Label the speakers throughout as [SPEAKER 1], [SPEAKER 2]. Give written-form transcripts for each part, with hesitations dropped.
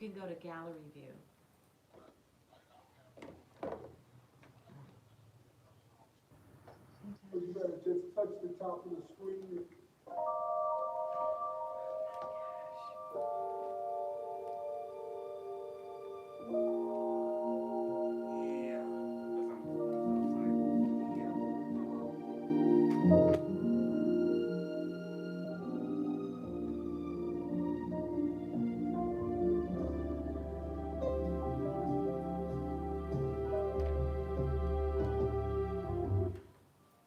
[SPEAKER 1] You can go to gallery view.
[SPEAKER 2] You better just touch the top of the screen.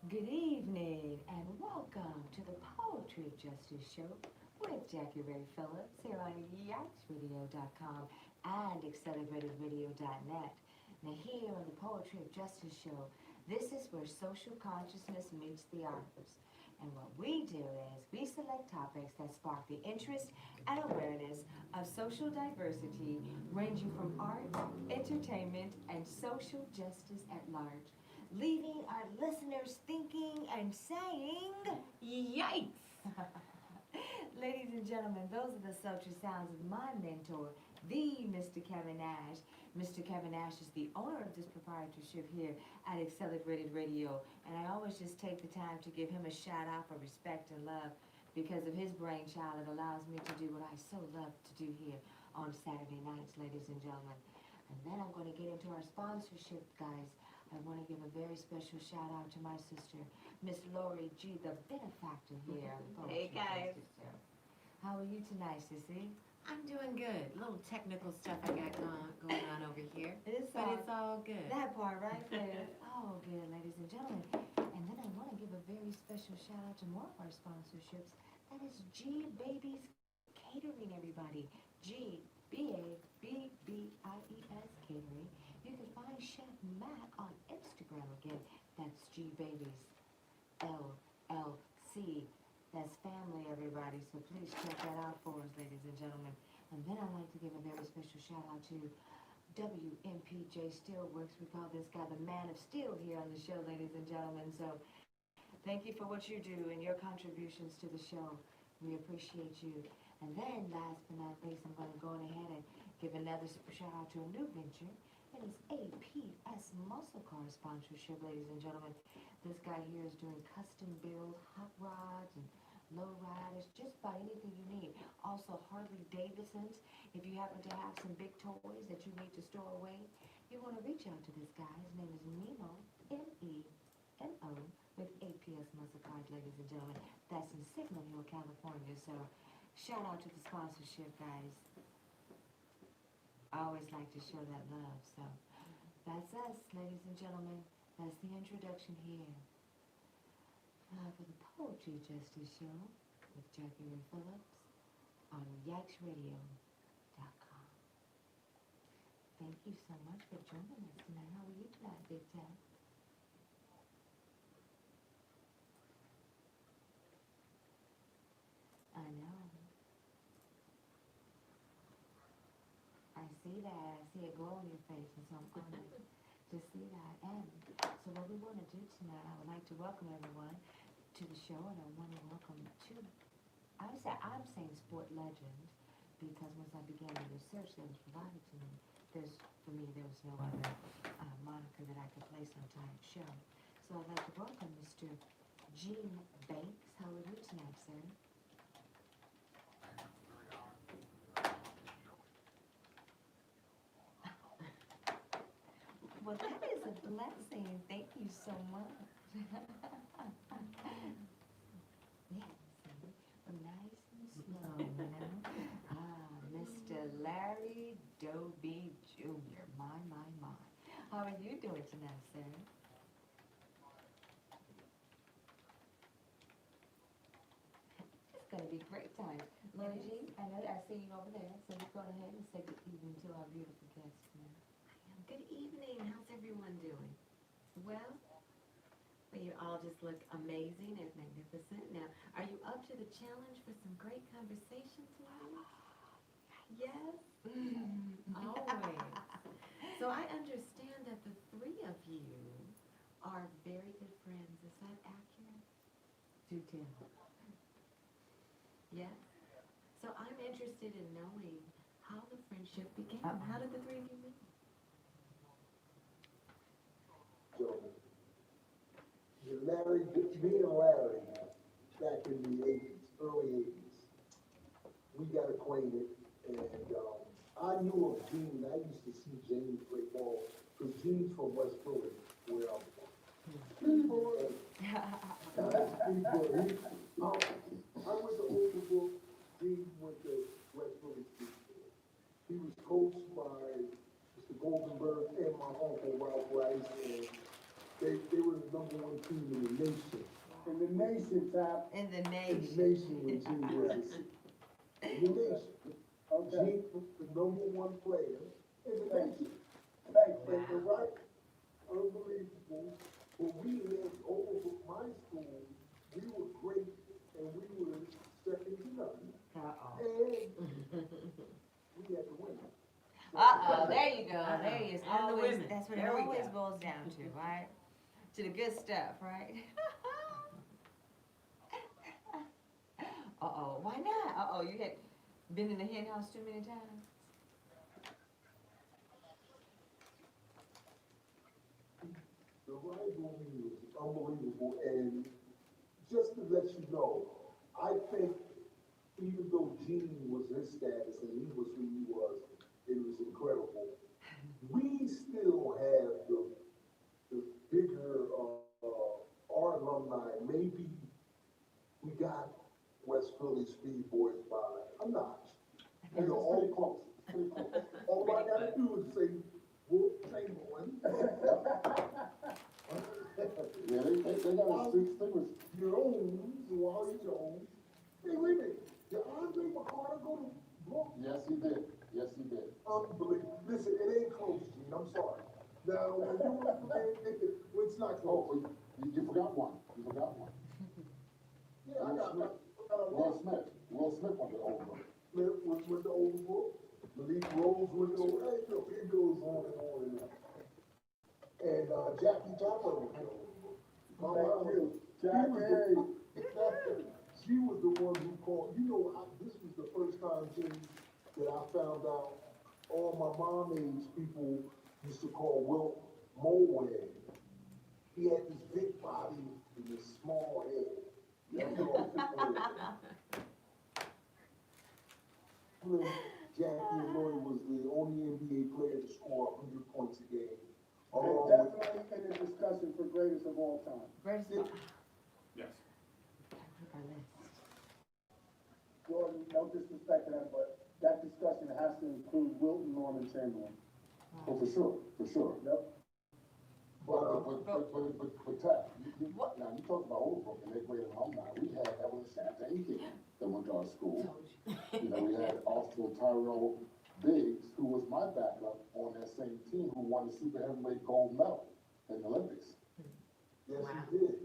[SPEAKER 3] Good evening and welcome to the Poetry Justice Show with Jackie Ray Phillips here on yaxradio.com and acceleratedvideo.net. Now here on the Poetry of Justice Show, this is where social consciousness meets the arts. And what we do is we select topics that spark the interest and awareness of social diversity ranging from art, entertainment, and social justice at large, leaving our listeners thinking and saying,
[SPEAKER 1] Yikes!
[SPEAKER 3] Ladies and gentlemen, those are the sultry sounds of my mentor, the Mr. Kevin Nash. Mr. Kevin Nash is the owner of this proprietorship here at Accelerated Radio, and I always just take the time to give him a shout out for respect and love because of his brainchild. It allows me to do what I so love to do here on Saturday nights, ladies and gentlemen. And then I'm going to get into our sponsorship, guys. I want to give a very special shout out to my sister, Miss Lori G, the benefactor here on the Poetry
[SPEAKER 1] Hey, guys.
[SPEAKER 3] Justice Show. How are you tonight, Sissy?
[SPEAKER 1] I'm doing good. A little technical stuff I got going on over here.
[SPEAKER 3] It's
[SPEAKER 1] all good.
[SPEAKER 3] that part right there. Oh, good, ladies and gentlemen. And then I want to give a very special shout out to more of our sponsorships. That is G Babies Catering, everybody. G B A B B I E S Catering. You can find Chef Matt on Instagram again. That's G Babies LLC. That's family, everybody. So please check that out for us, ladies and gentlemen. And then I'd like to give a very special shout out to WMPJ Steelworks. We call this guy the Man of Steel here on the show, ladies and gentlemen. So thank you for what you do and your contributions to the show. We appreciate you. And then, last but not least, I'm going to go ahead and give another shout out to a new venture. It is APS Muscle Car sponsorship, ladies and gentlemen. This guy here is doing custom build hot rods and low riders, just about anything you need. Also, Harley Davidsons. If you happen to have some big toys that you need to store away, you want to reach out to this guy. His name is Nemo, Nemo, with APS Muscle Cars, ladies and gentlemen. That's in Signal Hill, California. So, shout out to the sponsorship, guys. I always like to show that love. So, that's us, ladies and gentlemen. That's the introduction here for the Poetry Justice Show with Jackie Ray Phillips on yaxradio.com. Thank you so much for joining us tonight. How are you tonight, Big Ted? I know. I see that. I see a glow on your face, and so I'm honored to see that. And so what we want to do tonight, I would like to welcome everyone to the show, and I want to welcome to, I'm saying sport legend, because once I began the research that was provided to me, there was no other moniker that I could place on tonight's show. So I'd like to welcome Mr. Gene Banks. How are you tonight, sir? Well, that is a blessing. Thank you so much. Yes, nice and slow, you know. Mr. Larry Doby Jr. My. How are you doing tonight, sir? It's going to be a great time. Lord G, I know I see you over there, so we're going ahead and say good evening to our beautiful guests now.
[SPEAKER 1] Good evening. How's everyone doing? Well, you all just look amazing and magnificent. Now, are you up to the challenge for some great conversation tonight? Yes? Always. So I understand that the three of you are very good friends. Is that accurate?
[SPEAKER 3] Do tell.
[SPEAKER 1] Yes? So I'm interested in knowing how the friendship began?
[SPEAKER 3] Uh-oh.
[SPEAKER 1] How did the three of you meet?
[SPEAKER 2] Larry, me and Larry, back in the eighties, early eighties, we got acquainted, and, I knew of Gene. I used to see Gene play ball, because Gene's from West Philly, where I'm from. Steve boy. Steve boy. I went to Overbrook, Gene went to West Philly Steve boy. He was coached by Mr. Goldenberg and my uncle Ralph Rice, and they were the #1 team in the nation.
[SPEAKER 4] In the nation, Tap.
[SPEAKER 3] In the
[SPEAKER 2] In the
[SPEAKER 3] nation.
[SPEAKER 2] nation when Gene was in the nation.
[SPEAKER 4] Okay.
[SPEAKER 2] Gene was the #1 player in the nation.
[SPEAKER 4] Thanks,
[SPEAKER 2] And
[SPEAKER 4] Victor.
[SPEAKER 2] right, unbelievable. When we left Overbrook my school, we were great, and we were second to none.
[SPEAKER 3] Uh-oh.
[SPEAKER 2] And we had to win.
[SPEAKER 3] Uh-oh, there you go, there you, it's
[SPEAKER 1] And the
[SPEAKER 3] always,
[SPEAKER 1] women.
[SPEAKER 3] that's what it
[SPEAKER 1] There we
[SPEAKER 3] always
[SPEAKER 1] go.
[SPEAKER 3] boils down to, right? To the good stuff, right? Uh-oh, why not? Uh-oh, you had been in the hen house too many times?
[SPEAKER 2] The rivalry was unbelievable, and just to let you know, I think even though Gene was his status and he was who he was, it was incredible. We still have the bigger, our alumni, maybe we got West Philly Speed Boys by a notch. You know, all close, pretty close. All I gotta do is say, Wolf Chamberlain.
[SPEAKER 5] Yeah, they got a distinguished.
[SPEAKER 2] Jones, Wally Jones. Hey, wait a minute, did Andre McCarter go to Brooklyn?
[SPEAKER 5] Yes, he did. Yes, he did.
[SPEAKER 2] Unbelievable. Listen, it ain't close, Gene, I'm sorry. Now, when you were well, it's not
[SPEAKER 5] Oh,
[SPEAKER 2] close.
[SPEAKER 5] you forgot one. You forgot one.
[SPEAKER 2] Yeah, I got
[SPEAKER 5] Will Smith. Will Smith went to Overbrook.
[SPEAKER 2] Smith with the Overbrook. Malik Rose with the, hey, look, it goes on and on and on. And, Jackie Jopper with the Overbrook. My mom
[SPEAKER 4] Thank you,
[SPEAKER 2] Jackie. She was the one who called, you know, this was the first time, Jimmy, that I found out all my mom age people used to call Wilt Molehead. He had this big body and this small head. That's all. Jackie and Lloyd was the only NBA player to score 100 points a game.
[SPEAKER 4] And
[SPEAKER 2] Along with,
[SPEAKER 4] definitely in the discussion for greatest of all time.
[SPEAKER 3] Greatest of all.
[SPEAKER 6] Yes.
[SPEAKER 3] Our list.
[SPEAKER 4] Jordan, no disrespect to them, but that discussion has to include Wilton Norman Chamberlain.
[SPEAKER 5] Oh, for sure, for sure.
[SPEAKER 4] Yep.
[SPEAKER 5] But Tat,
[SPEAKER 3] What?
[SPEAKER 5] now you talk about Overbrook and their great alumni. We had Evelyn Champagne King that went to our school.
[SPEAKER 3] Told you.
[SPEAKER 5] You know, we had also Tyrell Biggs, who was my backup on that same team, who won the super heavyweight gold medal in the Olympics.
[SPEAKER 2] yes,
[SPEAKER 1] Wow.
[SPEAKER 2] he did.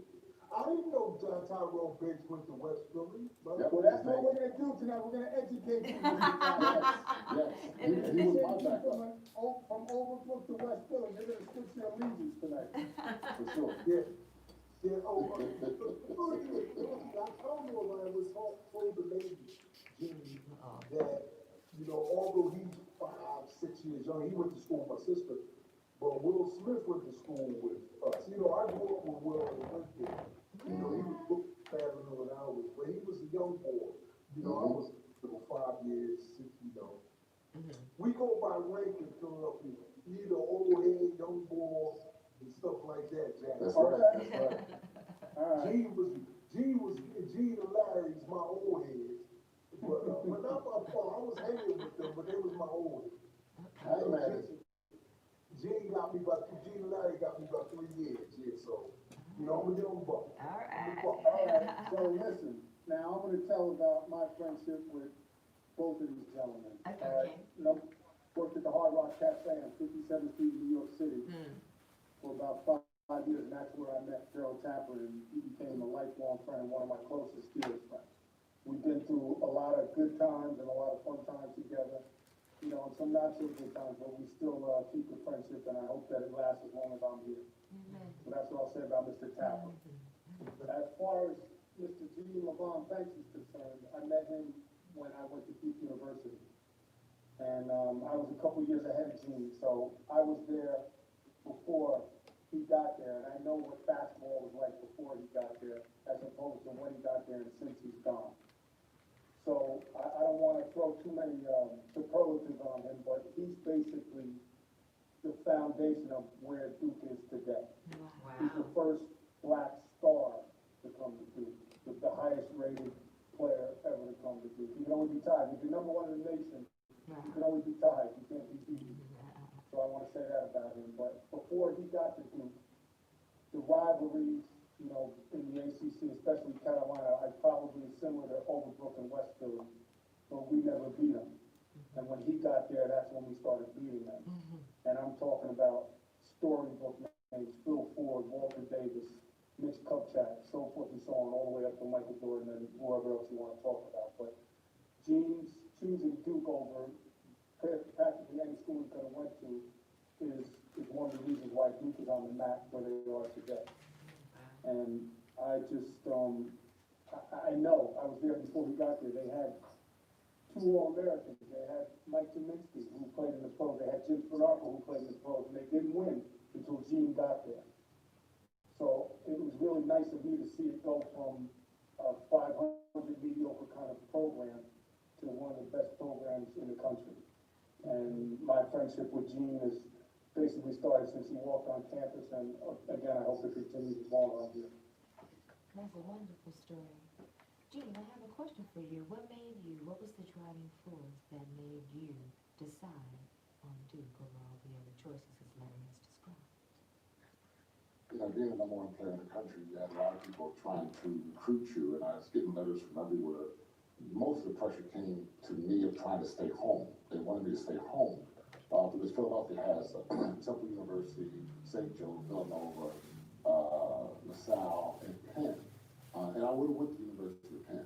[SPEAKER 2] I didn't know Tyrell Biggs went to West Philly, but.
[SPEAKER 5] Yep.
[SPEAKER 4] Well, that's what we're gonna do tonight, we're gonna educate you.
[SPEAKER 5] Yes, he was my backup,
[SPEAKER 4] From Overbrook to West Philly, you're gonna switch your allegiance tonight.
[SPEAKER 5] for sure.
[SPEAKER 2] Yeah, yeah, oh, I told you when I was told the lady, Jimmy, that, you know, although he's 5, 6 years young, he went to school with my sister, but Will Smith went to school with us. You know, I grew up with Will and went there. You know, he was book faster than I was, but he was a young boy. You know, I was, 5 years, 6, you know. We go by rank in Philadelphia, either old head, young boy, and stuff like that, Jack.
[SPEAKER 5] That's right, that's right.
[SPEAKER 4] All right.
[SPEAKER 2] Gene and Larry's my old heads. But, when I was hanging with them, but they was my old heads.
[SPEAKER 5] I ain't mad at you.
[SPEAKER 2] Gene and Larry got me about 3 years, yeah, so, you know, I'm gonna get on the buck.
[SPEAKER 3] All right.
[SPEAKER 4] All right, so listen, now I'm gonna tell about my friendship with both of these gentlemen.
[SPEAKER 3] Okay.
[SPEAKER 4] All right, worked at the Hard Rock Cafe on 57th Street in New York City for about 5 years, and that's where I met Gerald Tapper, and he became a lifelong friend and one of my closest dearest friends. We've been through a lot of good times and a lot of fun times together, you know, and some not so good times, but we still keep the friendship, and I hope that it lasts as long as I'm here. So that's what I'll say about Mr. Tapper. As far as Mr. G. LaVon Banks is concerned, I met him when I went to Duke University. And, I was a couple years ahead of Gene, so I was there before he got there, and I know what basketball was like before he got there, as opposed to when he got there and since he's gone. So I don't wanna throw too many, superlatives on him, but he's basically the foundation of where Duke is today. He's the
[SPEAKER 1] Wow.
[SPEAKER 4] first black star to come to Duke, the highest rated player ever to come to Duke. He can only be tied. If you're number one in the nation, you can only be tied. You can't be beaten. So I want to say that about him. But before he got to Duke, the rivalries, you know, in the ACC, especially Carolina, I probably similar to Overbrook and West Philly, but we never beat them. And when he got there, that's when we started beating them. And I'm talking about storybook names, Phil Ford, Walter Davis, Mitch Kupchak, so forth and so on, all the way up to Michael Jordan and whoever else you want to talk about. But Gene's choosing Duke over practically any school he could have went to is one of the reasons why Duke is on the map where they are today. And I just, I know, I was there before he got there, they had two All-Americans. They had Mike Kaminsky, who played in the pros. They had Jim Farako, who played in the pros, and they didn't win until Gene got there. So it was really nice of me to see it go from a 500 mediocre kind of program to one of the best programs in the country. And my friendship with Gene is basically started since he walked on campus, and again, I hope it continues while I'm here.
[SPEAKER 3] That's a wonderful story. Gene, I have a question for you. What was the driving force that made you decide on Duke over all the other choices as Larry has described?
[SPEAKER 5] You know, being the number one player in the country, you had a lot of people trying to recruit you, and I was getting letters from everywhere. Most of the pressure came to me of trying to stay home. They wanted me to stay home because Philadelphia has Temple University, St. Joe, Villanova, LaSalle, and Penn. And I would have went to the University of Penn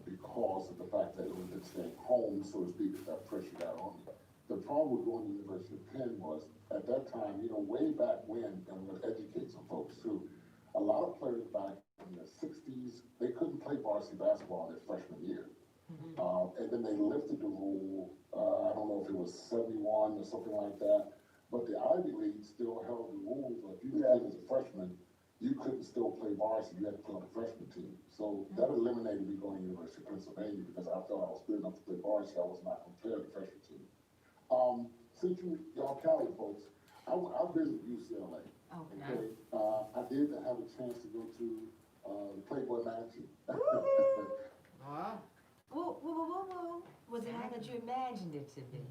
[SPEAKER 5] because of the fact that it was staying home, so to speak, that pressure got on me. The problem with going to the University of Penn was, at that time, you know, way back when, and we're going to educate some folks too, a lot of players back in the 60s, they couldn't play varsity basketball in their freshman year. And then they lifted the rule, I don't know if it was 71 or something like that, but the Ivy League still held the rules. If you came as a freshman, you couldn't still play varsity, you had to play on a freshman team. So that eliminated me going to the University of Pennsylvania because I felt I was good enough to play varsity, I was not going to play on the freshman team. Since y'all Cali folks, I visited UCLA. Okay. I did have a chance to go to the Playboy magazine.
[SPEAKER 1] Wow.
[SPEAKER 3] Whoa. Was it how that you imagined it to be?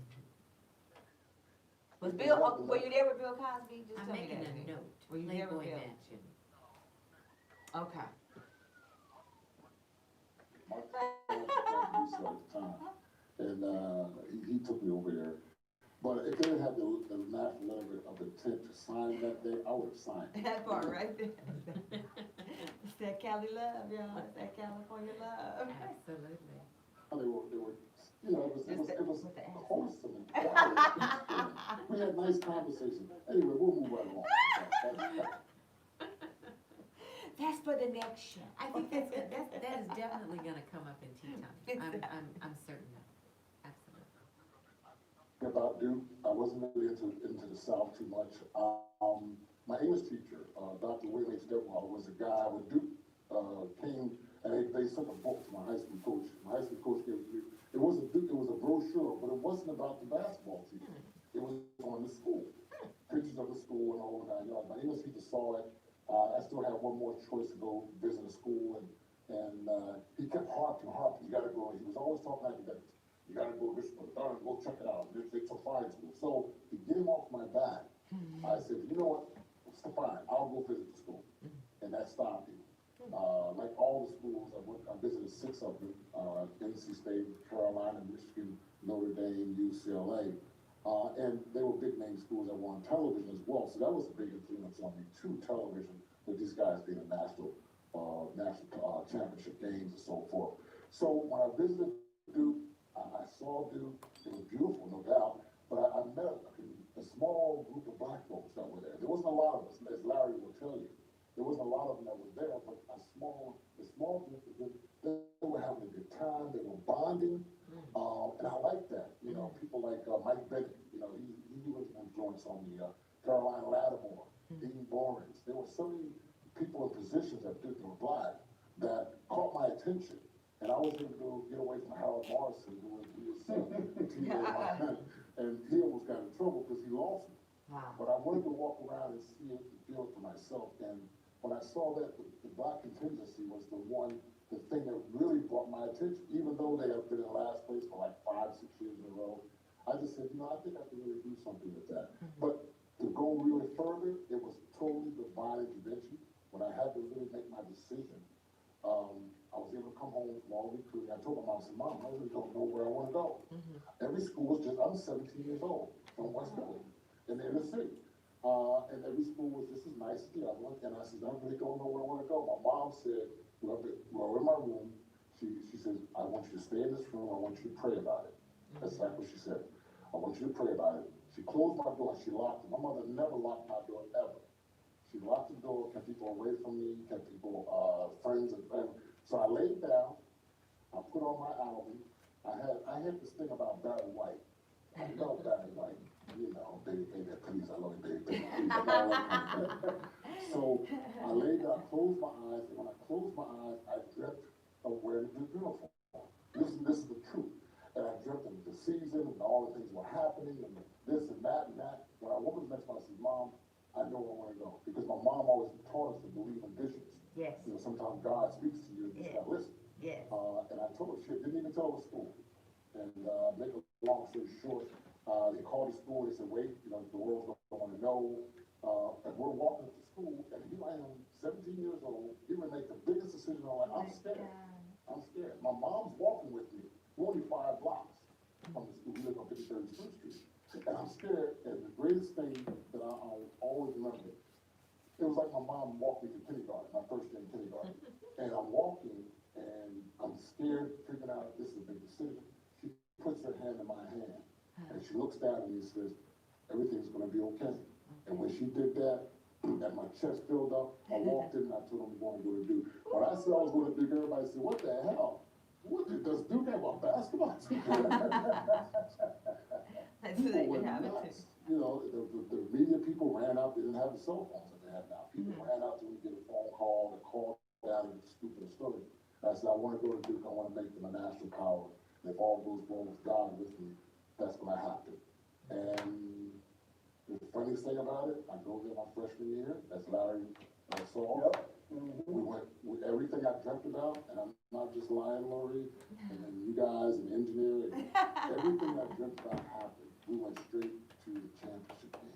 [SPEAKER 3] Was were you there with Bill Cosby? Just
[SPEAKER 1] I'm
[SPEAKER 3] tell me
[SPEAKER 1] making
[SPEAKER 3] that.
[SPEAKER 1] a note.
[SPEAKER 3] Were you there with
[SPEAKER 1] Playboy
[SPEAKER 3] Bill?
[SPEAKER 1] Mansion.
[SPEAKER 3] Okay.
[SPEAKER 5] My at the time, and he took me over there. But if they didn't have the national letter of intent to sign that day, I would have signed it.
[SPEAKER 3] That part right there. It's that Cali love, y'all. It's that California love.
[SPEAKER 1] Absolutely.
[SPEAKER 5] They were, you know, it was
[SPEAKER 3] With the accent.
[SPEAKER 5] wholesome and quiet. We had nice conversations. Anyway, we'll move right along.
[SPEAKER 3] That's for the next show.
[SPEAKER 1] I think that is definitely gonna come up in tea time. I'm certain of it. Absolutely.
[SPEAKER 5] About Duke, I wasn't really into the South too much. My English teacher, Dr. William H. Detweiler, was a guy when Duke came, and they sent a book to my high school coach. My high school coach gave it was a brochure, but it wasn't about the basketball team. It was on the school, pictures of the school and all of that. My English teacher saw it. I still had one more choice to go visit a school, and he kept harping. You gotta go. He was always talking academics. You gotta go this one, go check it out. It's a fine school. So to get him off my back, I said, you know what? It's fine. I'll go visit the school, and that stopped me. Like all the schools, I visited 6 of them: NC State, Carolina, Michigan, Notre Dame, UCLA. And they were big name schools that were on television as well. So that was a big influence on me too, television, with these guys being in national championship games and so forth. So when I visited Duke, I saw Duke. It was beautiful, no doubt. But I met a small group of black folks that were there. There wasn't a lot of us, as Larry will tell you. There wasn't a lot of them that were there, but a small group of them, they were having a good time. They were bonding. And I like that. You know, on me, Caroline Lattimore, Dean Lawrence. There were so many people in positions that were black that caught my attention. And I was able to get away from Howard Morrison, who was the teammate, and he almost got in trouble because he lost me.
[SPEAKER 3] Wow.
[SPEAKER 5] But I wanted to walk around and see it and feel it for myself. And when I saw that the black contingency was the thing that really brought my attention, even though they have been in last place for like 5, 6 years in a row, I just said, I think I can really do something with that. But to go really further, it was totally divine intervention. When I had to really make my decision, I was able to come home from all recruiting. I told my mom, I said, Mom, I really don't know where I want to go. Every school was just, I'm 17 years old from West Philly, in the inner city. And every school was just as nice as the other one. And I said, I really don't know where I want to go. My mom said, we're in my room. She says, I want you to stay in this room. I want you to pray about it. That's like what she said. I want you to pray about it. She closed my door. She locked it. My mother never locked my door, ever. She locked the door, kept people away from me, kept people, friends and family. So I laid down. I put on my album. I had this thing about Barry White. I love Barry White. Baby, baby, please, I love you, baby, baby, please. So I laid down, closed my eyes, and when I closed my eyes, I dreamt of wearing the uniform. This is the truth. And I dreamt of the season and all the things were happening and this and that and that. When I woke up the next morning, I said, Mom, I know where I want to go. Because my mom always taught us to believe in visions.
[SPEAKER 3] Yes.
[SPEAKER 5] Sometimes God speaks to you and you just gotta listen.
[SPEAKER 3] Yes.
[SPEAKER 5] And I told her, she didn't even tell her school. And make a long story short, they called the school, they said, wait, the world's gonna want to know. And we're walking to school, and here I am, 17 years old, he would make the biggest decision of my life. I'm scared. I'm scared. My mom's walking with me. We're only 5 blocks from the school. We live on 53rd Street. And I'm scared, and the greatest thing that I'll always remember, it was like my mom walked me to kindergarten, my first day in kindergarten. And I'm walking, and I'm scared, freaking out, this is a big decision. She puts her hand in my hand, and she looks down at me and says, everything's gonna be okay. And when she did that, and my chest filled up, I walked in and I told them what I'm gonna do. When I said I was gonna do, everybody said, what the hell? What does Duke have a basketball team? People were nuts. The media people ran out, they didn't have the cell phones that they have now. People ran out to get a phone call, to call down and speak to the story. And I said, I want to go to Duke, I want to make them a national power. And if all goes well with God with me, that's going to happen. And the funniest thing about it, I go there my freshman year, as Larry saw. Yep. We went with everything I dreamt about, and I'm not just lying, Lori, and then you guys and engineering, everything I dreamt about happened. We went straight to the championship game.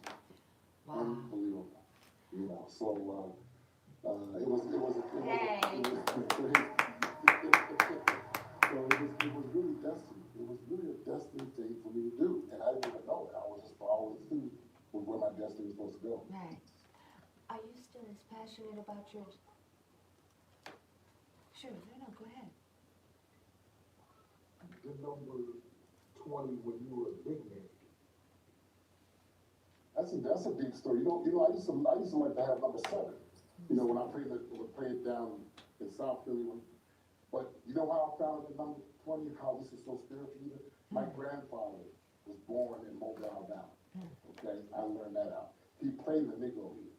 [SPEAKER 5] Wow. Unbelievable. So it was crazy. So it was really destiny. It was really a destiny thing for me to do, and I didn't even know it. I was just following through with where my destiny was supposed to go.
[SPEAKER 3] Right. Are you still as passionate about your... Sure, no, go ahead.
[SPEAKER 2] The number 20 when you were a big man.
[SPEAKER 5] That's a deep story. I used to like to have number 7. When I played down in South Philly. But you know how I found the number 20? How this is so spiritual even? My grandfather was born in Mobile, Alabama. Okay, I learned that out. He played in the Negro League.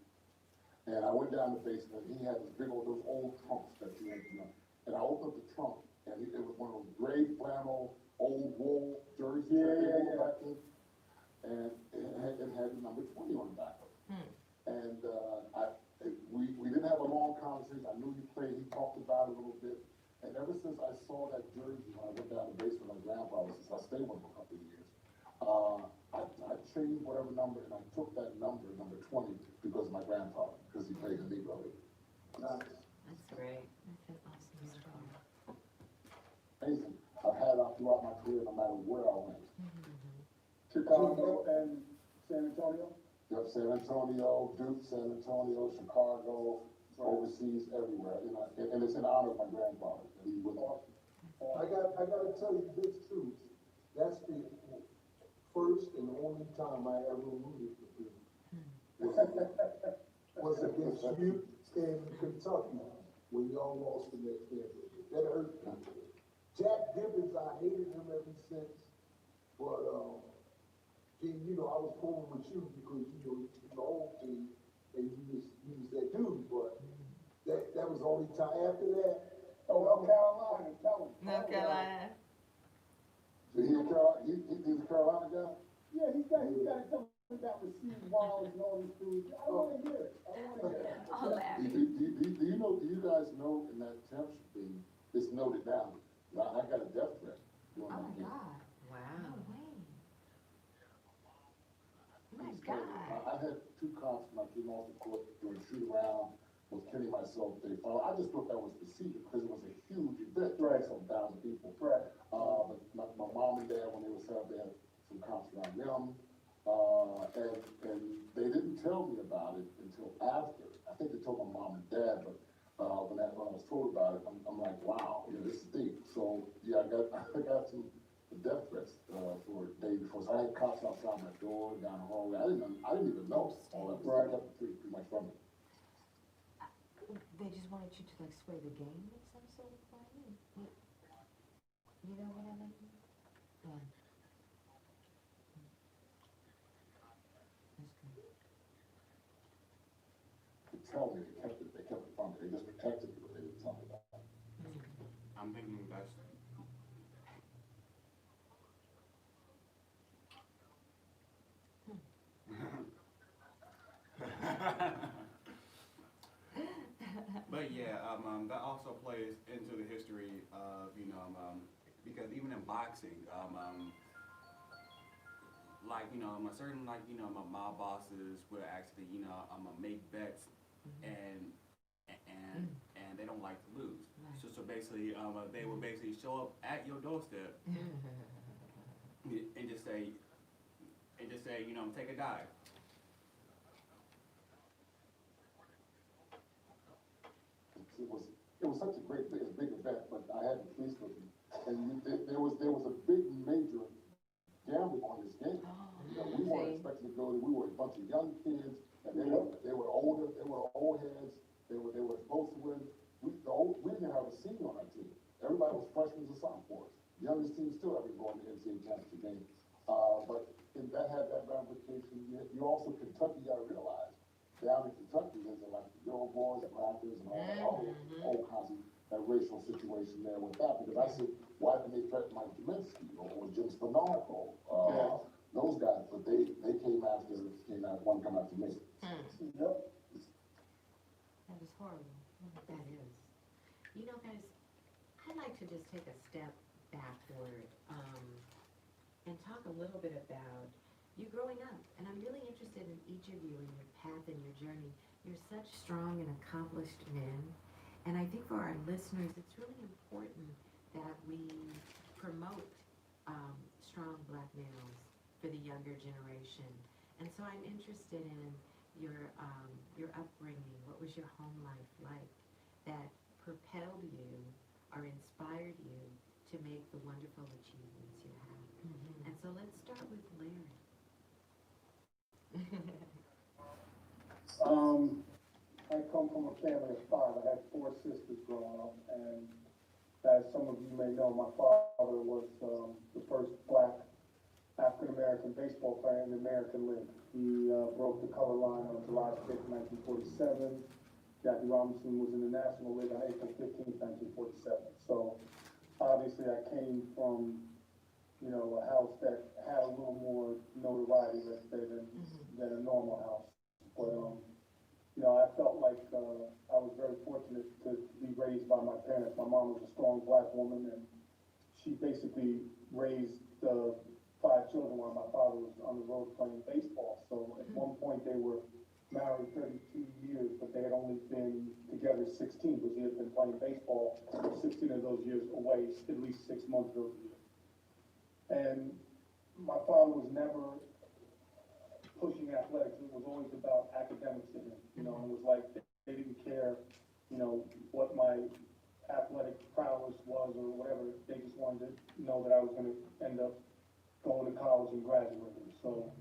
[SPEAKER 5] And I went down the basement, and he had this big those old trunks that you know. And I opened up the trunk, and it was one of those gray flannel, old wool jerseys that they wore back then. And it had the number 20 on the back of it. And we didn't have a long conversation. I knew he played, he talked about it a little bit. And ever since I saw that jersey when I went down the basement, my grandfather, since I stayed with him for a couple of years, I changed whatever number, and I took that number 20, because of my grandfather, because he played in the Negro League.
[SPEAKER 1] That's great. That's an awesome story.
[SPEAKER 5] Amazing. I've had it throughout my career, no matter where I went.
[SPEAKER 4] Chicago and San Antonio?
[SPEAKER 5] Yep, San Antonio, Duke, San Antonio, Chicago, overseas, everywhere. And it's in honor of my grandfather. That he was awesome.
[SPEAKER 2] I gotta tell you this too. That's the first and only time I ever rooted for Duke. Was against you in Kentucky when y'all lost in that championship. That hurt me. Jack Gibbons, I hated him ever since. But King, you know, I was pulling with you because, you know, your own team, and you used that dude, but that was the only time after that.
[SPEAKER 4] Oh, North Carolina, tell him.
[SPEAKER 1] North Carolina.
[SPEAKER 5] So he's a Carolina guy?
[SPEAKER 4] Yeah, he's got to tell me about received walls and all these things. I don't wanna hear it. I don't wanna hear it.
[SPEAKER 1] Oh, Larry.
[SPEAKER 5] Do you guys know in that championship thing, it's noted down, I got a death threat
[SPEAKER 3] Oh
[SPEAKER 5] during that
[SPEAKER 3] my
[SPEAKER 5] game.
[SPEAKER 3] God. No
[SPEAKER 1] Wow.
[SPEAKER 3] way. My
[SPEAKER 5] I
[SPEAKER 3] God.
[SPEAKER 5] had two cops when I came off the court during shoot around, was killing myself, they followed, I just thought that was procedure, because it was a huge event,
[SPEAKER 4] Right.
[SPEAKER 5] some 1,000 people.
[SPEAKER 4] Right.
[SPEAKER 5] But my mom and dad, when they were set up, they had some cops around them, and they didn't tell me about it until after. I think they told my mom and dad, but, when I was told about it, I'm like, wow, you know, this is deep. So, yeah, I got some death threats, for a day before, so I had cops outside my door, down the hallway, I didn't even know all that, I kept it pretty much from me.
[SPEAKER 3] They just wanted you to like sway the game in some sort of way. You know what I mean? Yeah. That's good.
[SPEAKER 5] They tell me they kept it from me, they just protected me, but they didn't tell me that.
[SPEAKER 6] I'm thinking that's. But yeah, that also plays into the history of, because even in boxing, like, a certain, like, my mob bosses would actually, make bets and and they don't like to lose.
[SPEAKER 3] Right.
[SPEAKER 6] So basically, they would basically show up at your doorstep and just say, take a dive.
[SPEAKER 5] It was such a big event, but I had the police with me, and there was a big major gambling on this game. You know, we weren't expecting to go. We were a bunch of young kids, and they were older. They were old heads. They were supposed to win. We didn't have a senior on our team. Everybody was freshmen and sophomores. Youngest team still ever going to the NCAA championship game. But that had that ramification. You also Kentucky. You got to realize down in Kentucky, there's like the Girl Boys, the Raptors, and all kinds of that racial situation there with that. Because I said, why didn't they threaten Mike Kaminsky or Jim Spanarko? Those guys, but they came after one come after me.
[SPEAKER 4] Yep.
[SPEAKER 3] That is horrible.
[SPEAKER 1] That is. You know, guys, I'd like to just take a step backward and talk a little bit about you growing up. And I'm really interested in each of you and your path and your journey. You're such strong and accomplished men. And I think for our listeners, it's really important that we promote strong black males for the younger generation. And so I'm interested in your upbringing. What was your home life like that propelled you or inspired you to make the wonderful achievements you have? And so let's start with Larry.
[SPEAKER 4] I come from a family of five. I had four sisters growing up, and as some of you may know, my father was the first black African-American baseball player in the American League. He broke the color line on July 6, 1947. Jackie Robinson was in the National League on April 15, 1947. So obviously I came from, a house that had a little more notoriety, let's say, than a normal house. But, I felt like I was very fortunate to be raised by my parents. My mom was a strong black woman, and she basically raised 5 children while my father was on the road playing baseball. So at one point they were married 32 years, but they had only been together 16, because he had been playing baseball 16 of those years away, at least 6 months of those years. And my father was never pushing athletics. It was always about academics to him. It was like they didn't care, what my athletic prowess was or whatever. They just wanted to know that I was going to end up going to college and graduating. So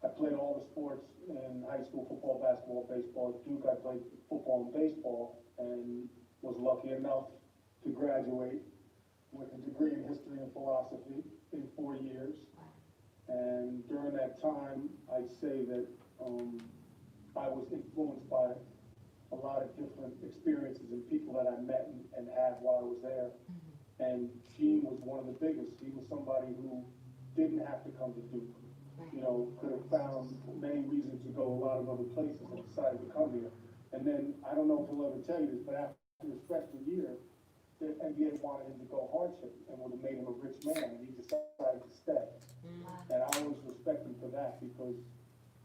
[SPEAKER 4] I played all the sports in high school: football, basketball, baseball. At Duke, I played football and baseball, and was lucky enough to graduate with a degree in history and philosophy in 4 years. And during that time, I'd say that, I was influenced by a lot of different experiences and people that I met and had while I was there. And Gene was one of the biggest. He was somebody who didn't have to come to Duke. You know, could have found many reasons to go a lot of other places and decided to come here. And then, I don't know if he'll ever tell you this, but after his freshman year, the NBA wanted him to go hardship and would have made him a rich man, and he decided to stay. And I always respect him for that, because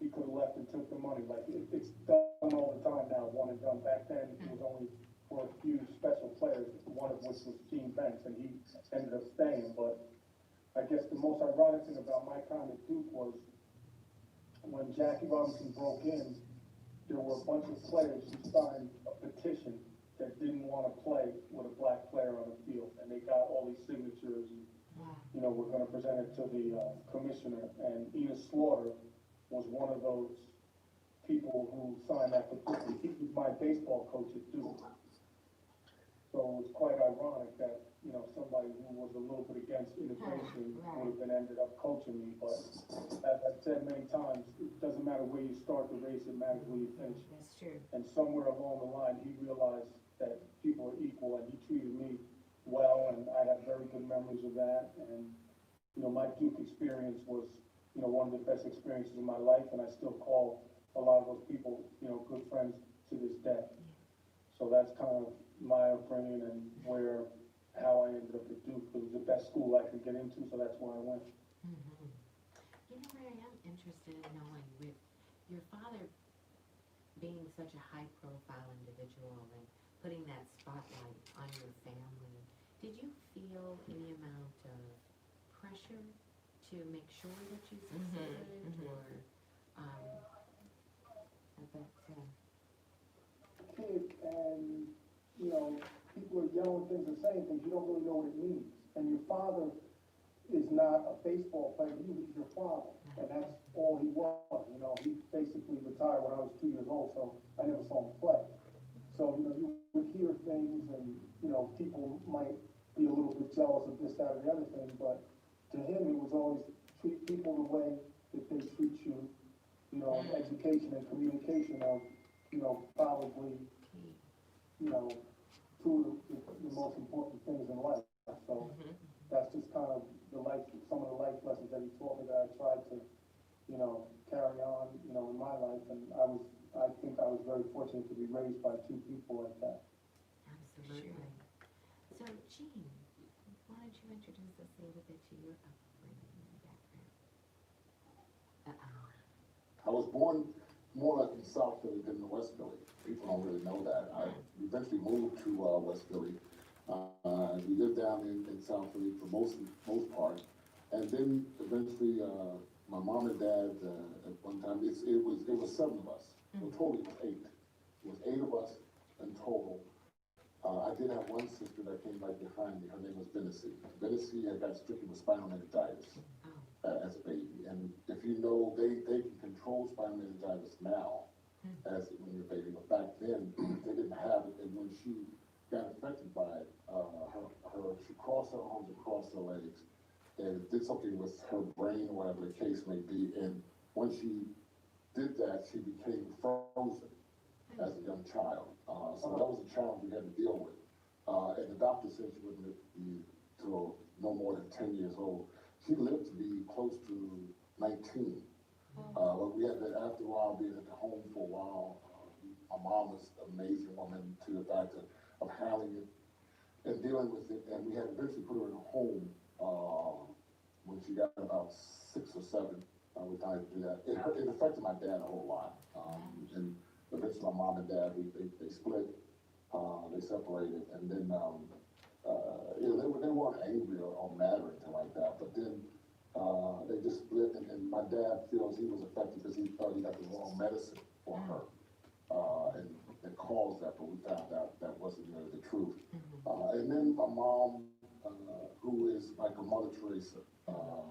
[SPEAKER 4] he could have left and took the money. Like, it's done all the time now, one and done. Back then, it was only for a few special players, one of which was Gene Banks, and he ended up staying. But I guess the most ironic thing about my time at Duke was when Jackie Robinson broke in, there were a bunch of players who signed a petition that didn't want to play with a black player on the field, and they got all these signatures, and, you know, we're gonna present it to the, commissioner, and Enos Slaughter was one of those people who signed that petition. He was my baseball coach at Duke. So it's quite ironic that, you know, somebody who was a little bit against integration would have been ended up coaching me. But as I've said many times, it doesn't matter where you start the race, it matters where you finish.
[SPEAKER 3] That's true.
[SPEAKER 4] And somewhere along the line, he realized that people are equal, and he treated me well, and I have very good memories of that. And, you know, my Duke experience was, you know, one of the best experiences of my life, and I still call a lot of those people, you know, good friends to this day. So that's kind of my upbringing and how I ended up at Duke. It was the best school I could get into, so that's where I went.
[SPEAKER 1] You know, Ray, I'm interested in knowing, with your father being such a high-profile individual and putting that spotlight on your family, did you feel any amount of pressure to make sure that you succeeded, or at that time?
[SPEAKER 4] Kid, and, you know, people are yelling things and saying things, you don't really know what it means. And your father is not a baseball player, he's your father, and that's all he was. You know, he basically retired when I was 2 years old, so I never saw him play. So, you know, you would hear things, and, you know, people might be a little bit jealous of this, that, or the other thing, but to him, it was always treat people the way that they treat you. You know, education and communication are, you know, probably, you know, two of the most important things in life. So that's just kind of some of the life lessons that he taught me that I tried to, you know, carry on, you know, in my life. And I think I was very fortunate to be raised by two people like that.
[SPEAKER 1] Absolutely. So, Gene, why don't you introduce us a little bit to your upbringing and background?
[SPEAKER 5] I was born more like in South Philly than in West Philly. People don't really know that. I eventually moved to West Philly. We lived down in South Philly for most part, and then eventually my mom and dad at one time it was 7 of us. Well, totally it was 8. It was 8 of us in total. I did have one sister that came right behind me. Her name was Venice. Venice had got stricken with spinal meningitis as a baby, and if you know, they can control spinal meningitis now as when you're a baby, but back then they didn't have it. And when she got infected by it, she crossed her arms across her legs and did something with her brain, or whatever the case may be. And when she did that, she became frozen as a young child. So that was a challenge we had to deal with. And the doctor said she wouldn't be till no more than 10 years old. She lived to be close to 19. But we had to, after a while, being at the home for a while, my mom was an amazing woman to the fact of handling it and dealing with it. And we had to eventually put her in a home when she got about 6 or 7. We tried to do that. It affected my dad a whole lot. And eventually my mom and dad, they split, they separated, and then, you know, they weren't angry or mad or anything like that, but then they just split, and my dad feels he was affected because he thought he got the wrong medicine for her, and it caused that, but we found out that wasn't really the truth. And then my mom, who is like a Mother Teresa,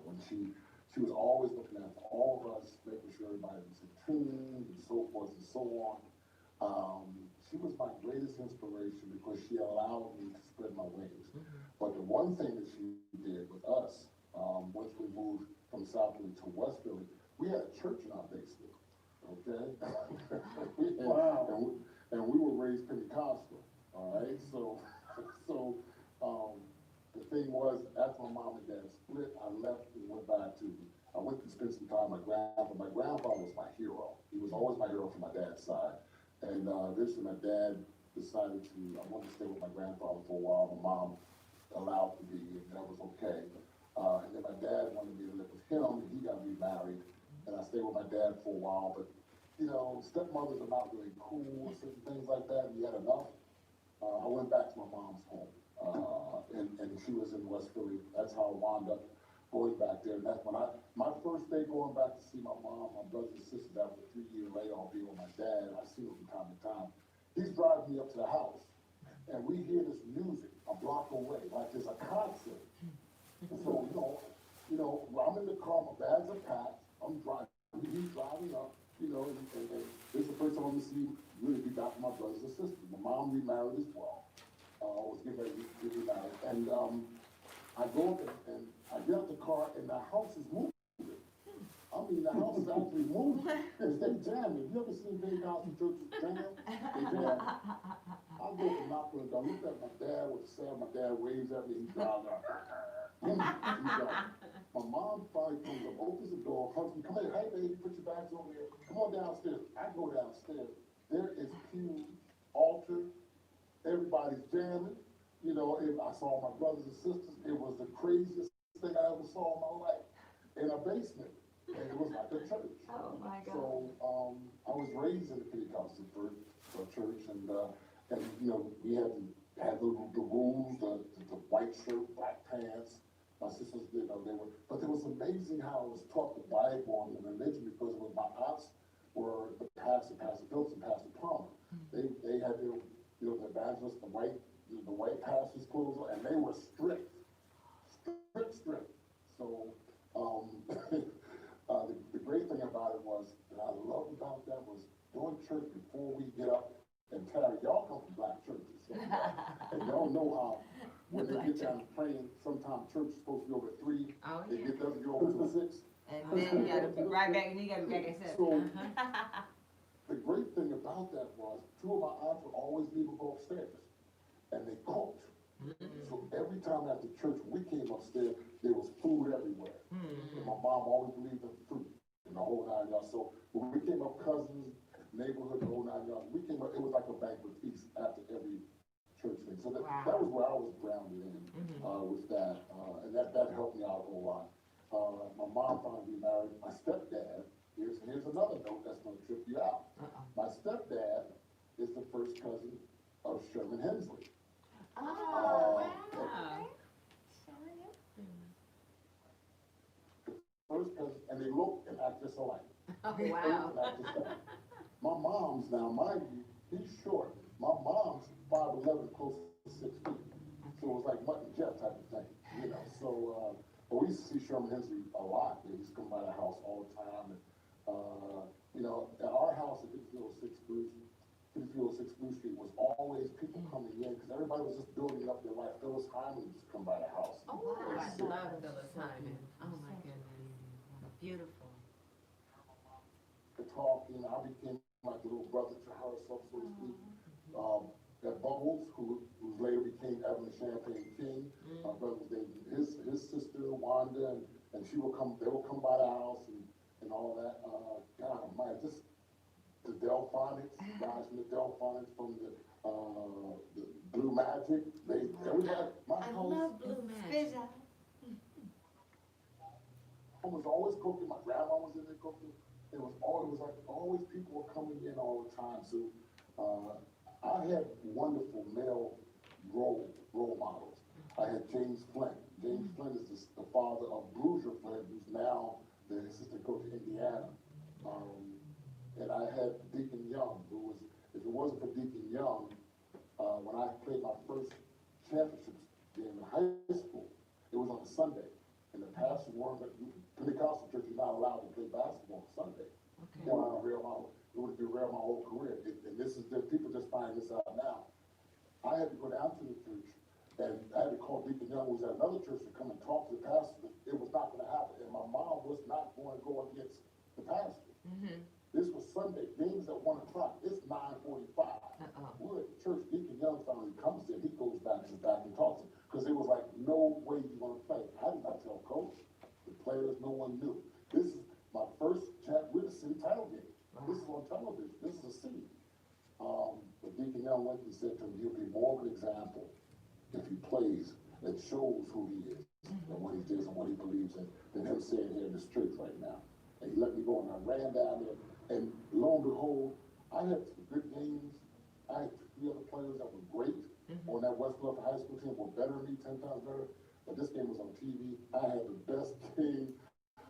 [SPEAKER 5] when she was always looking after all of us, making sure everybody was in tune and so forth and so on. She was my greatest inspiration because she allowed me to spread my wings. But the one thing that she did with us, once we moved from South Philly to West Philly, we had a church in our basement, okay?
[SPEAKER 4] Wow.
[SPEAKER 5] And we were raised Pentecostal, all right? So, the thing was, after my mom and dad split, I left and went back to, I went to spend some time with my grandfather. My grandfather was my hero. He was always my hero from my dad's side. And eventually my dad decided I wanted to stay with my grandfather for a while. My mom allowed to be, and that was okay. And then my dad wanted me to live with him, and he got remarried. And I stayed with my dad for a while, but stepmothers are not really cool, certain things like that, and you had enough. I went back to my mom's home, and she was in West Philly. That's how I wound up going back there. And that's when my first day going back to see my mom, my brothers and sisters after a 3-year layoff being with my dad, I see him from time to time. He's driving me up to the house, and we hear this music a block away, like there's a concert. And so, I'm in the car, my bags are packed, I'm driving, he's driving up, and this is the first time I'm gonna see really be back with my brothers and sisters. My mom remarried as well, was getting ready to get remarried, and I go up and I get out the car and the house is moving. I mean, the house is actually moving, because they jamming. You ever seen Pentecostal churches jam? They jam. I go to knock on the door, look at my dad with the sound, my dad waves at me, he's driving up. My mom finally comes up, opens the door, hugs me, come here, hey baby, put your bags over there, come on downstairs. I go downstairs, there is huge altar, everybody's jamming. If I saw my brothers and sisters, it was the craziest thing I ever saw in my life, in a basement, and it was like a church.
[SPEAKER 3] Oh my God.
[SPEAKER 5] So, I was raised in the Pentecostal church, and we had the rules, the white shirt, black pants. My sisters, but it was amazing how it was taught the Bible and the religion, because it was my aunts were the Pastor Phillips and Pastor Palmer. They had their, the evangelists, the white pastors' clothes on, and they were strict. So, the great thing about it was, that I loved about that was doing church before we get up and tarry. Y'all come from black churches, so, and y'all know how when they get down praying, sometimes church is supposed to be over at 3.
[SPEAKER 3] Oh,
[SPEAKER 5] They
[SPEAKER 3] yeah.
[SPEAKER 5] get doesn't go over to 6.
[SPEAKER 3] And then you gotta be right back, and you gotta be back at 7.
[SPEAKER 5] So, the great thing about that was, 2 of my aunts would always leave and go upstairs, and they cooked. So every time after church, when we came upstairs, there was food everywhere. And my mom always believed in fruit and the whole 9 yards. So when we came up, cousins, neighborhood, the whole 9 yards, we came up, it was like a banquet feast after every church thing. So that was where I was grounded in, with that. And that helped me out a whole lot. My mom finally remarried. My stepdad, here's another note that's gonna trip you out. My stepdad is the first cousin of Sherman Hensley.
[SPEAKER 3] Oh,
[SPEAKER 1] Wow.
[SPEAKER 5] First cousin, and they look and act just alike.
[SPEAKER 1] Oh, wow.
[SPEAKER 5] My mom's now, mind you, he's short. My mom's 5'11", close to 6 feet. So it was like Mutt and Jeff type of thing, So, but we used to see Sherman Hensley a lot. He used to come by the house all the time. And, at our house at 5306 Blue Street was always people coming in, because everybody was just building up their life. Phyllis Hyman would just come by the house.
[SPEAKER 1] Oh, wow. I love Phyllis Hyman. Oh, my goodness. Beautiful.
[SPEAKER 5] To talk, I became like a little brother to her, so to speak. That Bubbles, who later became Evan the Champagne King, my brother was dating his sister Wanda, and they would come by the house and all that. God, just the Delphonics, guys from the Delphonics, from the Blue Magic, everybody, my
[SPEAKER 1] I
[SPEAKER 5] house.
[SPEAKER 1] love Blue Magic.
[SPEAKER 5] I was always cooking. My grandma was in there cooking. It was like always people were coming in all the time. So I had wonderful male role models. I had James Flint. James Flint is the father of Bruiser Flint, who's now the assistant coach of Indiana. And I had Deacon Young, who was, if it wasn't for Deacon Young, when I played my first championship game in high school, it was on a Sunday. And the pastor warned that Pentecostal church is not allowed to play basketball on Sunday. Okay. It would derail my whole career. And people just find this out now. I had to go down to the church, and I had to call Deacon Young, who was at another church, to come and talk to the pastor. It was not going to happen. And my mom pastor.
[SPEAKER 1] Mm-hmm.
[SPEAKER 5] This was Sunday, games at 1 o'clock, it's 9:45.
[SPEAKER 1] Uh-oh.
[SPEAKER 5] We're at church, Deacon Young finally comes in, he goes back to the back and talks to him, because it was like, no way you're gonna play. I did not tell coach, the players, no one knew. This is my first chat with a city title game. This is on television, this is a city. But Deacon Young went and said to him, he'll be more of an example if he plays that shows who he is and what he does and what he believes in than him sitting here in this church right now. And he let me go and I ran down there, and lo and behold, I had some good games. I had 3 other players that were great on that West Bluff High School team, were better than me, 10 times better. But this game was on TV. I had the best game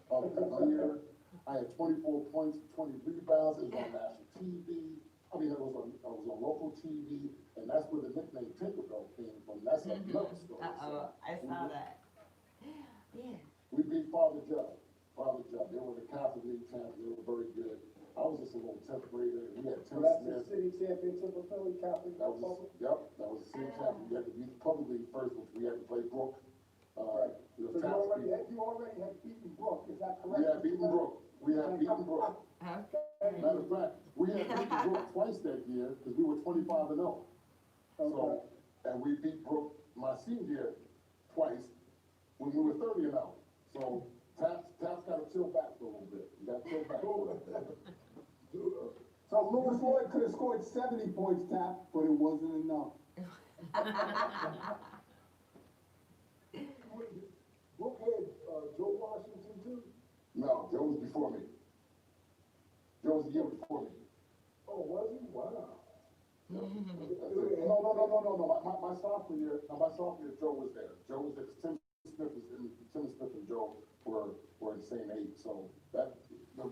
[SPEAKER 5] of the year. I had 24 points, 20 rebounds. It was on national TV. I mean, I was on local TV, and that's where the nickname Tinkerbell came from. That's another story.
[SPEAKER 1] Uh-oh, I saw that. Yeah.
[SPEAKER 5] We beat Father Judd. They were the Catholic League champions. They were very good. I was just a little 10th grader, and we had
[SPEAKER 4] So
[SPEAKER 5] Tim
[SPEAKER 4] that's the
[SPEAKER 5] Smith.
[SPEAKER 4] city championship of Philly Catholic.
[SPEAKER 5] That was the city champion. We had to beat the public league first, which we had to play Brook.
[SPEAKER 4] Right.
[SPEAKER 5] The
[SPEAKER 4] So you
[SPEAKER 5] Taps
[SPEAKER 4] already
[SPEAKER 5] beat-
[SPEAKER 4] had beaten Brook, is that correct?
[SPEAKER 5] We had beaten Brook. We had beaten Brook.
[SPEAKER 1] Okay.
[SPEAKER 5] Matter of fact, we had beaten Brook twice that year, because we were 25-0. So, and we beat Brook my senior year twice, when we were 30-0. So, Taps got to chill back for a little bit. You got to chill back for a little bit.
[SPEAKER 4] So Lewis Lloyd could have scored 70 points, Tap, but it wasn't enough.
[SPEAKER 2] Brooke had, Joe Washington too?
[SPEAKER 5] No, Joe was before me. Joe was the year before me.
[SPEAKER 2] Oh, was he? Wow.
[SPEAKER 5] No. My sophomore year, Joe was there. Joe was there, 'cause Tim Smith and Joe were the same age. So that,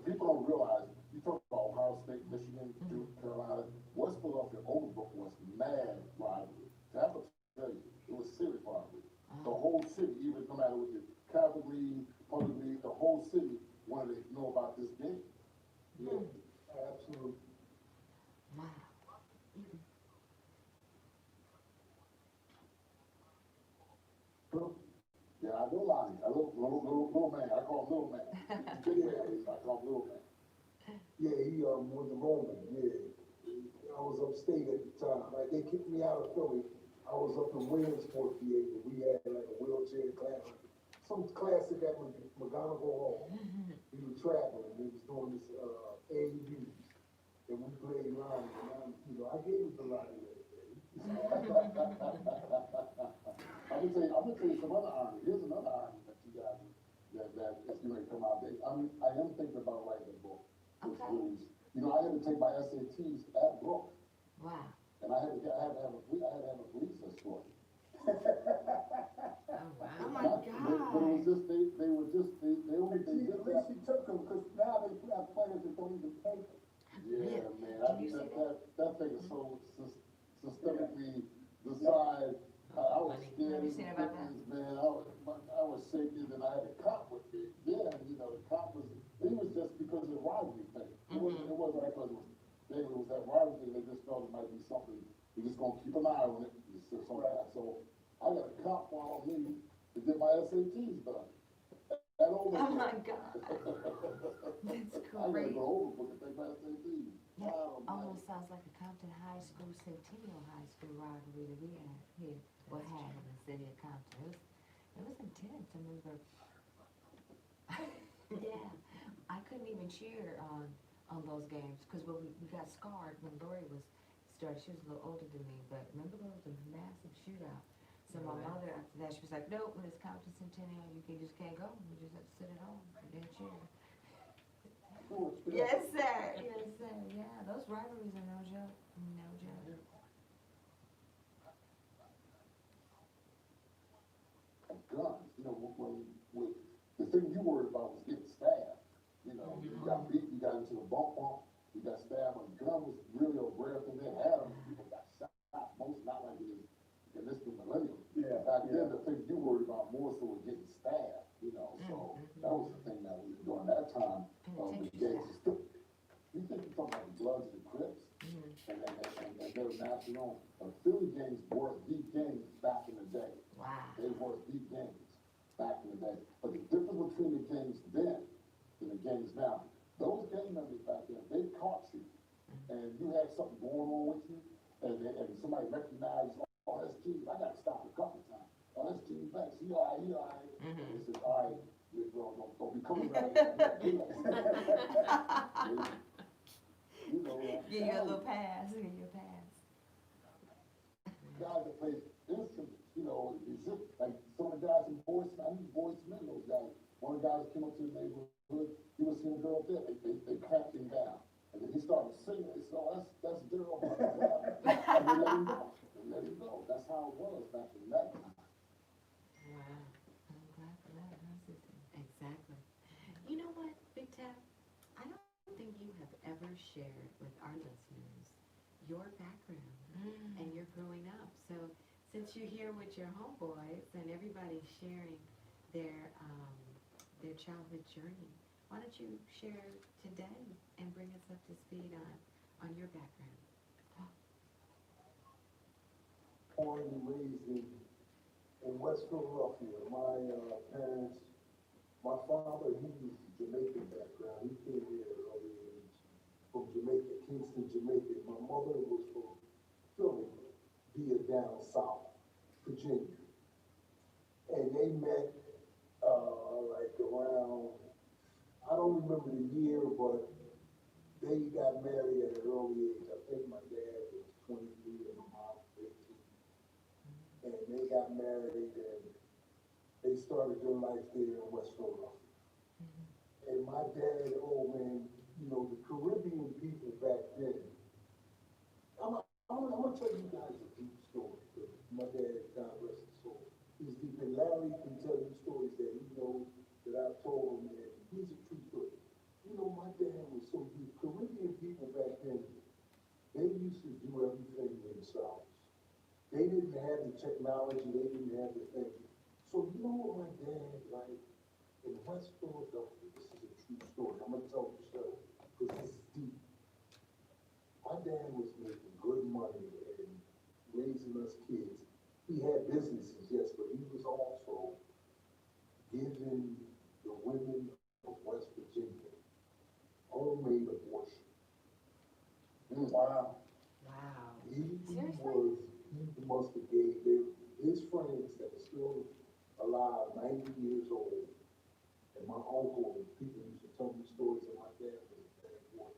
[SPEAKER 5] people don't realize, you talk about Ohio State, Michigan, Duke, Carolina, West Philadelphia, Overbrook was mad rivalry. That will tell you, it was serious rivalry. The whole city, even no matter what the Catholic League, Public League, the whole city wanted to know about this game.
[SPEAKER 2] Yeah, absolutely.
[SPEAKER 1] Wow.
[SPEAKER 5] Yeah, I know Lonnie, little man, I call him little man. I call him little man.
[SPEAKER 2] Yeah, he, was a Roman, yeah. I was upstate at the time, like, they kicked me out of Philly. I was up in Williamsport, PA, but we had like a wheelchair class, some classic at McGonigal Hall. We were traveling, we was doing this, AUs, and we played Lonnie, and I gave it to Lonnie that day.
[SPEAKER 5] I'm gonna tell you some other irony. Here's another irony that you guys, that is gonna come out. I am thinking about writing a book. Which
[SPEAKER 1] Okay.
[SPEAKER 5] is, I had to take my SATs at Brook,
[SPEAKER 1] Wow.
[SPEAKER 5] and I had to have a police escort.
[SPEAKER 1] Oh, wow. Oh, my
[SPEAKER 5] But it was
[SPEAKER 1] God.
[SPEAKER 5] just, they were just, they only,
[SPEAKER 4] At
[SPEAKER 5] they
[SPEAKER 4] least
[SPEAKER 5] just got.
[SPEAKER 4] you took them, because now they have players that don't even pay them.
[SPEAKER 5] Yeah, man,
[SPEAKER 1] Can you see
[SPEAKER 5] that thing is so systemically designed. I was
[SPEAKER 1] Funny.
[SPEAKER 5] scared
[SPEAKER 1] Have you
[SPEAKER 5] of
[SPEAKER 1] seen
[SPEAKER 5] the
[SPEAKER 1] about that?
[SPEAKER 5] things, man. I was shaking, and I had a cop with me. Yeah, the cop was, it was just because of the rivalry thing. It wasn't because it was that rivalry thing. They just felt it might be something. We're just gonna keep an eye on it. It's just something like that. So I got a cop follow me to get my SATs done. That
[SPEAKER 1] Oh, my God. That's
[SPEAKER 5] I gotta
[SPEAKER 1] great.
[SPEAKER 5] go Overbrook and take my SATs.
[SPEAKER 3] That
[SPEAKER 5] Oh, man.
[SPEAKER 3] almost sounds like a Compton High School, Centennial High School rivalry that we had here, or had in the city of Compton. It was intense. I remember, yeah, I couldn't even cheer on those games, because we got scarred when Lori was started. She was a little older than me, but remember there was a massive shootout. So my mother, after that, she was like, nope, when it's Compton Centennial, you just can't go. You just have to sit at home and then cheer. Yes, sir. Yes, sir. Yeah, those rivalries are no joke. No joke.
[SPEAKER 5] Guns, when the thing you worried about was getting stabbed. You got beat, you got into the bump, you got stabbed. When a gun was really a rare thing, they had them, people got shot. Most not like it is in this new millennium.
[SPEAKER 4] Yeah,
[SPEAKER 5] Back then,
[SPEAKER 4] yeah.
[SPEAKER 5] the thing you worried about more so was getting stabbed. So that was the thing that was during that time. The gangs was still. You think you're talking about the Bloods and the Crips, and their national, Philly gangs were the gangs back in the day.
[SPEAKER 3] Wow.
[SPEAKER 5] They were the gangs back in the day. But the difference between the gangs then and the gangs now, those gang members back then, they caught you, and you had something going on with you, and somebody recognized, oh, that's Gene, I gotta stop a couple times. Oh, that's Gene Banks, he all right, he all right. And they said, all right, big bro, don't be coming around here. You know,
[SPEAKER 3] Give you a little pass, give you a pass.
[SPEAKER 5] guys that play instruments, you know, like some of the guys in Boys, I need Boys Men, those guys. One of the guys came up to the neighborhood, he was seeing a girl there, they clamped him down. And then he started singing, they said, oh, that's Daryl. And they let him go, that's how it was back in that time.
[SPEAKER 1] Wow.
[SPEAKER 3] I'm glad for that, huh, Sissy?
[SPEAKER 1] Exactly. You know what, Big Tap? I don't think you have ever shared with our listeners your background and your growing up. So since you're here with your homeboys and everybody's sharing their childhood journey, why don't you share today and bring us up to speed on your background?
[SPEAKER 2] Born and raised in West Philadelphia. My parents, my father, he was Jamaican background. He came here at an early age from Jamaica, Kingston, Jamaica. My mother was from Philly, via down south, Virginia. And they met like around, I don't remember the year, but they got married at an early age. I think my dad was 23 and my mom was 18. And they got married and they started their life there in West Philadelphia. And my dad, oh man, you know, the Caribbean people back then, I'm gonna tell you guys a deep story. My dad, God rest his soul, he's deep. And Larry can tell you stories that he knows that I've told him, and he's a true story. You know, my dad was so deep. Caribbean people back then, they used to do everything themselves. They didn't have the technology, they didn't have the thing. So you know what my dad, like, in West Philadelphia, this is a true story. I'm gonna tell the story, because this is deep. My dad was making good money and raising us kids. He had businesses, yes, but he was also giving the women of West Virginia homemade abortion.
[SPEAKER 4] Wow.
[SPEAKER 3] Wow.
[SPEAKER 2] He
[SPEAKER 3] Seriously?
[SPEAKER 2] must have gave his friends that are still alive, 90 years old, and my uncle, people used to tell me stories of my dad was a bad boy.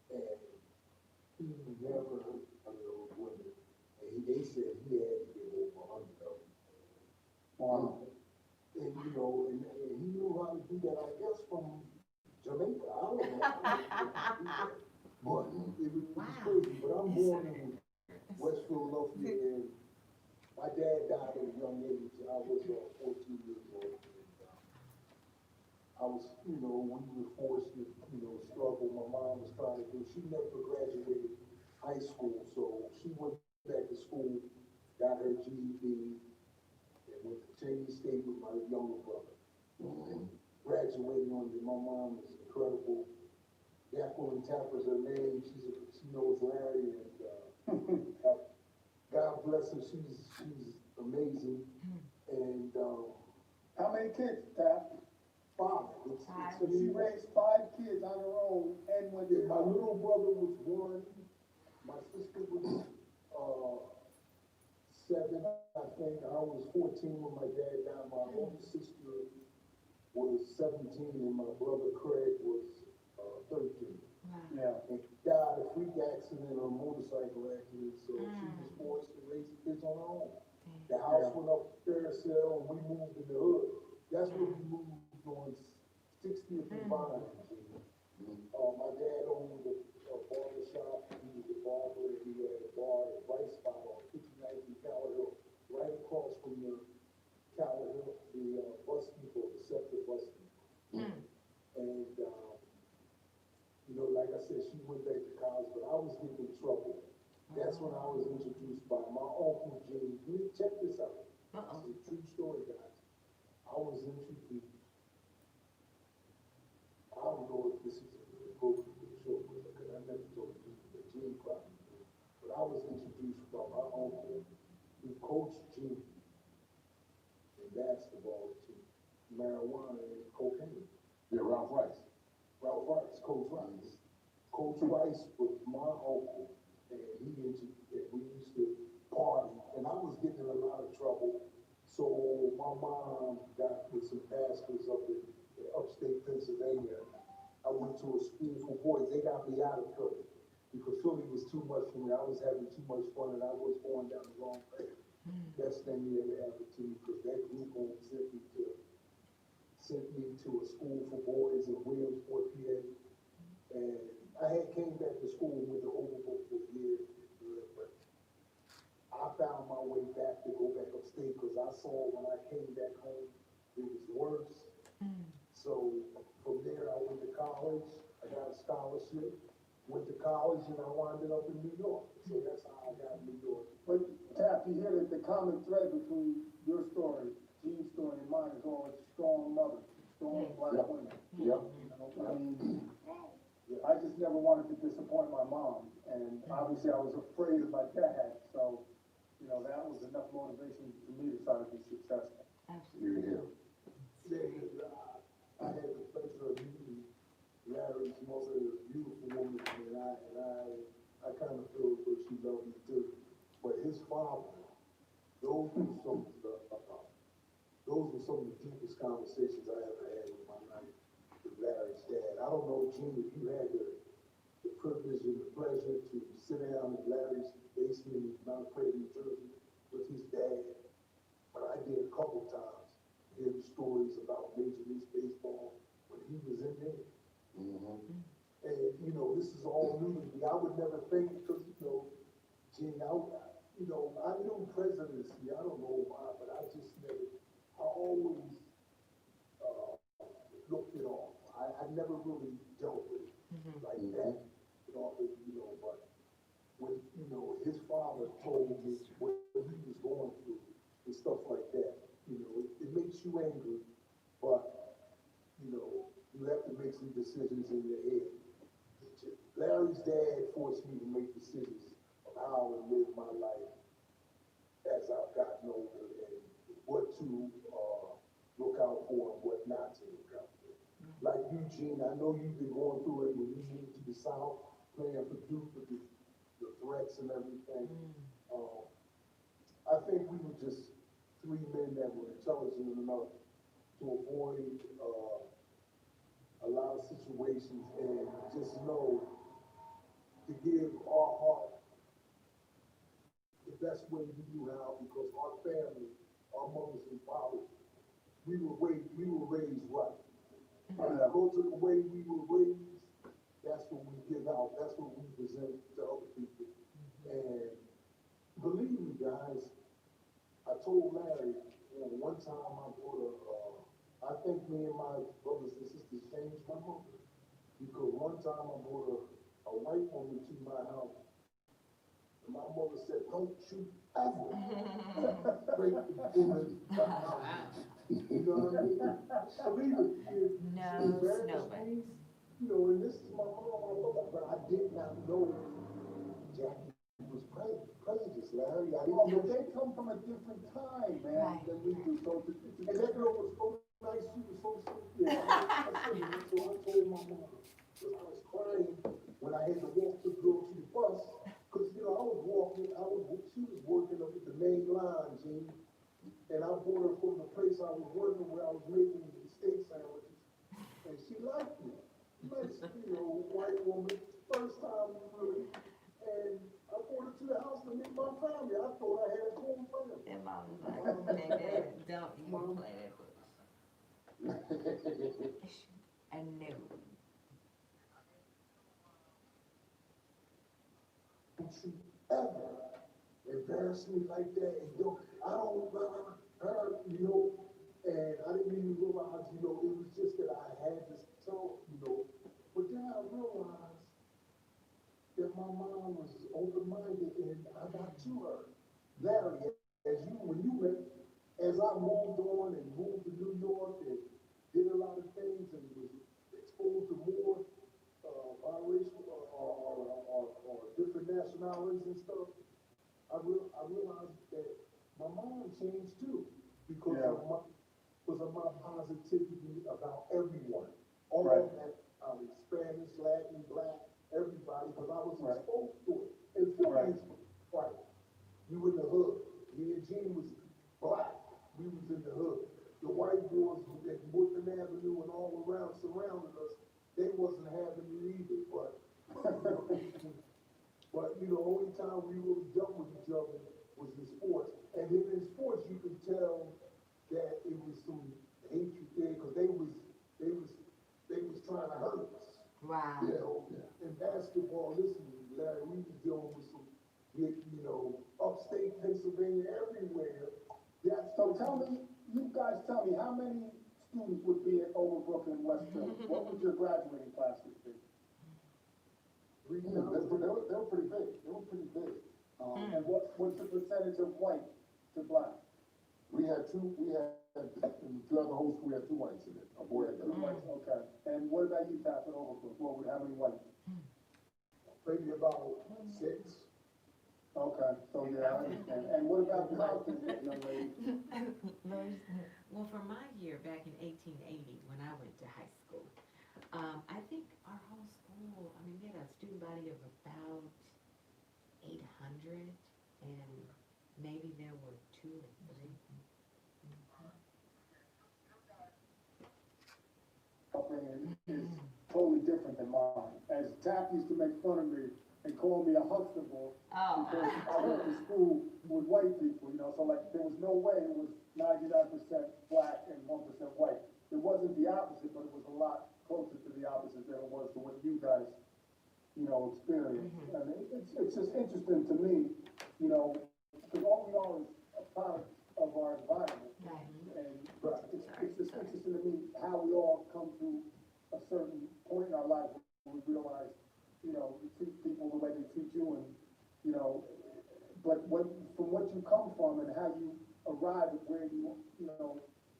[SPEAKER 2] And he never hurt a little women. And they said he had to give over 100 of them.
[SPEAKER 4] Wow.
[SPEAKER 2] And you know, and he knew how to do that, I guess, from Jamaica. I don't know. But it was crazy. But I'm born in West Philadelphia, and my dad died at a young age. I was 14 years old. And, I was, you know, we were forced to, you know, struggle. My mom was trying to do, she never graduated high school, so she went back to school, got her GED, and went to Cheney State with my younger brother. And graduated on it. My mom was incredible. Jacqueline Tapper's her name. She knows Larry, and God bless her. She's amazing. And
[SPEAKER 4] How many kids, Tap?
[SPEAKER 2] 5.
[SPEAKER 4] So she raised 5 kids on her own and went to
[SPEAKER 2] My little brother was 1. My sister was 7, I think. I was 14 when my dad died. My older sister was 17, and my brother Craig was 13.
[SPEAKER 4] Yeah.
[SPEAKER 2] And died a freak accident or a motorcycle accident, so she was forced to raise the kids on her own. The house went up carousel, and we moved in the hood. That's where we moved on 60th and Vine. My dad owned a barber shop. He was a barber, and he had a bar at Bright Spot on 59th and Tower Hill, right across from the Tower Hill, the bus depot, the SEPTA bus depot. And, you know, like I said, she went back to college, but I was getting in trouble. That's when I was introduced by my uncle Jimmy. Check this out. This is a true story, guys. I was introduced. I don't know if this is appropriate for the show, because I never told you, but Jimmy probably knew. But I was introduced by my uncle, who coached Jimmy in basketball to marijuana and cocaine.
[SPEAKER 5] Yeah, Ralph Rice.
[SPEAKER 2] Ralph Rice, Coach Rice. Coach Rice was my uncle, and we used to party, and I was getting in a lot of trouble. So my mom got with some pastors up in upstate Pennsylvania. I went to a school for boys. They got me out of Philly because Philly was too much for me. I was having too much fun, and I was going down the wrong path. Best thing that ever happened to me because that group home sent me to a school for boys in Williamsport, PA. And I had came back to school with the overbook for a year, but I found my way back to go back upstate because I saw when I came back home, it was worse. So from there, I went to college. I got a scholarship. Went to college and I wound up in New York. So that's how I got in New York.
[SPEAKER 4] But Tap, you hear that the common thread between your story, Gene's story, and mine is always strong mother, strong black
[SPEAKER 5] Yep.
[SPEAKER 4] women.
[SPEAKER 5] Yep.
[SPEAKER 4] You know, I mean, I just never wanted to disappoint my mom, and obviously I was afraid of my dad, so, you know, that was enough motivation for me to try to be successful.
[SPEAKER 3] Absolutely.
[SPEAKER 5] Here,
[SPEAKER 2] I had the pleasure of meeting Larry's mother, a beautiful woman, and I kind of feel that she loved me too. But his father, those were some of the deepest conversations I ever had with my life with Larry's dad. I don't know, Gene, if you had the privilege and the pleasure to sit down in Larry's basement in Mount Clair, New Jersey, with his dad, but I did a couple times. Hear the stories about Major League Baseball when he was in there. And, you know, this is all new to me. I would never think, because, you know, Gene, I knew presidency, I don't know why, but I always, looked it off. I never really dealt with it like that, but when, his father told me what he was going through and stuff like that, it makes you angry, but, you have to make some decisions in your head. Larry's dad forced me to make decisions of how to live my life as I've gotten older and what to look out for and what not to look out for. Like Eugene, I know you've been going through it when you moved to the South, playing for Duke with the threats and everything. I think we were just three men that were intelligent enough to avoid a lot of situations and just know to give our heart the best way we knew how, because our family, our mothers and fathers, we were raised right. Go to the way we were raised, that's what we give out, that's what we present to other people. And believe me, guys, I told Larry, one time I think me and my brothers and sisters changed my mother. Because one time I brought a white woman to my house. And my mother said, don't you ever break the woman's house. You know what I mean? Believe it.
[SPEAKER 3] No snowbirds.
[SPEAKER 2] And this is my mom, but I did not know Jackie was prejudiced, Larry. I didn't know.
[SPEAKER 4] They come from a different time, man,
[SPEAKER 3] Right.
[SPEAKER 4] than we do, so
[SPEAKER 2] And that girl was so nice, she was so sweet. Yeah, so I told my mom, because I was crying when I had to walk the girl to the bus, because, she was working up at the main line, Gene, and I brought her from the place I was working where I was making the steak sandwiches, and she liked me. Nice, white woman, first time really, and I brought her to the house to meet my family. I thought I had a home family.
[SPEAKER 1] And mom was like, hey, Dad, don't even play that book.
[SPEAKER 3] And no.
[SPEAKER 2] Don't you ever embarrass me like that, and I don't her, and I didn't even realize, it was just that I had to tell, but then I realized that my mom was open-minded, and I got to her. Larry, when you met, as I moved on and moved to New York and did a lot of things and was exposed to more biracial or different nationalities and stuff, I realized that my mom changed too because of my positivity about everyone. All of that, I Spanish, Latin, Black, everybody, because I was
[SPEAKER 4] Right.
[SPEAKER 2] exposed to it. And Philly is white. You in the hood. Me and Gene was black. We was in the hood. The white boys at Woodland Avenue and all around surrounding us, they wasn't having it either, but, only time we really dealt with each other was in sports. And then in sports, you could tell that it was some hatred there, because they was trying to hurt us.
[SPEAKER 3] Wow.
[SPEAKER 2] You know, in basketball, listen, Larry, we was dealing with some, upstate Pennsylvania, everywhere.
[SPEAKER 4] So tell me, you guys tell me, how many students would be at Overbrook and West Philly? What would your graduating class be?
[SPEAKER 5] They were pretty big. They were pretty big.
[SPEAKER 4] And what's the percentage of white to black?
[SPEAKER 5] Throughout the whole school, we had 2 whites in it, a boy and a girl.
[SPEAKER 4] Whites, okay. And what about you, Tap, at Overbrook? How many white?
[SPEAKER 2] Maybe about 6.
[SPEAKER 4] Okay, so yeah, I understand. And what about Compton, young lady?
[SPEAKER 1] Well, for my year back in 1880, when I went to high school, I think our whole school, we had a student body of about 800, and maybe there were 2 or 3.
[SPEAKER 4] Upbringing is totally different than mine. As Tap used to make fun of me and call me a Huxtable, because I went to school with white people, so like there was no way it was 99% black and 1% white. It wasn't the opposite, but it was a lot closer to the opposite than it was to what you guys, experienced. And it's just interesting to me, because all we are is a product of our environment.
[SPEAKER 3] Right.
[SPEAKER 4] And it's just interesting to me how we all come to a certain point in our life when we realize, you treat people the way they treat you, and, but from what you come from and how you arrive at where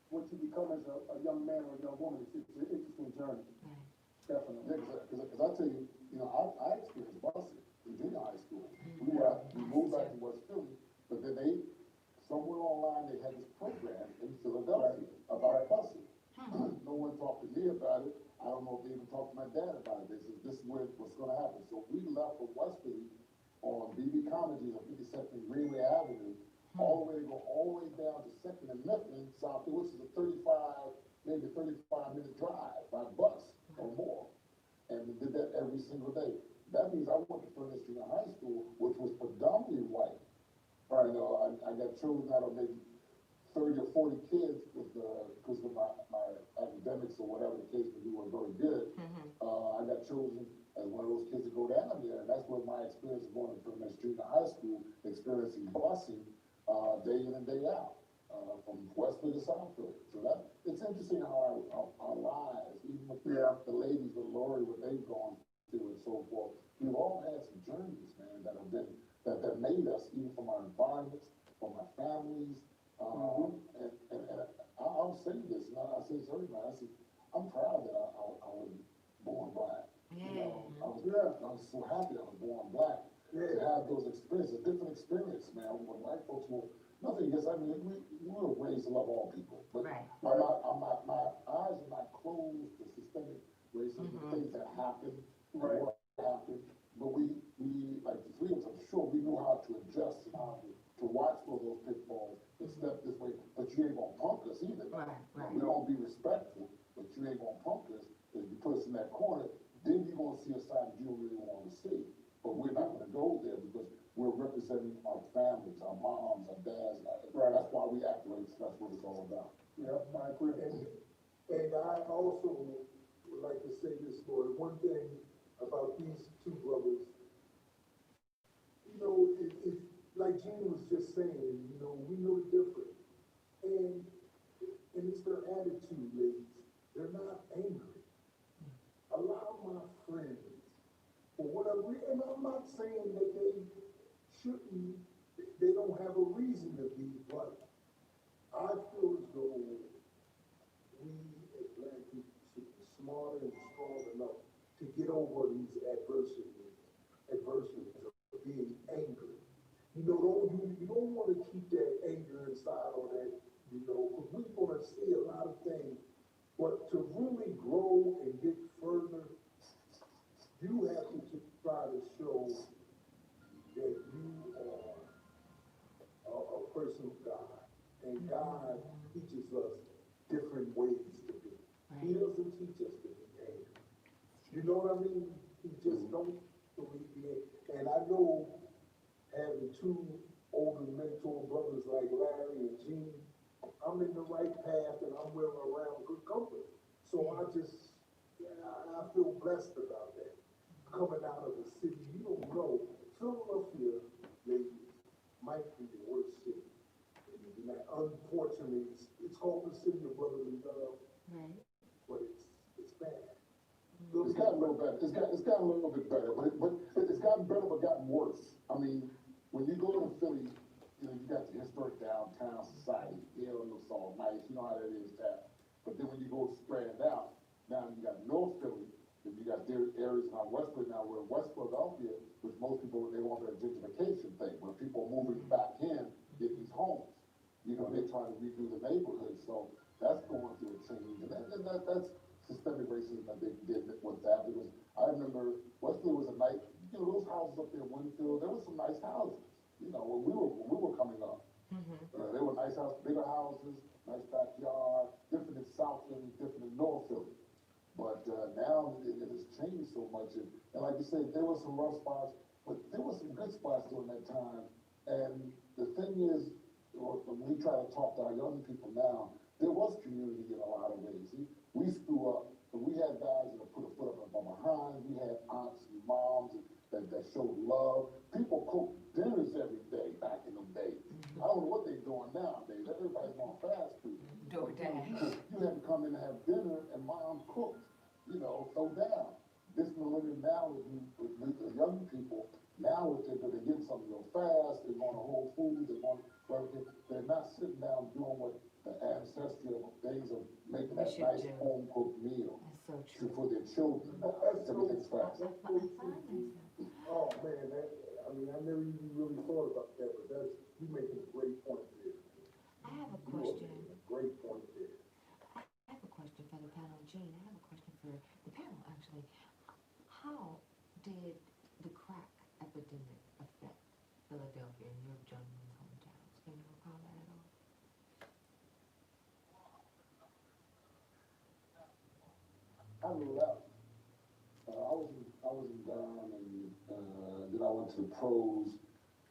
[SPEAKER 4] what you become as a young man or a young woman, it's an interesting journey.
[SPEAKER 3] Right.
[SPEAKER 4] Definitely.
[SPEAKER 5] Yeah, because I tell you, I experienced busing in junior high school. We moved back to West Philly, but then somewhere online, they had this program in Philadelphia about busing. No one talked to me about it. I don't know if they even talked to my dad about it. They said, this is what's gonna happen. So we left from West Philly on BB Comedy on 52nd and Greenway Avenue, all the way down to 2nd and Mifflin, South, which is a 35-minute drive by bus or more. And we did that every single day. That means I went to Furnace Junior High School, which was predominantly white. I got chosen out of maybe 30 or 40 kids because of my academics or whatever the case may be were very good. I got chosen as one of those kids to go down there, and that's where my experience of going to Furnace Junior High School, experiencing busing day in and day out, from West Philly to South Philly. So it's interesting how our lives, even with the ladies with Lori, what they've gone through and so forth, we've all had some journeys, man, that made us, even from our environments, from our families. And I'll say this, and I say this to everybody, I'm proud that I was born black.
[SPEAKER 3] Yeah.
[SPEAKER 5] I was so happy I was born black. To have those experiences, different experience, man, when white folks will, nothing against, we were raised to love all people, but
[SPEAKER 3] Right.
[SPEAKER 5] my eyes are not closed to systemic racism, things that happen,
[SPEAKER 4] Right.
[SPEAKER 5] what happened, but we, like the 3 of us, I'm sure, we knew how to adjust and how to watch for those pitfalls and step this way, but you ain't gonna punk us either.
[SPEAKER 3] Right.
[SPEAKER 5] We don't be respectful, but you ain't gonna punk us, if you put us in that corner, then you're gonna see a side that you don't really wanna see. But we're not gonna go there because we're representing our families, our moms, our dads. That's why we act like that's what it's all about.
[SPEAKER 4] Yep, I agree.
[SPEAKER 2] And I also would like to say this, Lord, one thing about these 2 brothers, it's like Gene was just saying, we know different. And it's their attitude, ladies. They're not angry. A lot of my friends, for whatever reason, and I'm not saying that they don't have a reason to be, but I feel as though we as black people should be smarter and strong enough to get over these adversities of being angry. You don't want to keep that anger inside or that, because we're going to see a lot of things. But to really grow and get further show that you are a person of God. And God teaches us different ways to be. He doesn't teach us to behave. You know what I mean? He just don't believe me. And I know having two older mentor brothers like Larry and Gene, I'm in the right path and I'm well around good company. So I feel blessed about that. Coming out of the city, you don't know, Philadelphia, ladies, might be the worst city. And unfortunately, it's called the city of brotherly love, but it's bad.
[SPEAKER 5] It's gotten a little better. It's gotten a little bit better, but it's gotten better, but gotten worse. I mean, when you go to Philly, you know, you got the historic downtown society. Yeah, it looks all nice. You know how that is, that. But then when you go spread it out, now you got North Philly, and you got there areas around West Philly now, where West Philadelphia, which most people, they want their gentrification thing, where people are moving back in, get these homes. You know, they're trying to redo the neighborhood, so that's going through a change, and that's systemic racism that they did with that, because I remember Westfield was a nice, you know, those houses up there in Winfield, there were some nice houses, you know, when we were coming up. They were nice houses, bigger houses, nice backyard, different in South Philly, different in North Philly. But now it has changed so much, and like you said, there were some rough spots, but there were some good spots during that time. And the thing is, when we try to talk to our young people now, there was community in a lot of ways. We grew up, and we had guys that put a foot up from behind. We had aunts and moms that showed love. People cooked dinners every day back in them days. I don't know what they're doing nowadays. Everybody's on fast food. You had to come in and have dinner, and mom cooked. You know, throw down. This millennium now with the young people, now what they're getting something real fast, they're going to Whole Foods, they're not sitting down doing what the ancestral days of making that nice home cooked meal for their children. Everything's fast.
[SPEAKER 2] Oh man, I never even really thought about that, but you're making a great point there.
[SPEAKER 3] I have a question.
[SPEAKER 2] Great point there.
[SPEAKER 3] I have a question for the panel, Gene. I have a question for the panel, actually. How did the crack epidemic affect Philadelphia and your gentlemen's hometowns? Can you recall that at all?
[SPEAKER 5] I left. I was in Durham, and then I went to the pros.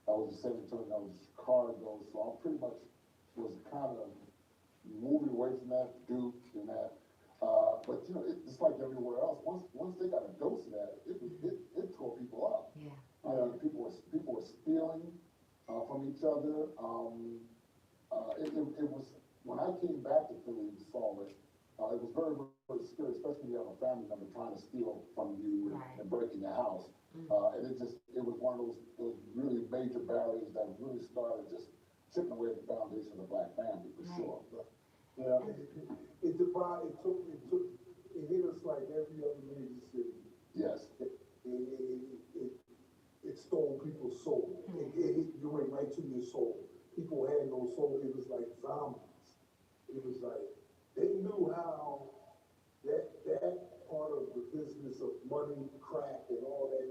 [SPEAKER 5] I was in San Antonio. I was in Chicago, so I pretty much was kind of moving away from that, Duke and that. But you know, it's like everywhere else. Once they got a dose of that, it tore people up.
[SPEAKER 3] Yeah.
[SPEAKER 5] People were stealing from each other. It was when I came back to Philly and saw it. It was very, very scary, especially when you have a family member trying to steal from you and breaking your house. And it was one of those really major barriers that really started just chipping away at the foundation of the black family, for sure.
[SPEAKER 2] Yeah, it hit us like every other major city.
[SPEAKER 5] Yes.
[SPEAKER 2] It stole people's soul. You went right to your soul. People had no soul. It was like zombies. It was like, they knew how that part of the business of money, crack, and all that,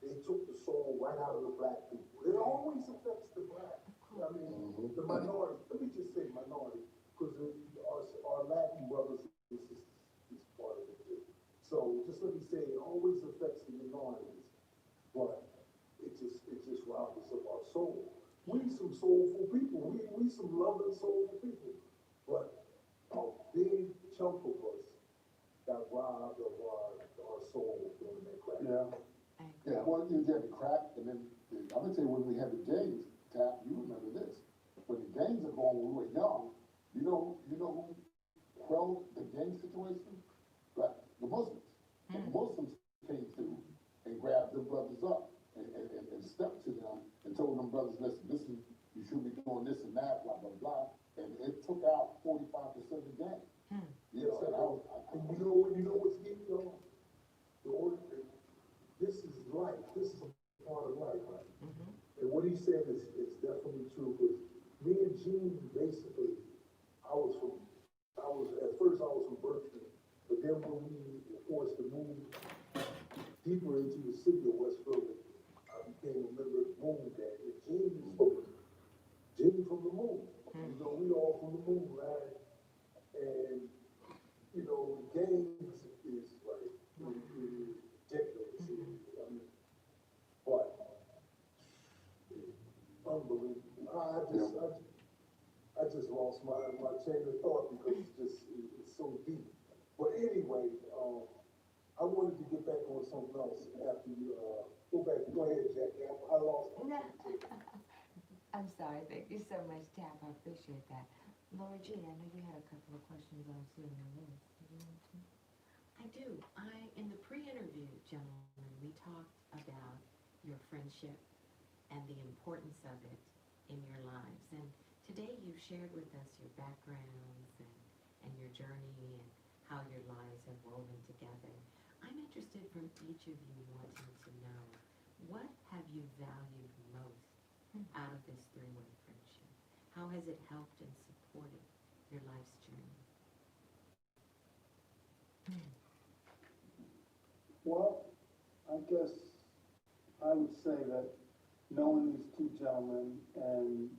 [SPEAKER 2] they took the soul right out of the black people. It always affects the black. I mean, the minority. Let me just say minority, because our Latin brothers and sisters is part of it too. So just let me say, it always affects the minorities, but it just robs us of our soul. We some soulful people. We some loving, soulful people, but a big chunk of us got robbed of our soul during that crack.
[SPEAKER 5] Yeah, well, you had the crack, and then, I'm gonna tell you, when we had the gangs, Tap, you remember this. When the gangs are going, when we were young, you know who quelled the gang situation? Right, the Muslims. The Muslims came through and grabbed the brothers up and stepped to them and told them brothers, listen, you should be doing this and that, blah, blah, blah. And it took out 45% of the gang. You know,
[SPEAKER 2] and you know what's getting on? This is life. This is a part of life, right? And what he said is definitely true, because me and Gene, basically, at first I was from Berkeley, but then when we were forced to move deeper into the city of West Philly, chain of thought because it's so deep. But anyway, I wanted to get back on something else after you, go ahead, Jackie, I lost my.
[SPEAKER 3] No. I'm sorry, thank you so much, Tap, I appreciate that. Laura G, I know you had a couple of questions on seeing the list. Do you want to?
[SPEAKER 1] I do. In the pre-interview, gentlemen, we talked about your friendship and the importance of it in your lives. And today you've shared with us your backgrounds and your journey and how your lives have woven together. I'm interested from each of you wanting to know, what have you valued most out of this three-way friendship? How has it helped and supported your life's journey?
[SPEAKER 4] Well, I guess I would say that knowing these two gentlemen and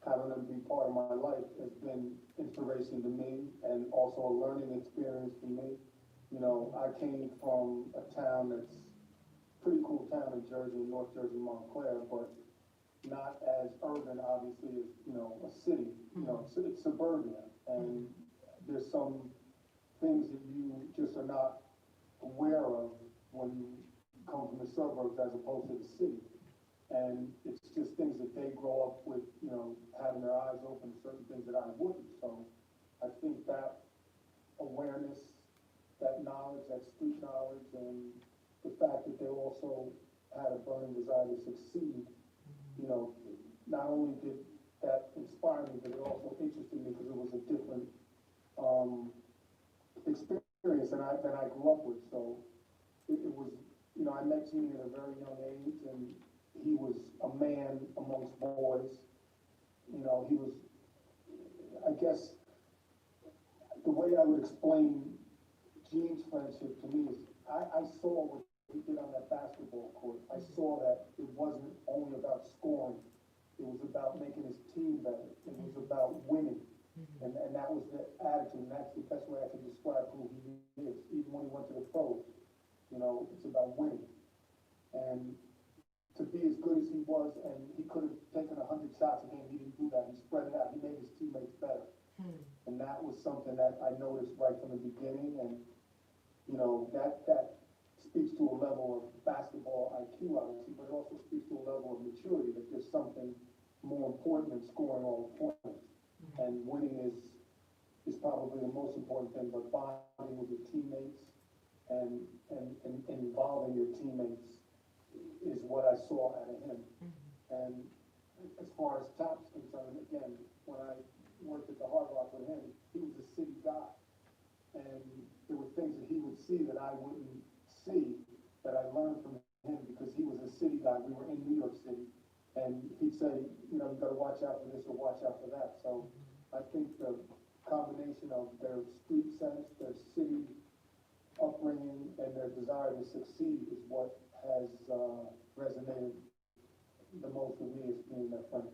[SPEAKER 4] having them be part of my life has been inspiration to me and also a learning experience for me. You know, I came from a town that's pretty cool town in Jersey, North Jersey, Montclair, but not as urban, obviously, as, you know, a city. You know, it's suburbia, and there's some things that you just are not aware of when you come from the suburbs as opposed to the city. And it's just things that they grow up with, you know, having their eyes open to certain things that I wouldn't. So I think that awareness, that knowledge, that street knowledge, and the fact that they also had a burning desire to succeed, you know, not only did that inspire me, but it also interested me because it was a different experience than I grew up with. So it was, you know, I met Gene at a very young age, and he was a man amongst boys. You know, he was, I guess, the way I would explain Gene's friendship to me is I saw what he did on that basketball court. I saw that it wasn't only about scoring. It was about making his team better. It was about winning. And that was the attitude, and that's the best way I can describe who he is. Even when he went to the pros, you know, it's about winning. And to be as good as he was, and he could have taken 100 shots a game, he didn't do that. He spread it out. He made his teammates better. And that was something that I noticed right from the beginning, and, you know, that speaks to a level of basketball IQ, obviously, but it also speaks to a level of maturity, that there's something more important than scoring all the points. And winning is probably the most important thing, but bonding with your teammates and involving your teammates is what I saw out of him. And as far as Tap's concerned, again, when I worked at the Hard Rock with him, he was a city guy. And there were things that he would see that I wouldn't see, that I learned from him because he was a city guy. We were in New York City. And he'd say, you know, you gotta watch out for this or watch out for that. So I think the combination of their street sense, their city upbringing, and their desire to succeed is what has resonated the most with me as being their friend.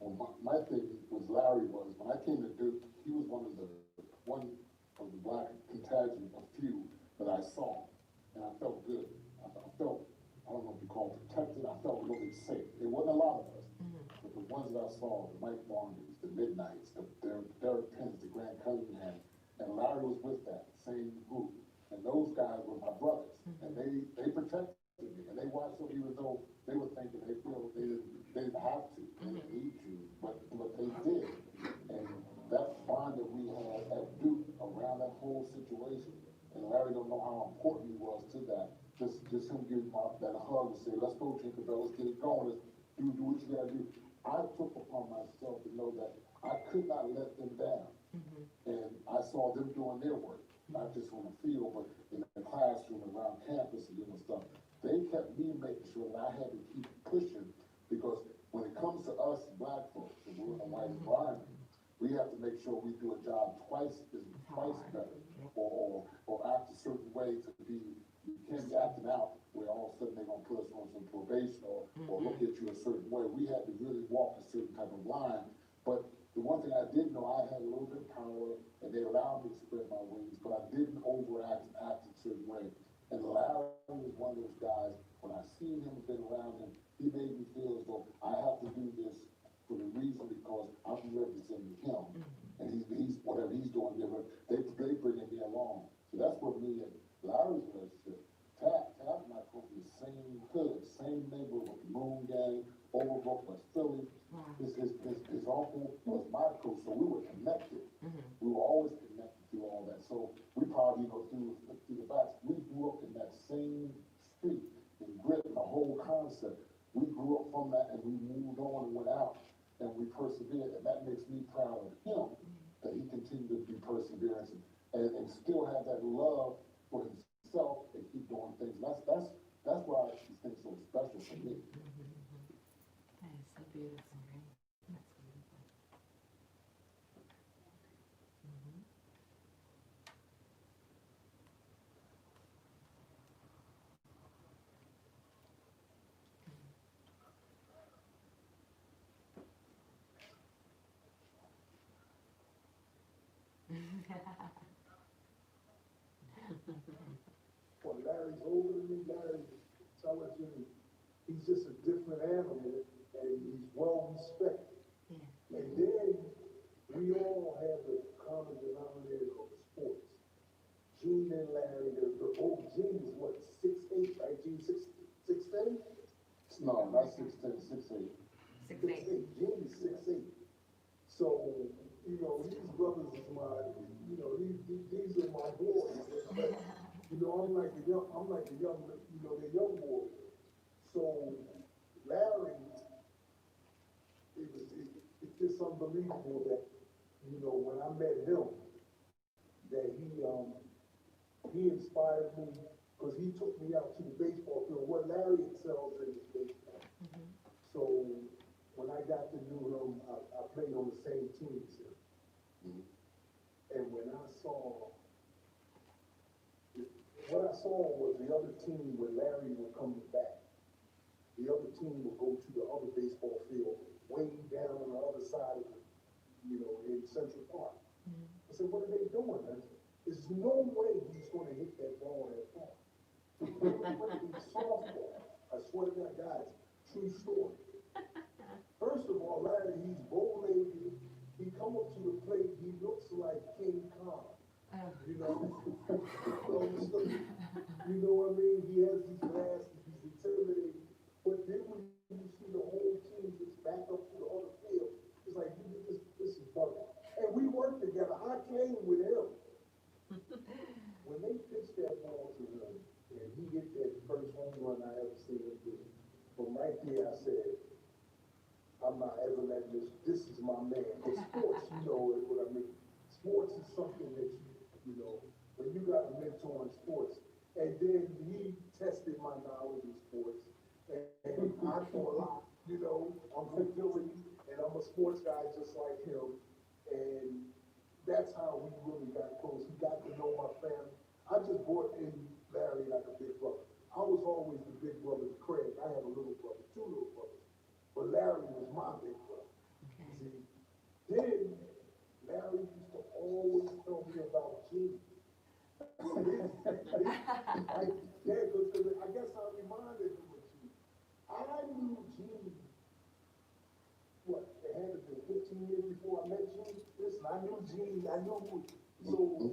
[SPEAKER 5] Well, my thing was Larry was, when I came to Duke, he was one of the black contingent, a few that I saw, and I felt good. I felt, I don't know if you call it protected, I felt really safe. There wasn't a lot of us, but the ones that I saw, the Mike Barney's, the Midnights, the Derek Penns, the Grant Cunningham, and Larry was with that same group. And those guys were my brothers, and they protected me, and they watched me even though they were thinking they feel they didn't have to, they didn't need to, but they did. And that bond that we had at Duke around that whole situation, and Larry don't know how important he was to that. Just him giving that hug and say, let's go, Tinkerbell, let's get it going, let's do what you gotta do. I took upon myself to know that I could not let them down. And I saw them doing their work, not just on the field, but in the classroom, around campus and doing stuff. They kept me making sure that I had to keep pushing, because when it comes to us black folks, and we're in a white environment, we have to make sure we do a job twice better, or act a certain way to be. You can't be acting out where all of a sudden they're gonna put us on some probation or look at you a certain way. We had to really walk a certain type of line. But the one thing I did know, I had a little bit of power, and they allowed me to spread my wings, but I didn't overact and act a certain way. And Larry was one of those guys, when I seen him, been around him, he made me feel as though I have to do this for the reason because I'm representing him. And he's, whatever he's doing, they bringing me along. So that's what me and Larry's relationship. Tap and I come from the same hood, same neighborhood, Moon Gang, Overbrook, West Philly. His uncle was my coach, so we were connected. We were always connected through all that. So we probably, through the backs, we grew up in that same street, and grit and the whole concept. We grew up from that and we moved on and went out and we persevered, and that makes me proud of him that he continued to be perseverance and still have that love for himself and keep doing things. That's why these things so special for me.
[SPEAKER 3] That is so beautiful, right? That's beautiful.
[SPEAKER 2] Well, Larry's older than me, Larry's intelligent, and he's just a different animal, and he's well respected.
[SPEAKER 3] Yeah.
[SPEAKER 2] And then, we all have a common denominator of sports. Gene and Larry, the old Gene is what, 6'8", right, Gene, 6'10"?
[SPEAKER 5] No, not 6'10", 6'8".
[SPEAKER 1] 6'8".
[SPEAKER 2] Gene is 6'8". So, you know, these brothers is my, you know, these are my boys. You know, I'm like a young, you know, they're young boys. So, Larry, it's just unbelievable that, you know, when I met him, that he inspired me, because he took me out to the baseball field. What Larry excels in is baseball. So, when I got to know him, I played on the same team as him. And when I saw, what I saw was the other team, when Larry would come back, the other team would go to the other baseball field, way down on the other side of it, you know, in Central Park. I said, what are they doing? There's no way he's gonna hit that ball that far. It's softball. I swear to God, guys, true story. First of all, Larry, he's bow-legged. He come up to the plate, he looks like King Kong. You know, you know what I mean? He has these glasses, he's intimidating. But then when you see the whole team just back up to the other field, it's like, this is bugging. And we work together. I came with him. When they pitched that ball to him, and he hit that first home run I ever seen him do, from right there I said, I'm not ever letting this is my man. But sports, you know what I mean. Sports is something that you know, when you got a mentor in sports, and then he tested my knowledge in sports, and I thought, you know, I'm from Philly, and I'm a sports guy just like him, and that's how we really got close. He got to know my family. I just brought in Larry like a big brother. I was always the big brother to Craig. I had a little brother, two little brothers. But Larry was my big brother. See, then Larry used to always tell me about Gene. Yeah, because I guess I reminded him of Gene. I knew Gene, what, it had to be 15 years before I met Gene. Listen, I knew Gene, I knew who, so,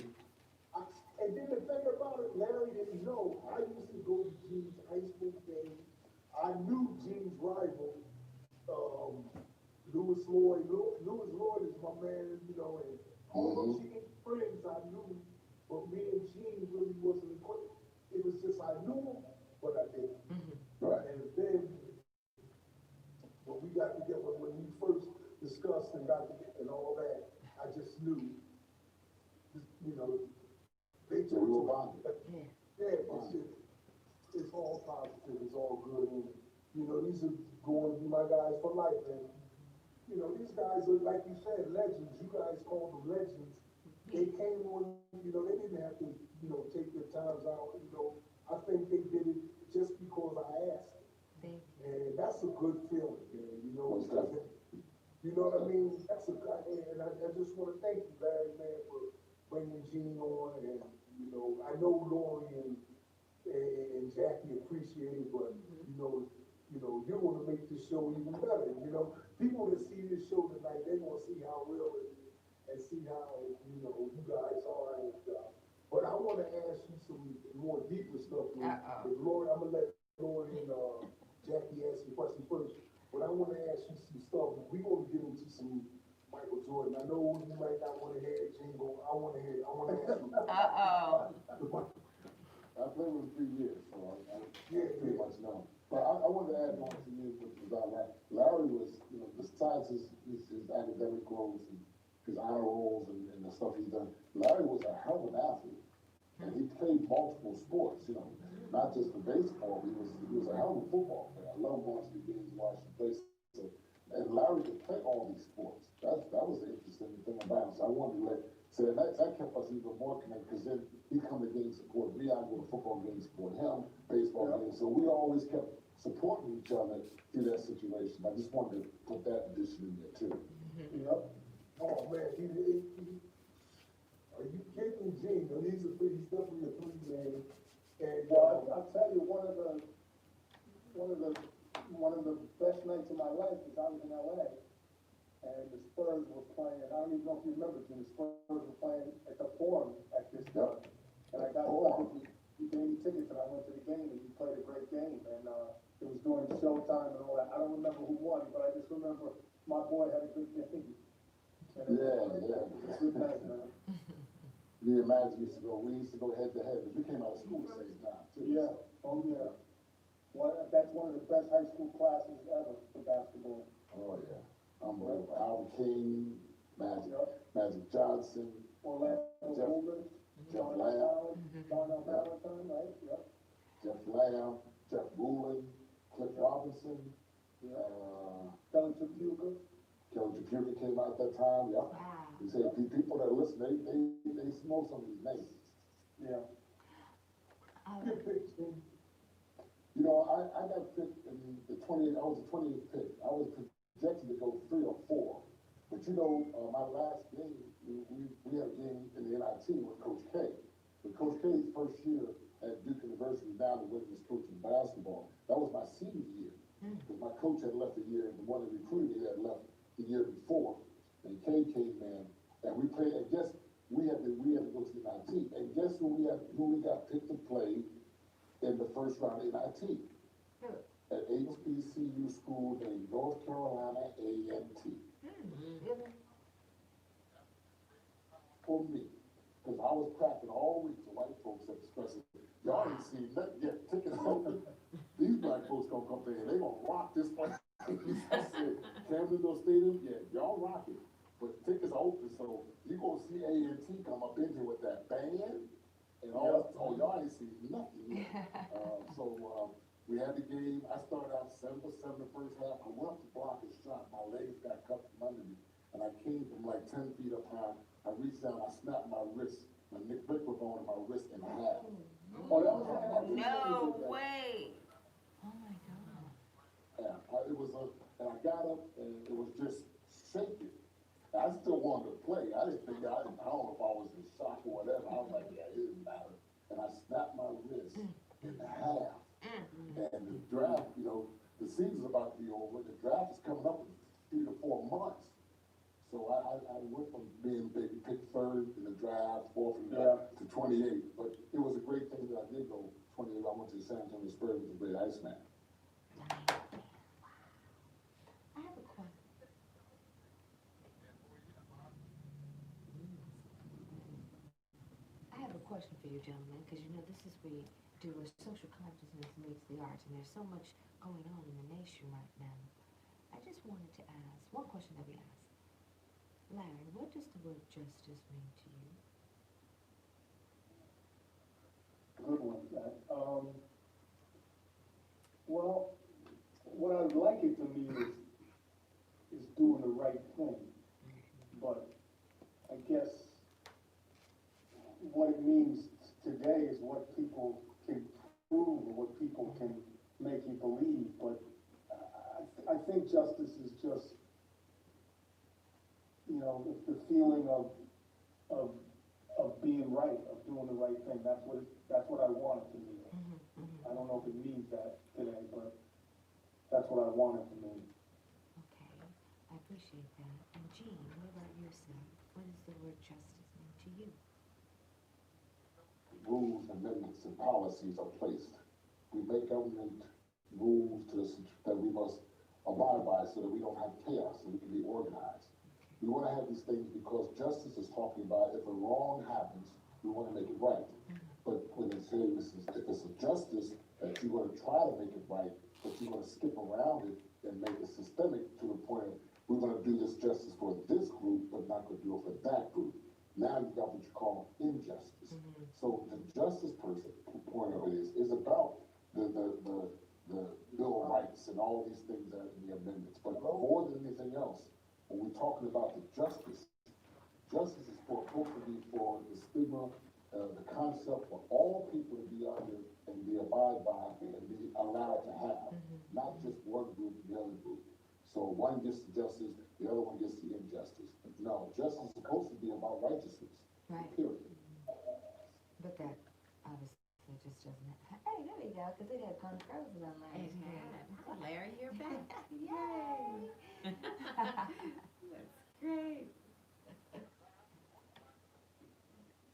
[SPEAKER 2] and then the thing about it, Larry didn't know, I used to go to Gene's high school games. I knew Gene's rival, Louis Lloyd. Louis Lloyd is my man, you know, and all those Gene friends I knew, but me and Gene really wasn't equipped. It was just I knew him, but I didn't. Right. And then when we got together, when we first discussed and got together and all that, I just knew, you know, they took me about it. Yeah, it's all positive, it's all good, and you know, these are going to be my guys for life, and you know, these guys are, like you said, legends. You guys call them legends. They came on, you know, they didn't have to, you know, take their times out, you know. I think they did it just because I asked. And that's a good feeling, man, you know. You know what I mean? That's a good, and I just want to thank you, Larry, man, for bringing Gene on, and, you know, I know Lori and Jackie appreciate it, but, you know, you know, you're gonna make this show even better, you know? People that see this show tonight, they're gonna see how real it is and see how, you know, you guys are and, but I wanna ask you some more deeper stuff. With Lord, I'm gonna let Lord and, Jackie ask some questions first, but I wanna ask you some stuff. We gonna get into some Michael Jordan. I know you might not wanna hear it, Jingle. I wanna ask you.
[SPEAKER 5] I played with him 3 years, so I
[SPEAKER 2] Yeah,
[SPEAKER 5] pretty much know. But I wanted to add on to you, which was Larry was, you know, besides his academic goals and his honor rolls and the stuff he's done, Larry was a hell of an athlete. And he played multiple sports, you know, not just the baseball, he was a hell of a football player. I love going to the games, watching him play. So, and Larry could play all these sports. That was the interesting thing about him. So I wanted to say that kept us even more connected, because then he come to games, support me, I go to football games, support him, baseball games. So we always kept supporting each other through that situation. I just wanted to put that addition in there too.
[SPEAKER 2] Yep. Oh, man, are you kidding, Gene? Now, he's definitely a three man. And,
[SPEAKER 4] Well, I'll tell you, one of the best nights of my life is I was in LA, and the Spurs were playing. I don't even know if you remember, Jim, the Spurs were playing at the Forum at this time. And I got you gave me tickets, and I went to the game, and you played a great game, and it was during Showtime and all that. I don't remember who won, but I just remember my boy had a good game.
[SPEAKER 5] Yeah.
[SPEAKER 4] Good night, man.
[SPEAKER 5] Me and Magic we used to go head to head, but we came out of school at the same time too.
[SPEAKER 4] Yeah, oh yeah. That's one of the best high school classes ever for basketball.
[SPEAKER 5] Oh, yeah. Unbelievable. Albert King, Magic,
[SPEAKER 4] Yep.
[SPEAKER 5] Magic Johnson,
[SPEAKER 4] Orlando Woolman,
[SPEAKER 5] Jeff
[SPEAKER 4] John
[SPEAKER 5] Lamb.
[SPEAKER 4] Allen, Darnell Valentine, right? Yep.
[SPEAKER 5] Jeff Lamb, Jeff Rulin, Cliff Robinson,
[SPEAKER 4] Kelly Tripucka.
[SPEAKER 5] Kelly Tripucka came out at that time, yeah.
[SPEAKER 3] Wow.
[SPEAKER 5] You say, people that listen, they know some of these names.
[SPEAKER 4] Yeah.
[SPEAKER 2] good pick, Gene.
[SPEAKER 5] You know, I got picked in the 28th, I was the 28th pick. I was projected to go 3 or 4. But you know, my last game, we had a game in the NIT with Coach K. But Coach K's first year at Duke University, now the women's coach in basketball, that was my senior year. Because my coach had left the year, the one that recruited me had left the year before. And K came in, and we played, and guess, we had to go to the NIT. And guess who we got picked to play in the first round of NIT? At HBCU school named North Carolina A&T. For me, because I was cracking all week to white folks at expressing, y'all ain't seen nothing yet, tickets open. These black folks gonna come there, they gonna rock this place. I said, Camdenville Stadium, yeah, y'all rock it, but tickets open, so you gonna see A&T come up in here with that band, and all, oh, y'all ain't seen nothing yet. We had the game, I started out 7 for 7 the first half, I went up to block a shot, my legs got cut from under me, and I came from like 10 feet up high, I reached down, I snapped my wrist, my microphone in my wrist in half.
[SPEAKER 4] Oh, that was
[SPEAKER 3] No way. Oh my God.
[SPEAKER 5] And I got up, and it was just shaking. I still wanted to play, I don't know if I was in shock or whatever, I was like, yeah, it didn't matter. And I snapped my wrist in half. And the draft, you know, the season's about to be over, the draft is coming up in 3 to 4 months. So I went from being maybe picked 3rd in the draft, 4th in the draft, to 28. But it was a great thing that I did go 28. I went to the San Antonio Spurs with the great Iceman.
[SPEAKER 3] I have a question. I have a question for you, gentlemen, because you know this is where social consciousness meets the arts, and there's so much going on in the nation right now. I just wanted to ask one question that we asked. Larry, what does the word justice mean to you?
[SPEAKER 4] Good one, Jack. Well, what I'd like it to mean is doing the right thing. But I guess what it means today is what people can prove or what people can make you believe. But I think justice is just, you know, the feeling of being right, of doing the right thing. That's what I want it to mean. I don't know if it means that today, but that's what I wanted to mean.
[SPEAKER 3] Okay, I appreciate that. And Jean, what about you, sir? What does the word justice mean to you?
[SPEAKER 5] Rules, amendments, and policies are placed. We make government rules that we must abide by so that we don't have chaos, so we can be organized. We want to have these things because justice is talking about if a wrong happens, we want to make it right. But when they say if it's a justice that you're going to try to make it right, but you're going to skip around it and make it systemic to the point of we're going to do this justice for this group, but not going to do it for that group. Now you got what you call injustice. So the justice point of it is about the Bill of Rights and all these things that are in the amendments. But more than anything else, when we're talking about the justice is supposed to be for the stigma, the concept for all people to be under and be abide by and be allowed to have, not just one group and the other group. So one gets the justice, the other one gets the injustice. No, justice is supposed to be about righteousness.
[SPEAKER 3] Right.
[SPEAKER 5] Period.
[SPEAKER 3] But that obviously just doesn't. Hey, there we go, because it had gone frozen on last
[SPEAKER 1] It
[SPEAKER 3] screen.
[SPEAKER 1] had. Oh, Larry, you're back.
[SPEAKER 3] Yay!
[SPEAKER 1] That's great.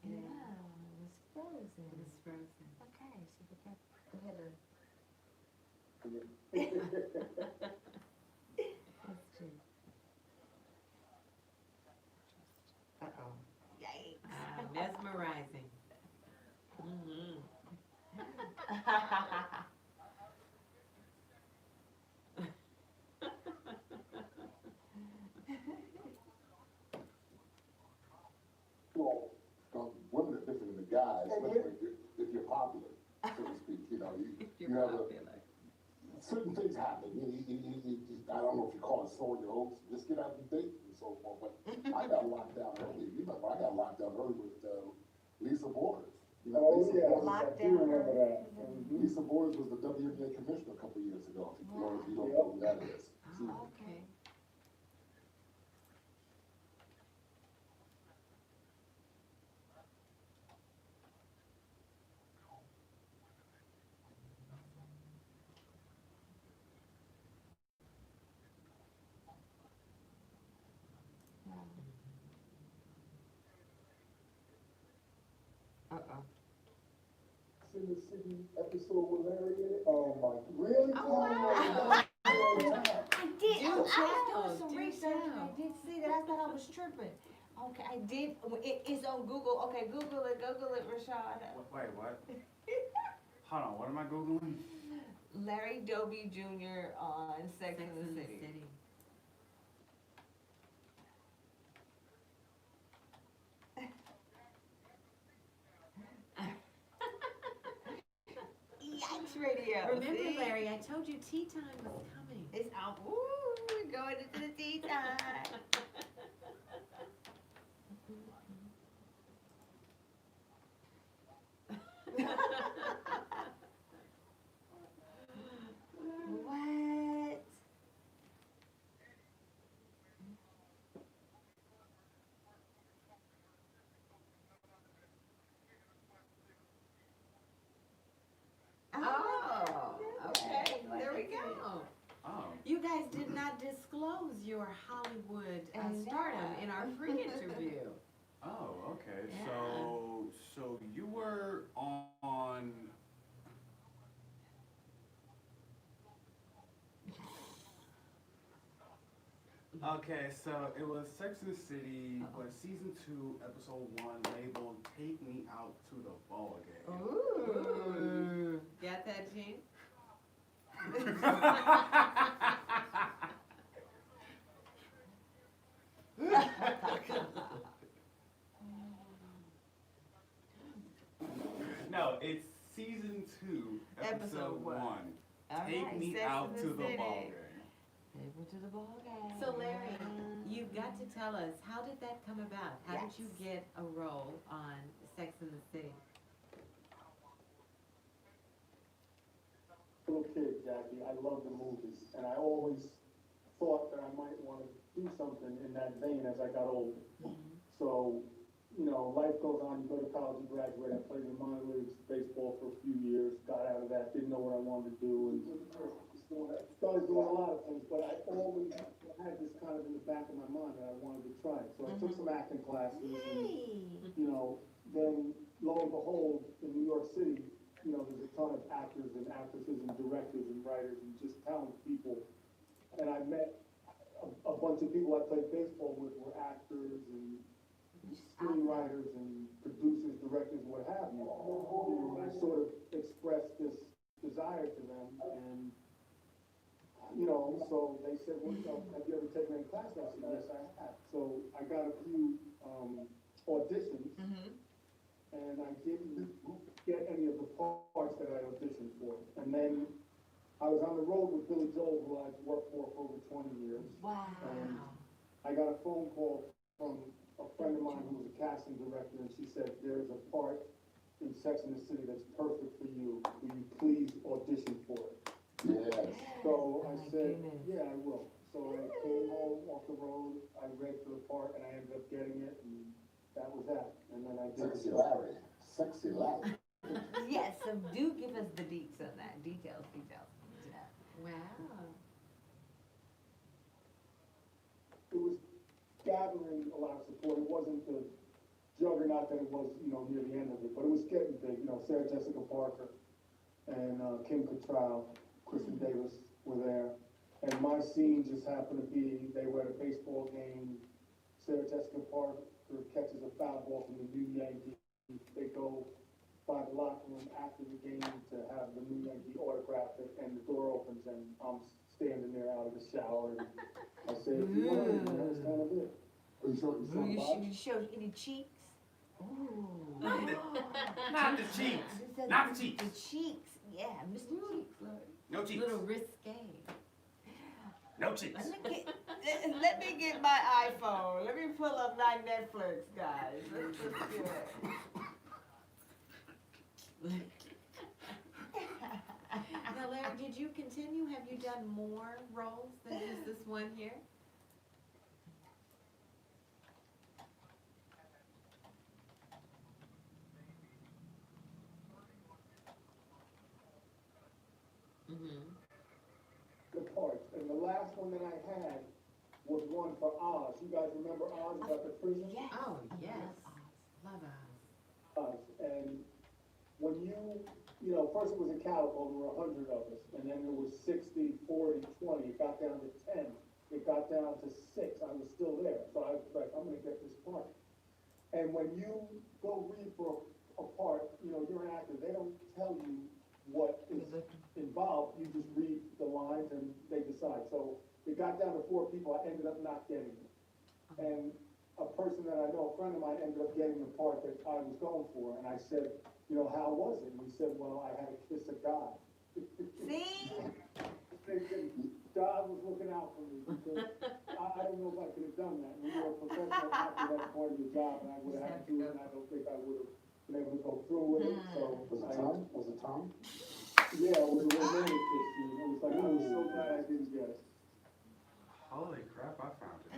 [SPEAKER 3] Yeah, it was frozen.
[SPEAKER 1] It was frozen.
[SPEAKER 3] Okay, so we got, go ahead, Lou. Let's see. Uh-oh. Yikes.
[SPEAKER 1] Mesmerizing. Mm-hmm.
[SPEAKER 5] Women are different than the guys, especially if you're popular, so to speak. You know, you have certain things happen. I don't know if you call it sowing your oats, just get out and date and so forth. But I got locked down early. You know, I got locked down early with Lisa Borders. You know,
[SPEAKER 4] Oh,
[SPEAKER 5] Lisa
[SPEAKER 4] yeah,
[SPEAKER 5] Borders.
[SPEAKER 4] I do remember that.
[SPEAKER 5] Lisa Borders was the WNBA commissioner a couple years ago. If you know, if you don't know who that is.
[SPEAKER 3] Oh, okay. Uh-oh.
[SPEAKER 2] In the City episode with Larry in it. Oh my, really?
[SPEAKER 1] Oh, wow.
[SPEAKER 3] I did,
[SPEAKER 1] Do
[SPEAKER 3] I was
[SPEAKER 1] tell,
[SPEAKER 3] doing some
[SPEAKER 1] do
[SPEAKER 3] research and I
[SPEAKER 1] tell.
[SPEAKER 3] did see that, I thought I was tripping. Okay, I did, it's on Google, okay, Google it, Rashad.
[SPEAKER 6] Wait, what? Hold on, what am I Googling?
[SPEAKER 3] Larry Doby Jr. on Sex and the City. Yikes radio.
[SPEAKER 1] Remember,
[SPEAKER 3] see?
[SPEAKER 1] Larry, I told you tea time was coming.
[SPEAKER 3] It's out, ooh, we're going into the tea time. What?
[SPEAKER 1] Oh, okay, there we go.
[SPEAKER 6] Oh.
[SPEAKER 1] You guys did not disclose your Hollywood stardom in our pre-interview.
[SPEAKER 6] Oh, okay.
[SPEAKER 1] Yeah.
[SPEAKER 6] So you were on. Okay, so it was Sex and the City, but season 2, episode 1, labeled "Take Me Out to the Ball Game."
[SPEAKER 1] Ooh, got that, Gene?
[SPEAKER 6] No, it's season 2, episode 1.
[SPEAKER 3] All
[SPEAKER 6] Take
[SPEAKER 3] right,
[SPEAKER 6] me
[SPEAKER 3] Sex
[SPEAKER 6] out
[SPEAKER 3] and
[SPEAKER 6] to
[SPEAKER 3] the
[SPEAKER 6] the
[SPEAKER 3] City.
[SPEAKER 6] ball game.
[SPEAKER 3] Take me to the ball game.
[SPEAKER 1] So Larry, you've got to tell us, how did that come about? How did you get a role on Sex and the City?
[SPEAKER 4] Little kid, Jackie, I love the movies, and I always thought that I might want to do something in that vein as I got older. So, you know, life goes on, you go to college, you graduate, I played in minor leagues baseball for a few years, got out of that, didn't know what I wanted to do, and started doing a lot of things, but I always had this kind of in the back of my mind that I wanted to try it. So I took some acting classes and,
[SPEAKER 1] Hey.
[SPEAKER 4] you know, then lo and behold, in New York City, you know, there's a ton of actors and actresses and directors and writers and just talented people. And I met a bunch of people I played baseball with were actors and screenwriters and producers, directors, what have you. And I sort of expressed this desire to them, and you know, so they said, well, you know, have you ever taken any classes? I said, yes, I have. So I got a few auditions, and I didn't get any of the parts that I auditioned for. And then I was on the road with Billy Joel, who I've worked for over 20 years.
[SPEAKER 3] Wow.
[SPEAKER 4] And I got a phone call from a friend of mine who was a casting director, and she said, there's a part in Sex and the City that's perfect for you. Will you please audition for it?
[SPEAKER 5] Yes.
[SPEAKER 4] So I
[SPEAKER 3] Oh my
[SPEAKER 4] said,
[SPEAKER 3] goodness.
[SPEAKER 4] yeah, I will. So I came home off the road, I read for the part, and I ended up getting it, and that was that. And then I did.
[SPEAKER 5] Sexy Larry. Sexy Larry.
[SPEAKER 3] Yes, so do give us the deets on that. Details. We need to know.
[SPEAKER 1] Wow.
[SPEAKER 4] It was gathering a lot of support. It wasn't the juggernaut that it was, you know, near the end of it, but it was getting big. You know, Sarah Jessica Parker and Kim Cattrall, Kristen Davis were there. And my scene just happened to be, they were at a baseball game. Sarah Jessica Parker catches a foul ball from the New Yankee. They go by the locker room after the game to have the New Yankee autograph it, and the door opens and I'm standing there out of the shower. And I said, if you want, and that was kind of it.
[SPEAKER 5] You saw
[SPEAKER 3] Will
[SPEAKER 5] the
[SPEAKER 3] you
[SPEAKER 5] body?
[SPEAKER 3] show any cheeks? Ooh.
[SPEAKER 6] Not the cheeks. Not the cheeks.
[SPEAKER 3] The cheeks. Yeah, Mr. Cheeks.
[SPEAKER 6] No cheeks.
[SPEAKER 1] Little risque.
[SPEAKER 6] No cheeks.
[SPEAKER 3] Let me get my iPhone. Let me pull up my Netflix, guys. Let's just do it.
[SPEAKER 1] Now, Larry, did you continue? Have you done more roles than just this one here?
[SPEAKER 4] The parts. And the last one that I had was one for Oz. You guys remember Oz about the prison?
[SPEAKER 3] Yes.
[SPEAKER 1] Oh, yes.
[SPEAKER 3] Love us.
[SPEAKER 4] Oz. And when you know, first it was a catapult, there were 100 of us, and then it was 60, 40, 20, it got down to 10, it got down to 6, I was still there, so I was like, I'm gonna get this part. And when you go read for a part, you know, you're an actor, they don't tell you what is involved, you just read the lines and they decide. So it got down to 4 people, I ended up not getting it. And a person that I know, a friend of mine, ended up getting the part that I was going for, and I said, you know, how was it? And he said, well, I had to kiss a God.
[SPEAKER 3] See?
[SPEAKER 4] God was looking out for me, because I don't know if I could have done that. When you're a professional actor, that's part of your job, and I would have had to do it, and I don't think I would have been able to go through with it, so.
[SPEAKER 5] Was it Tom? Was it Tom?
[SPEAKER 4] Yeah, it was a romantic kiss scene. It was like, I was so glad I didn't get it.
[SPEAKER 6] Holy crap, I found it.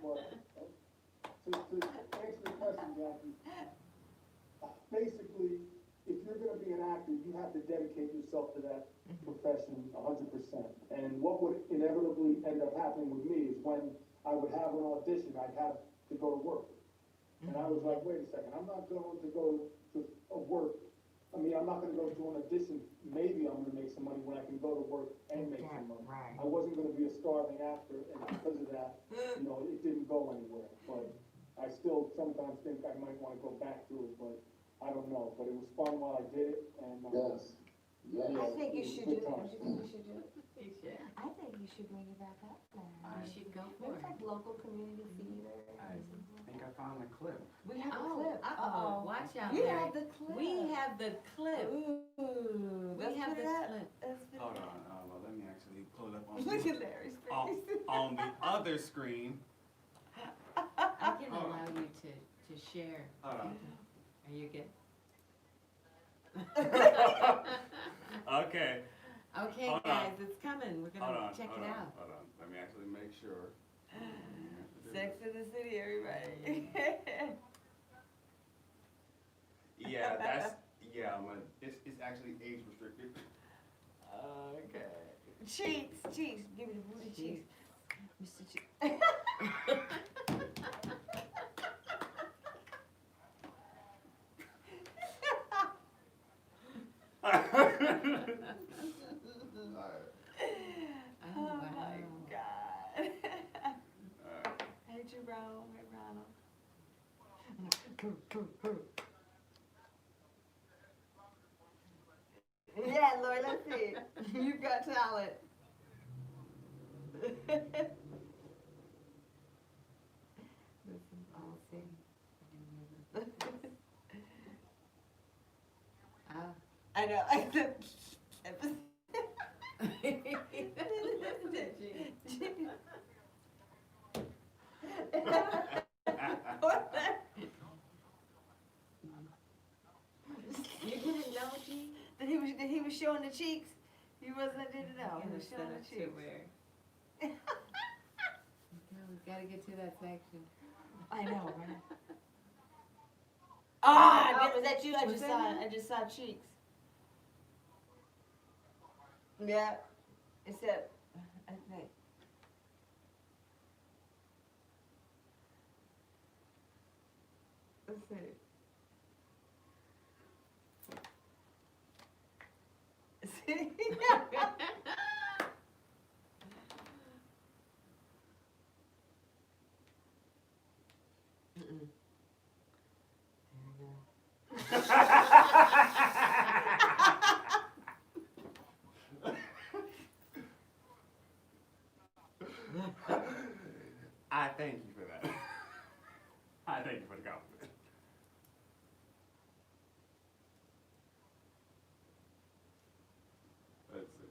[SPEAKER 4] But, to answer the question, Jackie, basically, if you're gonna be an actor, you have to dedicate yourself to that profession 100%. And what would inevitably end up happening with me is when I would have an audition, I'd have to go to work. And I was like, wait a second, I'm not going to go to work. I mean, I'm not gonna go to an audition, maybe I'm gonna make some money when I can go to work and make some money.
[SPEAKER 3] Right.
[SPEAKER 4] I wasn't gonna be a starving actor, and because of that, you know, it didn't go anywhere. But I still sometimes think I might wanna go back to it, but I don't know. But it was fun while I did it, and.
[SPEAKER 5] Yes. Yes.
[SPEAKER 3] I think you should do it.
[SPEAKER 4] Good
[SPEAKER 3] Don't you think you should do it?
[SPEAKER 1] You should.
[SPEAKER 3] I think you should bring it back up now.
[SPEAKER 1] You should go for
[SPEAKER 3] It's
[SPEAKER 1] it.
[SPEAKER 3] like local community theater.
[SPEAKER 6] I think I found the clip.
[SPEAKER 3] We have a
[SPEAKER 1] Oh,
[SPEAKER 3] clip.
[SPEAKER 1] uh-oh, watch out,
[SPEAKER 3] We
[SPEAKER 1] Larry.
[SPEAKER 3] have the clip.
[SPEAKER 1] We have the clip.
[SPEAKER 3] Ooh,
[SPEAKER 1] We
[SPEAKER 3] let's
[SPEAKER 1] have
[SPEAKER 3] put
[SPEAKER 1] the
[SPEAKER 3] it up.
[SPEAKER 1] clip.
[SPEAKER 3] Let's put it
[SPEAKER 6] Hold
[SPEAKER 3] up.
[SPEAKER 6] on, well, let me actually pull it up on,
[SPEAKER 3] Look at Larry's face.
[SPEAKER 6] on the other screen.
[SPEAKER 1] I can
[SPEAKER 6] Hold on.
[SPEAKER 1] allow you to share.
[SPEAKER 6] Hold on.
[SPEAKER 1] Are you good?
[SPEAKER 6] Okay,
[SPEAKER 1] Okay,
[SPEAKER 6] Hold on.
[SPEAKER 1] guys, it's coming. We're
[SPEAKER 6] hold
[SPEAKER 1] gonna
[SPEAKER 6] on,
[SPEAKER 1] check
[SPEAKER 6] hold
[SPEAKER 1] it
[SPEAKER 6] on,
[SPEAKER 1] out.
[SPEAKER 6] hold on. Let me actually make sure.
[SPEAKER 3] Sex in the City, everybody.
[SPEAKER 6] Yeah, Yeah, it's actually age restricted.
[SPEAKER 3] Okay. Cheeks. Give me the booty cheeks. Mr. Cheeks. Oh my God. Hey Jerome, hey Ronald. Yeah, Lord, let's see. You've got talent.
[SPEAKER 1] Listen, all city. Ah.
[SPEAKER 3] I know.
[SPEAKER 1] You didn't know, G?
[SPEAKER 3] That he was showing the cheeks. He didn't know. He was showing the cheeks.
[SPEAKER 1] Okay, we gotta get to that section.
[SPEAKER 3] I know, right? Ah, was that you? I
[SPEAKER 1] Was
[SPEAKER 3] just
[SPEAKER 1] that
[SPEAKER 3] saw.
[SPEAKER 1] him?
[SPEAKER 3] I just saw cheeks. Yeah, except I think.
[SPEAKER 1] Let's see.
[SPEAKER 3] See?
[SPEAKER 1] Mm-mm.
[SPEAKER 6] I thank you for that. I thank you for the compliment. Let's see.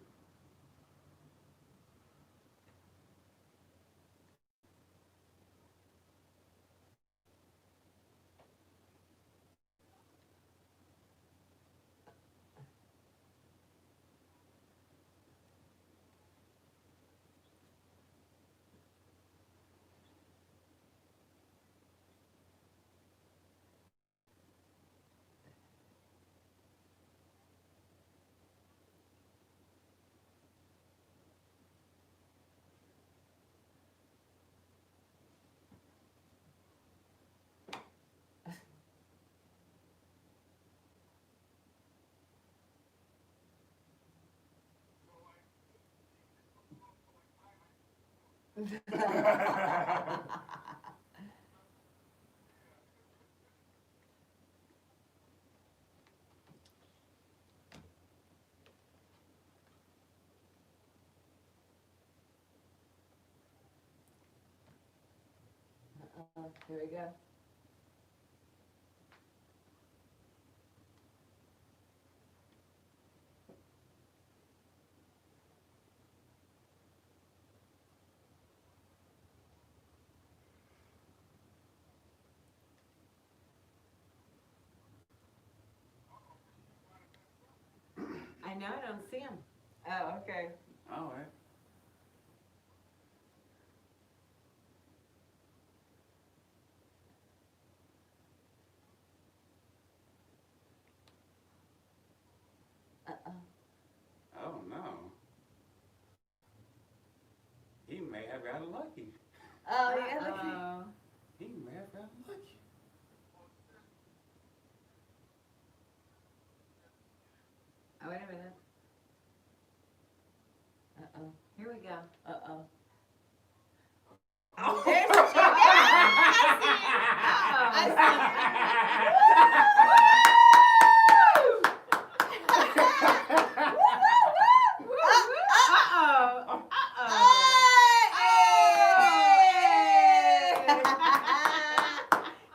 [SPEAKER 1] Here we go. I know I don't see him.
[SPEAKER 3] Oh, okay.
[SPEAKER 6] All right.
[SPEAKER 1] Uh-oh.
[SPEAKER 6] Oh no. He may have gotten lucky.
[SPEAKER 3] Oh, yeah. Let's see.
[SPEAKER 1] Uh-oh.
[SPEAKER 6] He may have gotten lucky.
[SPEAKER 1] Oh, wait a minute. Uh-oh. Here we go. Uh-oh.
[SPEAKER 3] There's the cheek. Yeah, I see it.
[SPEAKER 1] Uh-oh.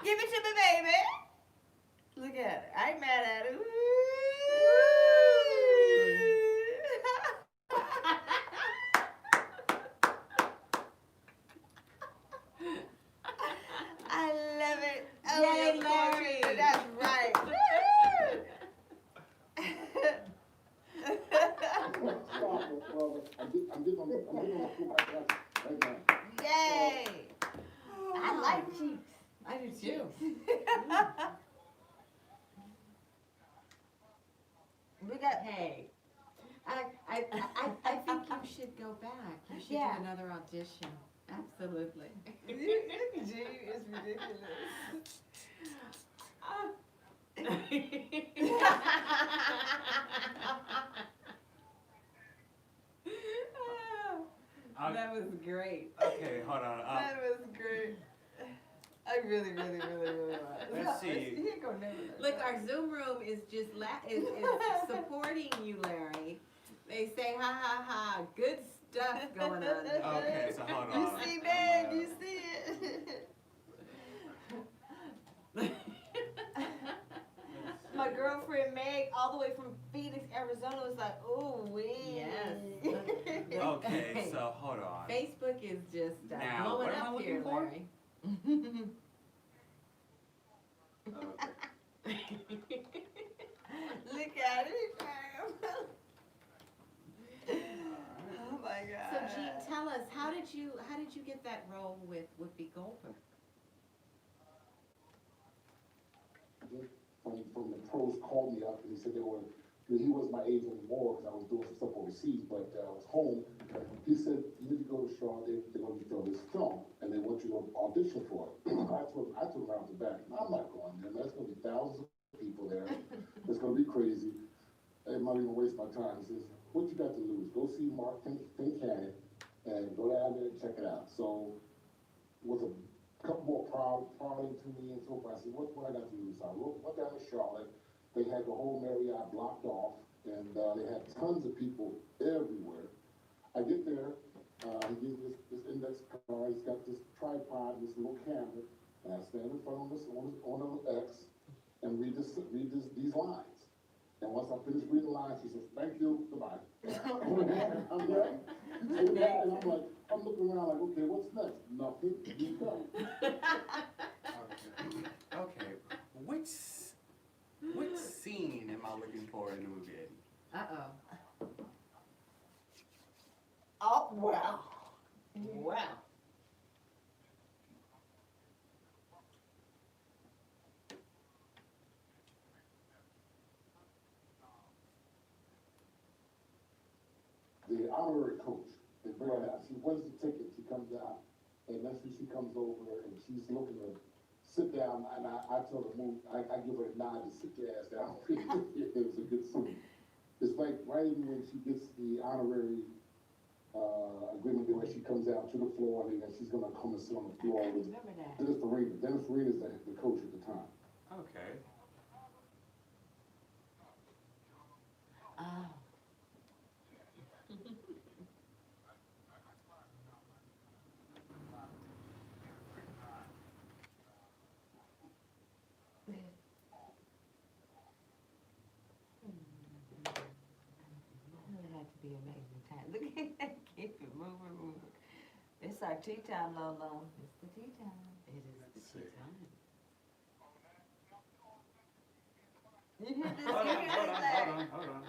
[SPEAKER 3] Give it to me, baby. Look at it. I ain't mad at it.
[SPEAKER 1] Hey, I think you should go back. You should
[SPEAKER 3] Yeah.
[SPEAKER 1] do another audition. Absolutely.
[SPEAKER 3] Gee, it's ridiculous.
[SPEAKER 1] That was great.
[SPEAKER 6] Okay, hold on.
[SPEAKER 3] That was great. I really was.
[SPEAKER 6] Let's see.
[SPEAKER 3] He ain't gonna never know.
[SPEAKER 1] Look, our Zoom room is just is supporting you, Larry. They say ha ha ha, good stuff going on there.
[SPEAKER 6] Okay, so hold on.
[SPEAKER 3] You see that? You see it? My girlfriend Meg, all the way from Phoenix, Arizona, was like, "Ooh, wee."
[SPEAKER 1] Yes.
[SPEAKER 6] Okay, so hold on.
[SPEAKER 1] Facebook is just
[SPEAKER 6] Now,
[SPEAKER 1] blowing
[SPEAKER 6] what am I
[SPEAKER 1] up
[SPEAKER 6] looking
[SPEAKER 1] here,
[SPEAKER 6] for?
[SPEAKER 1] Larry.
[SPEAKER 3] Look at it, fam. Oh my God.
[SPEAKER 1] So Gene, tell us, how did you get that role with Whoopi Goldberg?
[SPEAKER 5] From the pros called me up and he said he was my agent more because I was doing some stuff overseas, but I was home. He said, you need to go to Charlotte, they're going to be filming this film, and they want you to audition for it. I told him around the back, I'm not going there, there's going to be thousands of people there. It's going to be crazy. I'm not even waste my time. He says, what you got to lose? Go see Mark Kincannon and go down there and check it out. So, with a couple more prodding to me and so forth, I said, what I got to lose? So I went down to Charlotte. They had the whole Marriott blocked off, and they had tons of people everywhere. I get there, he gives me this index card, he's got this tripod, this little camera, and I stand in front of this on an X and read these lines. And once I finish reading the lines, he says, thank you, goodbye. I'm like, and I'm like, I'm looking around like, okay, what's next? Nothing, you go.
[SPEAKER 6] Okay. Which scene am I looking for in the movie, Eddie?
[SPEAKER 1] Uh-oh.
[SPEAKER 3] Oh, wow. Wow.
[SPEAKER 5] The honorary coach, they bring her out. She wins the ticket. She comes out, and next week she comes over and she's looking to sit down. And I tell her, move. I give her a nod to sit your ass down. It was a good scene. It's like right when she gets the honorary agreement where she comes out to the floor and then she's gonna come and sit on the floor with
[SPEAKER 3] Remember that.
[SPEAKER 5] Dennis Farina. Dennis Farina is the coach at the time.
[SPEAKER 6] Okay.
[SPEAKER 3] Oh. It had to be amazing time. Look at that, keep it moving. It's our tea time, Lolo. It's the tea time.
[SPEAKER 1] It is the tea time.
[SPEAKER 3] You hear this?
[SPEAKER 6] Hold
[SPEAKER 3] You
[SPEAKER 6] on,
[SPEAKER 3] hear
[SPEAKER 6] hold
[SPEAKER 3] this,
[SPEAKER 6] on,
[SPEAKER 3] Larry?
[SPEAKER 6] hold on.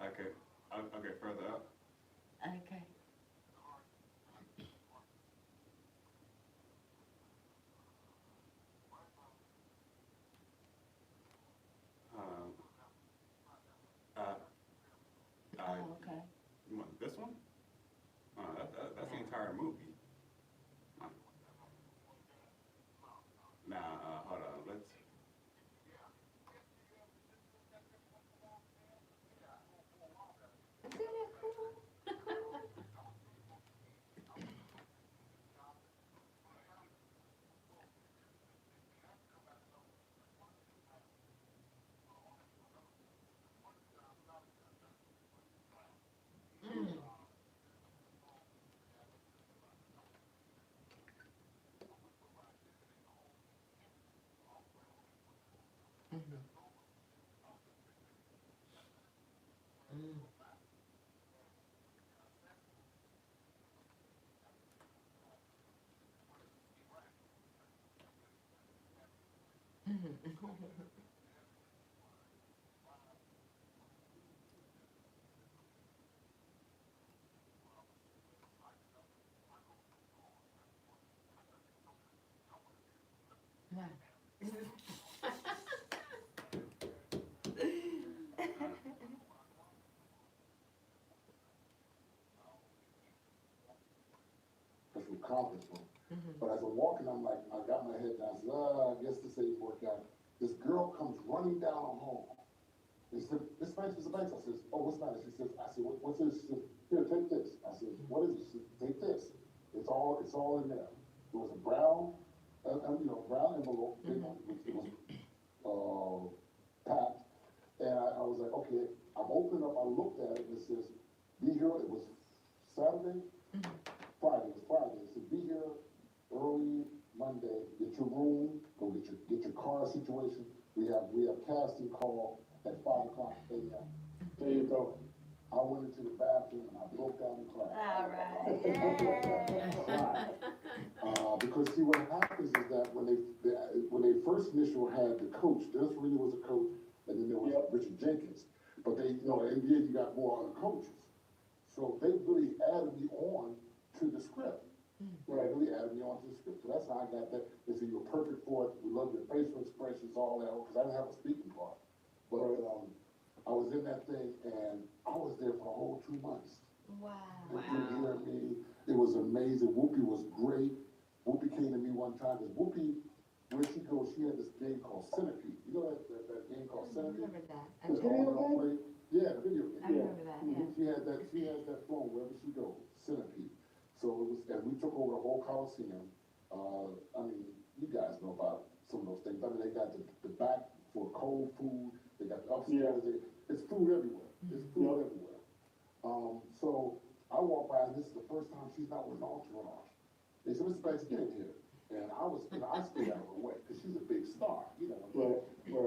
[SPEAKER 6] Okay, further up.
[SPEAKER 3] Okay.
[SPEAKER 6] Um,
[SPEAKER 3] Oh, okay.
[SPEAKER 6] you want this one? That's the entire movie. Now, hold on, let's.
[SPEAKER 3] Isn't that cool? Right.
[SPEAKER 5] That's from conference room. But as I'm walking, I'm like, I got my head down, I said, I guess this ain't work out. This girl comes running down the hall. She said, Miss Banks, Mr. Banks. I says, oh, what's the matter? She says, I said, what's this? She said, here, take this. I said, what is it? She said, take this. It's all in there. It was a brown, brown envelope, it was packed. And I was like, okay, I'm opening up, I looked at it, and it says, be here, it was Saturday, Friday, it was Friday. It said, be here early Monday, get your room, go get your car situation. We have casting call at 5:00 a.m.
[SPEAKER 4] There you go.
[SPEAKER 5] I went into the bathroom and I broke down and cried.
[SPEAKER 3] All right.
[SPEAKER 5] Because see, what happens is that when they first initial had the coach, Dennis Farina was a coach, and then there was Richard Jenkins. But they, in the NBA, you got more other coaches. So they really added me on to the script. Right, really added me on to the script. So that's how I got that. They said, you're perfect for it. We love your facial expressions, all that, because I didn't have a speaking part. But I was in that thing, and I was there for the whole 2 months.
[SPEAKER 3] Wow.
[SPEAKER 5] They could hear me. It was amazing. Whoopi was great. Whoopi came to me one time, because Whoopi, where she goes, she had this game called Centipede. You know that game called
[SPEAKER 3] I
[SPEAKER 5] Centipede?
[SPEAKER 3] remember that.
[SPEAKER 5] The video game? Yeah, the video game.
[SPEAKER 3] I remember that, yeah.
[SPEAKER 5] She has that phone wherever she goes, Centipede. So it was, and we took over the whole Coliseum. I mean, you guys know about some of those things. I mean, they got the back for cold food. They got the upstairs. It's food everywhere. It's food everywhere. So I walk by, and this is the first time she's not with an entourage. They said, Mr. Banks, get in here. And I stayed out of her way, because she's a big star, you know. Right.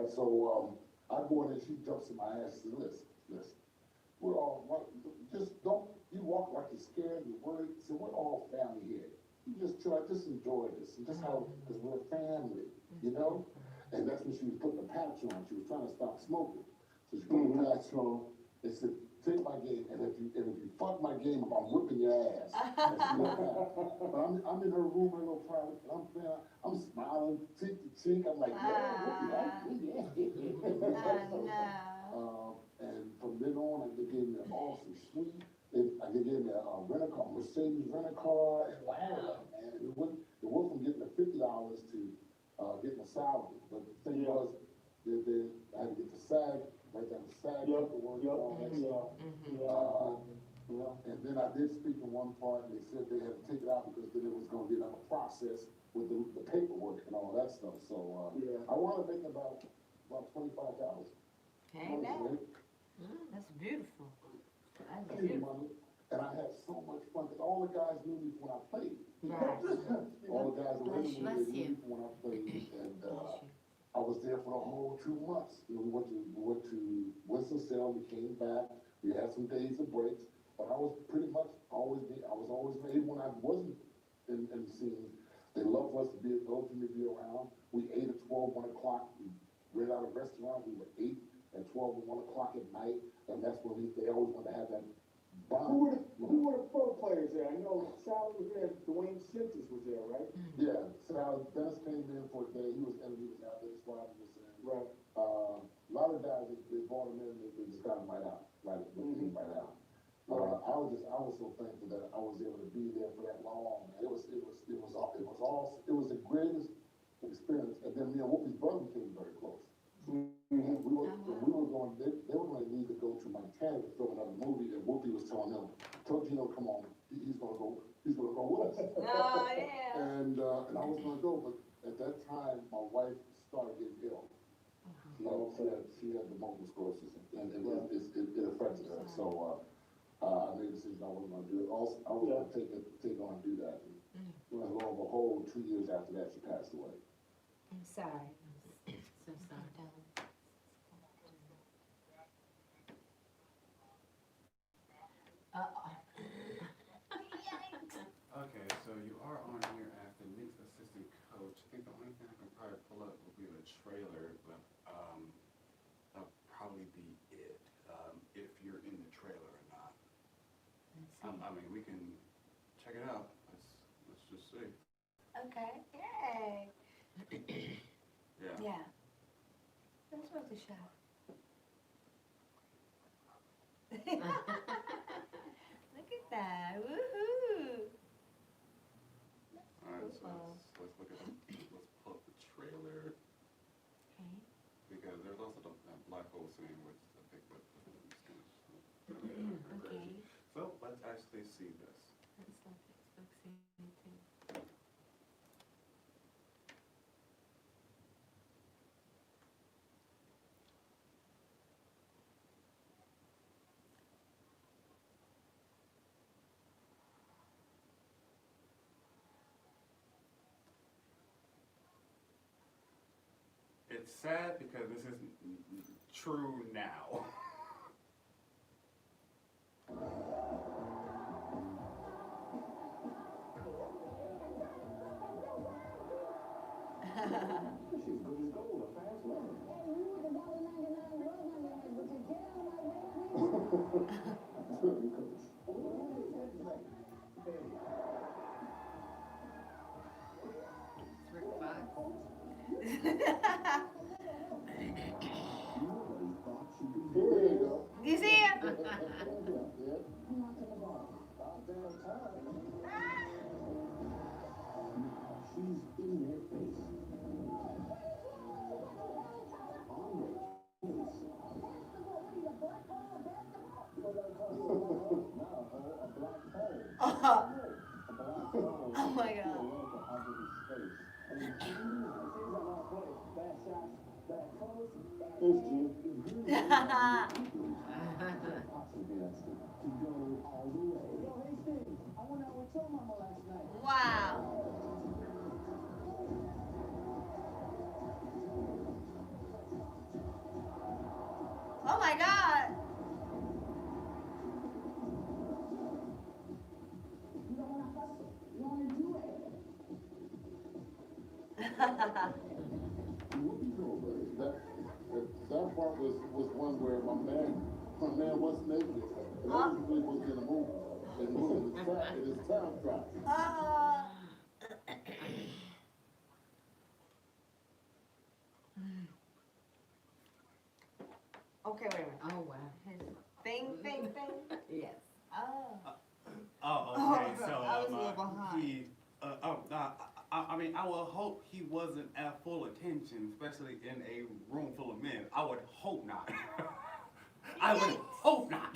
[SPEAKER 5] So I go in and she jumps in my ass and says, listen, we're all, just don't, you walk like you're scared, you're worried. So we're all family here. You just chill out, just enjoy this. And just how, because we're a family, you know? And that's when she was putting the patch on. She was trying to stop smoking. So she put the patch on and said, take my game, and if you fuck my game up, I'm whipping your ass. But I'm in her room, her little private, and I'm smiling, cheek to cheek. I'm like, yeah. And from then on, they gave me an awesome suite. They gave me a rental car, Mercedes rental car, and wow, man. It went from getting the $50 to getting a salary. But the thing was, I had to get the SAG, right down the SAG paperwork, all that stuff. And then I did speak in one part, and they said they had to take it out because then it was going to be another process with the paperwork and all that stuff. So I wanted to make about $25,000.
[SPEAKER 3] Okay, now. That's beautiful. That's beautiful.
[SPEAKER 5] And I had so much fun, because all the guys knew me when I played.
[SPEAKER 3] Right.
[SPEAKER 5] All the guys around me
[SPEAKER 3] Bless
[SPEAKER 5] knew
[SPEAKER 3] you.
[SPEAKER 5] me when I played. And I was there for the whole 2 months. You know, we went to Winston-Salem, we came back, we had some days of breaks, but I was pretty much I was always made when I wasn't in the scene. They loved us to be around. We ate at 12, 1 o'clock. We rented out a restaurant. We would eat at 12 and 1 o'clock at night, and that's when they always wanted to have that bond.
[SPEAKER 4] Who were the pro players there? I know Sal was there, Dwayne Sintis was there, right?
[SPEAKER 5] Yeah, Sal, Dennis came in for a day, he was out there, his father was in.
[SPEAKER 4] Right.
[SPEAKER 5] A lot of guys, they brought him in, they just got him right out, right out. I was so thankful that I was able to be there for that long. It was the greatest experience. And then me and Whoopi's brother became very close. We were going, they were going to need to go to Montana to film another movie, and Whoopi was telling him, tell Gino, come on, he's gonna go with us.
[SPEAKER 3] Oh, yeah.
[SPEAKER 5] And I was gonna go, but at that time, my wife started getting ill. She had the multiple sclerosis, and it affected her. So I made a decision I wasn't gonna do it. Also, I was gonna take on and do that. And a whole 2 years after that, she passed away.
[SPEAKER 3] I'm sorry.
[SPEAKER 1] So sorry.
[SPEAKER 6] Okay, so you are on here as the Knicks assistant coach. I think the only thing I can probably pull up will be the trailer, but that'll probably be it, if you're in the trailer or not. I mean, we can check it out. Let's just see.
[SPEAKER 3] Okay, yay.
[SPEAKER 6] Yeah.
[SPEAKER 3] Yeah. That's worth a shot. Look at that. Woohoo.
[SPEAKER 6] Alright, so let's look at let's pull up the trailer,
[SPEAKER 3] Okay.
[SPEAKER 6] because there's also that black hole scene, which I think that
[SPEAKER 1] Okay.
[SPEAKER 6] So let's actually see this.
[SPEAKER 1] That's like Facebook scene too.
[SPEAKER 6] It's sad because this is true now.
[SPEAKER 1] It's Rick Fox.
[SPEAKER 5] There you go.
[SPEAKER 3] You see him?
[SPEAKER 5] Yeah.
[SPEAKER 4] She's in their face. On their case. Now, a black hole.
[SPEAKER 3] Oh,
[SPEAKER 4] A black hole.
[SPEAKER 3] oh my God.
[SPEAKER 4] And it seems like last play. Bad shots, bad colors, bad
[SPEAKER 5] Thanks,
[SPEAKER 4] play. Possibly that's to go all the way. Yo, Hastings, I went out with your mama last night.
[SPEAKER 3] wow. Oh my God.
[SPEAKER 4] You don't want to hustle. You want to do it.
[SPEAKER 5] That part was one where my man was naked. And that was really supposed to be in a movie. It is time travel.
[SPEAKER 3] Okay, wait a minute.
[SPEAKER 1] Oh wow.
[SPEAKER 3] Thing.
[SPEAKER 1] Yes.
[SPEAKER 3] Oh.
[SPEAKER 6] Oh, okay.
[SPEAKER 3] Oh,
[SPEAKER 6] So
[SPEAKER 3] I was a little behind.
[SPEAKER 6] he, I mean, I would hope he wasn't at full attention, especially in a room full of men. I would hope not. I would hope not.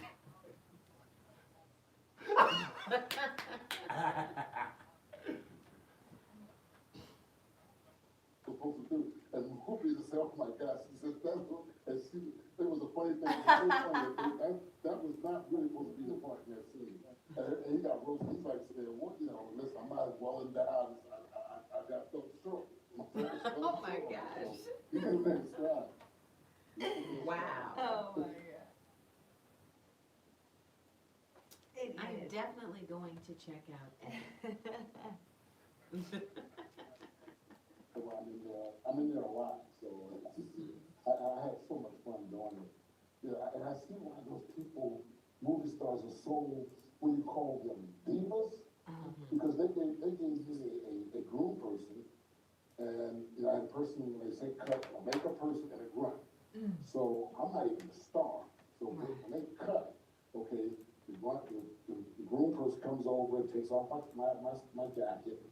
[SPEAKER 5] Supposed to do. And Whoopi just said, oh my gosh, she said that was, and she, it was a funny thing. It was so funny. That was not really supposed to be the part in that scene. And he got roasted. He's like saying, what, listen, I might as well endow. I got so short.
[SPEAKER 1] Oh my gosh.
[SPEAKER 5] He couldn't make a stride.
[SPEAKER 1] Wow.
[SPEAKER 3] Oh my God. It
[SPEAKER 1] I'm
[SPEAKER 3] is.
[SPEAKER 1] definitely going to check out Ed.
[SPEAKER 5] Well, I'm in there a lot, so I had so much fun doing it. And I see why those people, movie stars, are so, what do you call them, divas? Because they gave me a groom person, and I had a person, when they say cut, a makeup person and a grunt. So I'm not even a star. So when they cut, okay, the groom person comes over and takes off my jacket,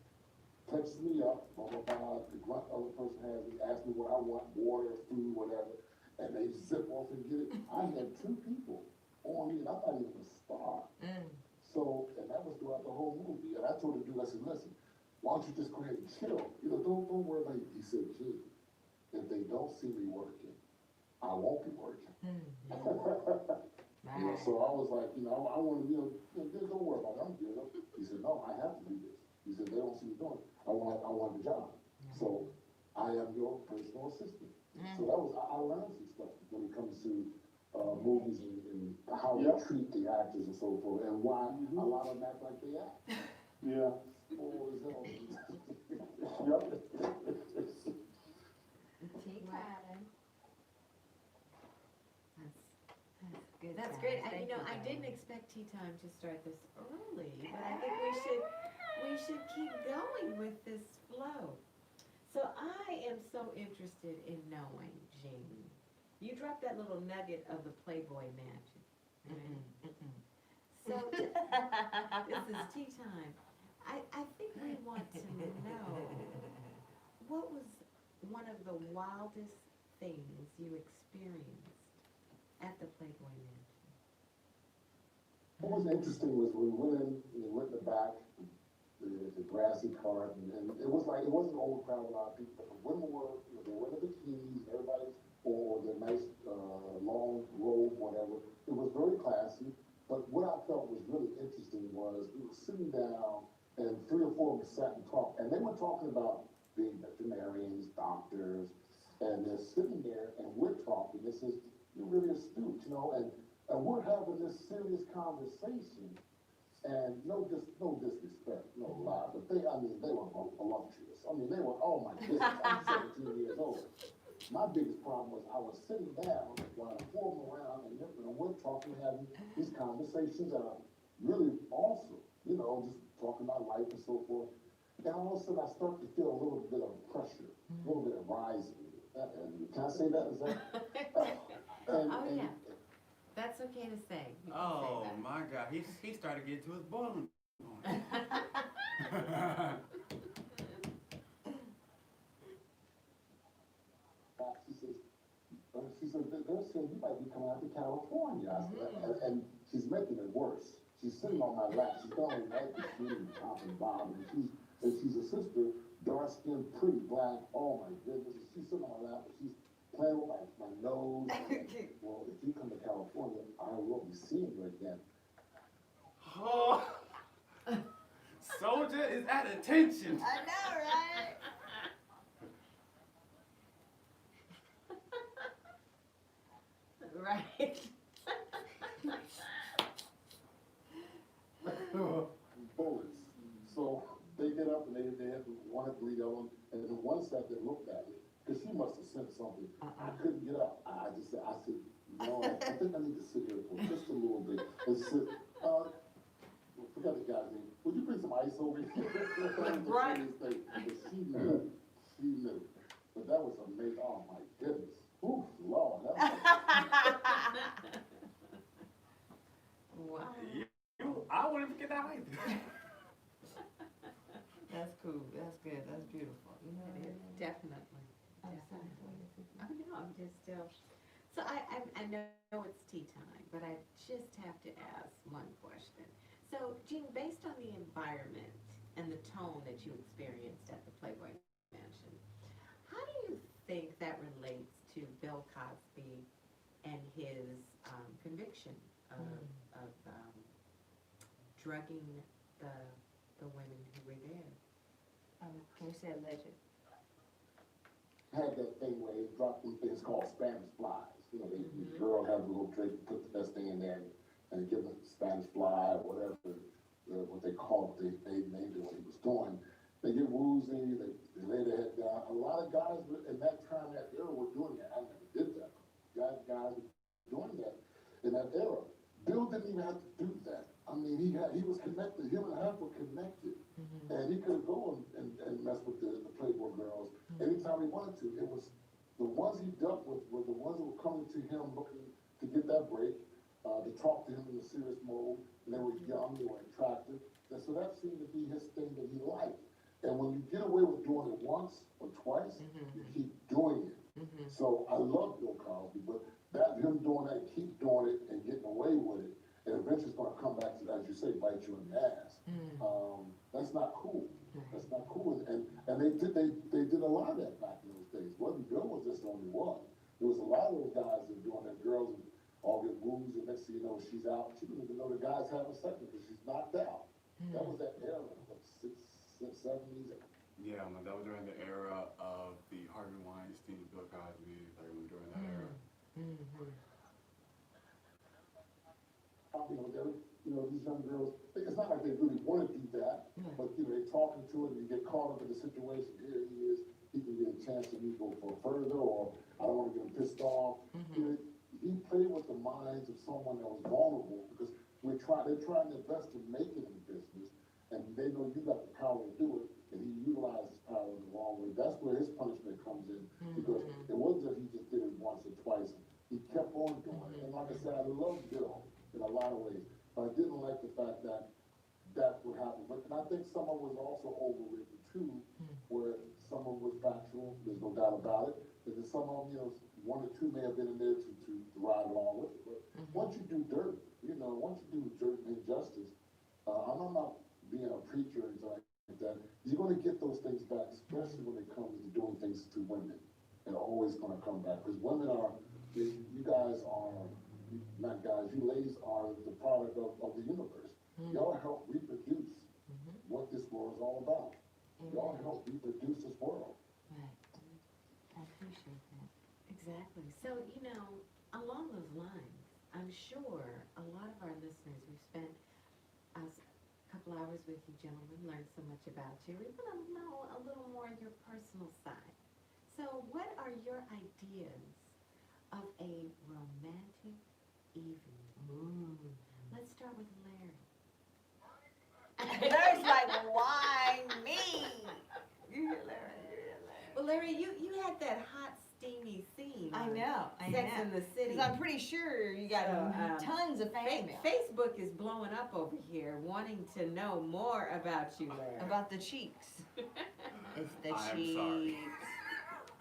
[SPEAKER 5] texts me up, blah, blah, blah. The grunt other person has me, asks me what I want, water, food, whatever, and they zip off and get it. I had 2 people on me, and I'm not even a star. So, and that was throughout the whole movie. And I told the dude, I said, listen, why don't you just go ahead and chill? Don't worry about it. He said, gee, if they don't see me working, I won't be working. So I was like, I want to, don't worry about it. I'm good. He said, no, I have to do this. He said, they don't see me doing it. I want the job. So I am your personal assistant. So that was, I learned some stuff when it comes to movies and how they treat the actors and so forth, and why a lot of them act like they act.
[SPEAKER 4] Yeah.
[SPEAKER 5] Oh, is that
[SPEAKER 4] Yep.
[SPEAKER 1] Take time.
[SPEAKER 3] Good.
[SPEAKER 1] That's
[SPEAKER 3] guys.
[SPEAKER 1] great.
[SPEAKER 3] Thank
[SPEAKER 1] I
[SPEAKER 3] you,
[SPEAKER 1] didn't
[SPEAKER 3] guys.
[SPEAKER 1] expect tea time to start this early, but I think we should keep going with this flow. So I am so interested in knowing, Jean. You dropped that little nugget of the Playboy Mansion. Right? So this is tea time. I think we want to know what was one of the wildest things you experienced at the Playboy Mansion.
[SPEAKER 5] What was interesting was we went in, we went in the back, the grassy part, and it was like, it wasn't an old crowd, a lot of people, but the women were, they were in the bikinis, and everybody's, or the nice, long robe, whatever. It was very classy, but what I felt was really interesting was we were sitting down, and 3 or 4 of us sat and talked, and they were talking about being veterinarians, doctors, and they're sitting there, and we're talking. This is, you're really astute, and we're having this serious conversation, and no disrespect, no lie, but they were voluptuous. They were, oh my goodness, I'm 17 years old. My biggest problem was I was sitting down while the 4 of them around, and we're talking, having these conversations that are really awesome, just talking about life and so forth. And all of a sudden I start to feel a little bit of pressure, a little bit of rising. Can I say that? Is that?
[SPEAKER 1] Yeah. That's okay to say. You can
[SPEAKER 6] Oh
[SPEAKER 1] say that.
[SPEAKER 6] my God, he started getting to his boiling point.
[SPEAKER 5] She said, they're saying you might be coming out to California. I said, and she's making it worse. She's sitting on my lap. She's going right to me, top and bottom. And she's a sister, dark skinned, pretty black. Oh my goodness. And she's sitting on my lap, and she's playing with my nose. Like, well, if you come to California, I will be seeing you again.
[SPEAKER 6] Oh, Soldier is at attention.
[SPEAKER 1] I know, right? Right.
[SPEAKER 5] Bullets. So they get up and they had one had to lead the other one, and then one sat there and looked at me, because she must have sent something. I couldn't get up. I said, no, I think I need to sit here for just a little bit. And she said, forgot the guy's name. Would you bring some ice over here?
[SPEAKER 1] Right.
[SPEAKER 5] She knew. But that was amazing. Oh my goodness. Ooh, Lord.
[SPEAKER 1] Wow.
[SPEAKER 6] I wouldn't forget that either.
[SPEAKER 3] That's cool, that's good, that's beautiful.
[SPEAKER 1] It is, definitely. Definitely. Oh, no, I'm just still, so I know it's tea time, but I just have to ask one question. So, Jean, based on the environment and the tone that you experienced at the Playboy Mansion, how do you think that relates to Bill Cosby and his conviction of drugging the women who were there?
[SPEAKER 3] Can you say alleged?
[SPEAKER 5] Had that thing where they dropped them things called Spanish flies. The girl had a little drink, put the best thing in there, and give them Spanish fly, or whatever, what they called it, they named it what he was doing. They get woozy, they lay their head down. A lot of guys in that time, that era, were doing that. I never did that. Guys were doing that in that era. Bill didn't even have to do that. He was connected. Him and Hank were connected. And he could go and mess with the Playboy girls anytime he wanted to. It was the ones he dealt with were the ones that were coming to him looking to get that break, to talk to him in a serious mode. And they were young, they were attractive. And so that seemed to be his thing that he liked. And when you get away with doing it once or twice, you keep doing it. So I love Bill Cosby, but him doing that, keep doing it and getting away with it, and eventually it's going to come back to, as you say, bite you in the ass. That's not cool. That's not cool. And they did a lot of that back in those days. Bill was just the only one. There was a lot of those guys that were doing that. Girls would all get wounds, and next thing you know, she's out. She didn't even know the guy's having sex because she's knocked out. That was that era, what, 70s.
[SPEAKER 6] Yeah, man, that was during the era of the Harvey Weinstein, Bill Cosby, like during that era.
[SPEAKER 5] These young girls, it's not like they really want to do that, but they're talking to it and you get caught up in the situation. Here he is, he can get a chance to go for further, or I don't want to get him pissed off. He played with the minds of someone that was vulnerable, because they're trying their best to make it in business, and they know you got the power to do it, and he utilized his power in the wrong wrong way. That's where his punishment comes in, because it wasn't that he just did it once or twice. He kept on doing it. And like I said, I love Bill in a lot of ways, but I didn't like the fact that that's what happened. But, and I think some of it was also overwritten too, where some of it was factual, there's no doubt about it. And then some of them, you know, one or two may have been in there to ride along with it. But once you do dirt, you know, once you do dirt and injustice, I'm not being a preacher or anything like that. You're gonna get those things back, especially when it comes to doing things to women. They're always gonna come back, because women are, you guys are, not guys, you ladies are the product of the universe. Y'all help reproduce what this world is all about. Y'all help reproduce this world.
[SPEAKER 3] Right. I appreciate that.
[SPEAKER 1] Exactly. So, you know, along those lines, I'm sure a lot of our listeners, we've spent a couple hours with you gentlemen, learned so much about you. We want to know a little more of your personal side. So what are your ideas of a romantic evening? Let's start with Larry.
[SPEAKER 3] Larry's like, why me? You hear Larry?
[SPEAKER 1] Well, Larry, you had that hot, steamy scene.
[SPEAKER 3] I
[SPEAKER 1] on
[SPEAKER 3] know.
[SPEAKER 1] Sex in the City.
[SPEAKER 3] Because I'm pretty sure you got
[SPEAKER 1] So,
[SPEAKER 3] tons of fan mail
[SPEAKER 1] Facebook is blowing up over here, wanting to know more about you, Larry.
[SPEAKER 3] about the cheeks. It's the
[SPEAKER 6] I am
[SPEAKER 3] cheeks.
[SPEAKER 6] sorry.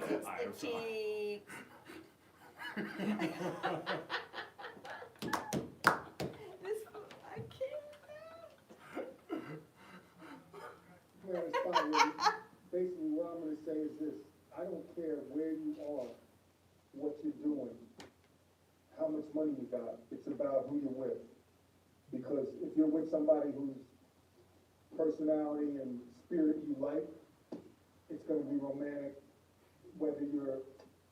[SPEAKER 3] It's
[SPEAKER 6] I
[SPEAKER 3] the
[SPEAKER 6] am sorry.
[SPEAKER 3] cheeks. I can't.
[SPEAKER 4] Well, it's fine, Woody. Basically, what I'm gonna say is this, I don't care where you are, what you're doing, how much money you got, it's about who you're with. Because if you're with somebody whose personality and spirit you like, it's gonna be romantic, whether you're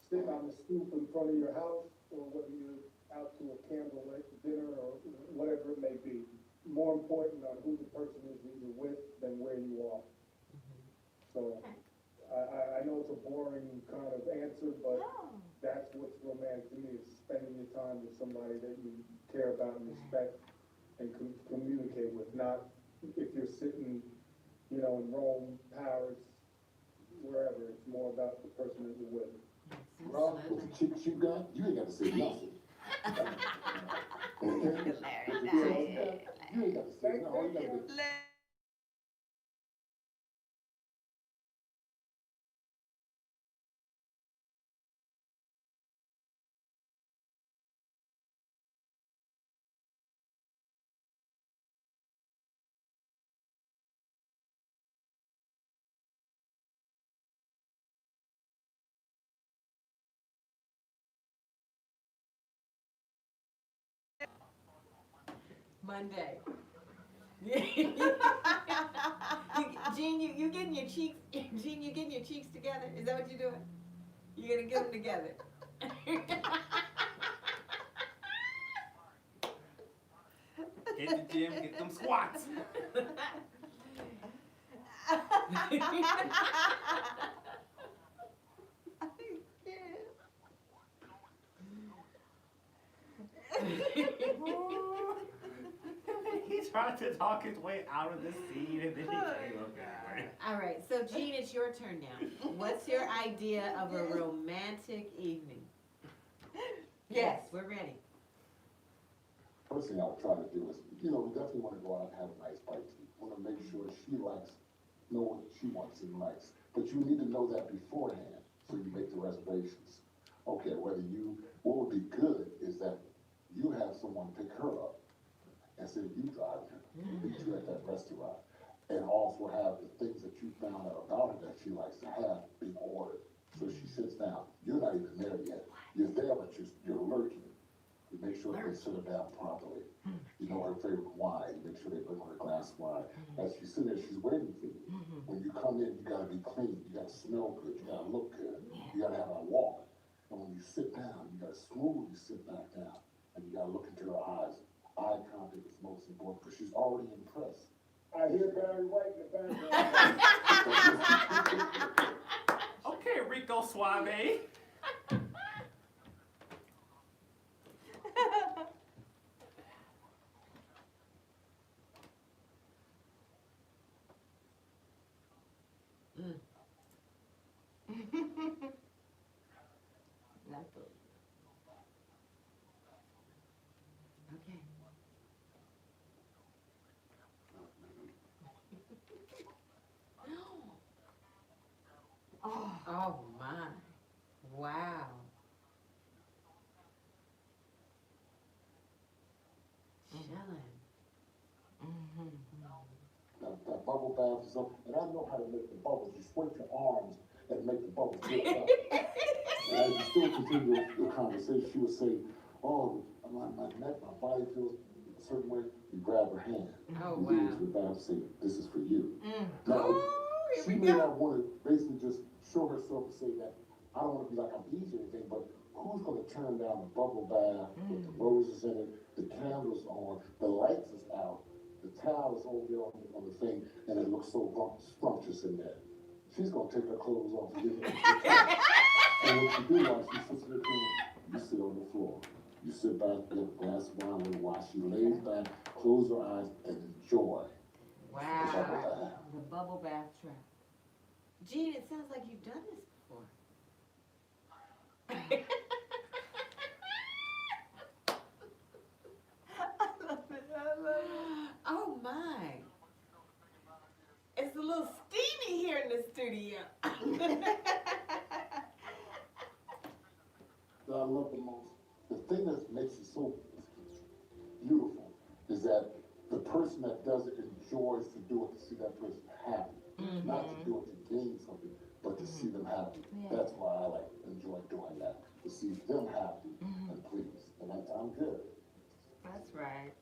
[SPEAKER 4] sitting on the stoop in front of your house, or whether you're out to a candlelit dinner, or whatever it may be. More important on who the person is that you're with than where you are. So, I know it's a boring kind of answer, but that's what's romantic to me, is spending your time with somebody that you care about and respect and communicate with, not if you're sitting, you know, in Rome, Paris, wherever. It's more about the person that you're with.
[SPEAKER 5] Rob, with the chicks you got, you ain't gotta say nothing. Okay? With the chicks you got, you ain't gotta say nothing. All you gotta do.
[SPEAKER 1] Monday. Gene, you getting your cheeks, Gene, you getting your cheeks together? Is that what you're doing? You're gonna get them together.
[SPEAKER 6] Hit the gym, get them squats. He's trying to talk his way out of the scene, and then he came up anyway.
[SPEAKER 1] All right, so Gene, it's your turn now. What's your idea of a romantic evening?
[SPEAKER 3] Yes.
[SPEAKER 1] We're ready.
[SPEAKER 5] First thing I would try to do is, you know, we definitely wanna go out and have a nice bite to eat. Wanna make sure she know what she wants and likes. But you need to know that beforehand, so you make the reservations. Okay, what would be good is that you have someone pick her up, instead of you driving her, meet you at that restaurant. And also have the things that you found out about her that she likes to have being ordered. So she sits down, you're not even there yet. You're there, but you're lurking. You make sure they sit her down properly. You know her favorite wine, make sure they bring her a glass of wine. As she's sitting there, she's waiting for you. When you come in, you gotta be clean, you gotta smell good, you gotta look good, you gotta have a walk. And when you sit down, you gotta smoothly sit back down, and you gotta look into her eyes. Eye contact is most important, because she's already impressed.
[SPEAKER 4] I hear Barry White in the background.
[SPEAKER 6] Okay, Rico Suave.
[SPEAKER 5] bounces up, and I know how to make the bubbles. You swing your arms and make the bubbles get up. And as you still continue the conversation, she would say, oh, my neck, my body feels a certain way. You grab her hand.
[SPEAKER 1] Oh,
[SPEAKER 5] You
[SPEAKER 1] wow.
[SPEAKER 5] do this without saying, this is for you. Now,
[SPEAKER 1] Oh, here
[SPEAKER 5] she
[SPEAKER 1] we
[SPEAKER 5] may
[SPEAKER 1] go.
[SPEAKER 5] not want to basically just show herself and say that, I don't want to be like I'm easy or anything, but who's going to turn down the bubble bath with the roses in it, the candles on, the lights is out, the towel is over there on the thing, and it looks so scrumptious in there. She's going to take her clothes off and give it to her. And what you do while she sits in the room, you sit on the floor. You sit back, get a glass of wine, and while she lays back, close her eyes, and enjoy the bubble
[SPEAKER 1] Wow.
[SPEAKER 5] bath.
[SPEAKER 3] The bubble bath trap.
[SPEAKER 1] Gene, it sounds like you've done this before. Oh my. It's a little steamy here in the studio.
[SPEAKER 5] That I love the most, the thing that makes it so beautiful is that the person that does it enjoys to do it to see that person happy. Not to do it to gain something, but to see them happy.
[SPEAKER 3] Yeah.
[SPEAKER 5] That's why I enjoy doing that, to see them happy and pleased. And I'm good.
[SPEAKER 1] That's right.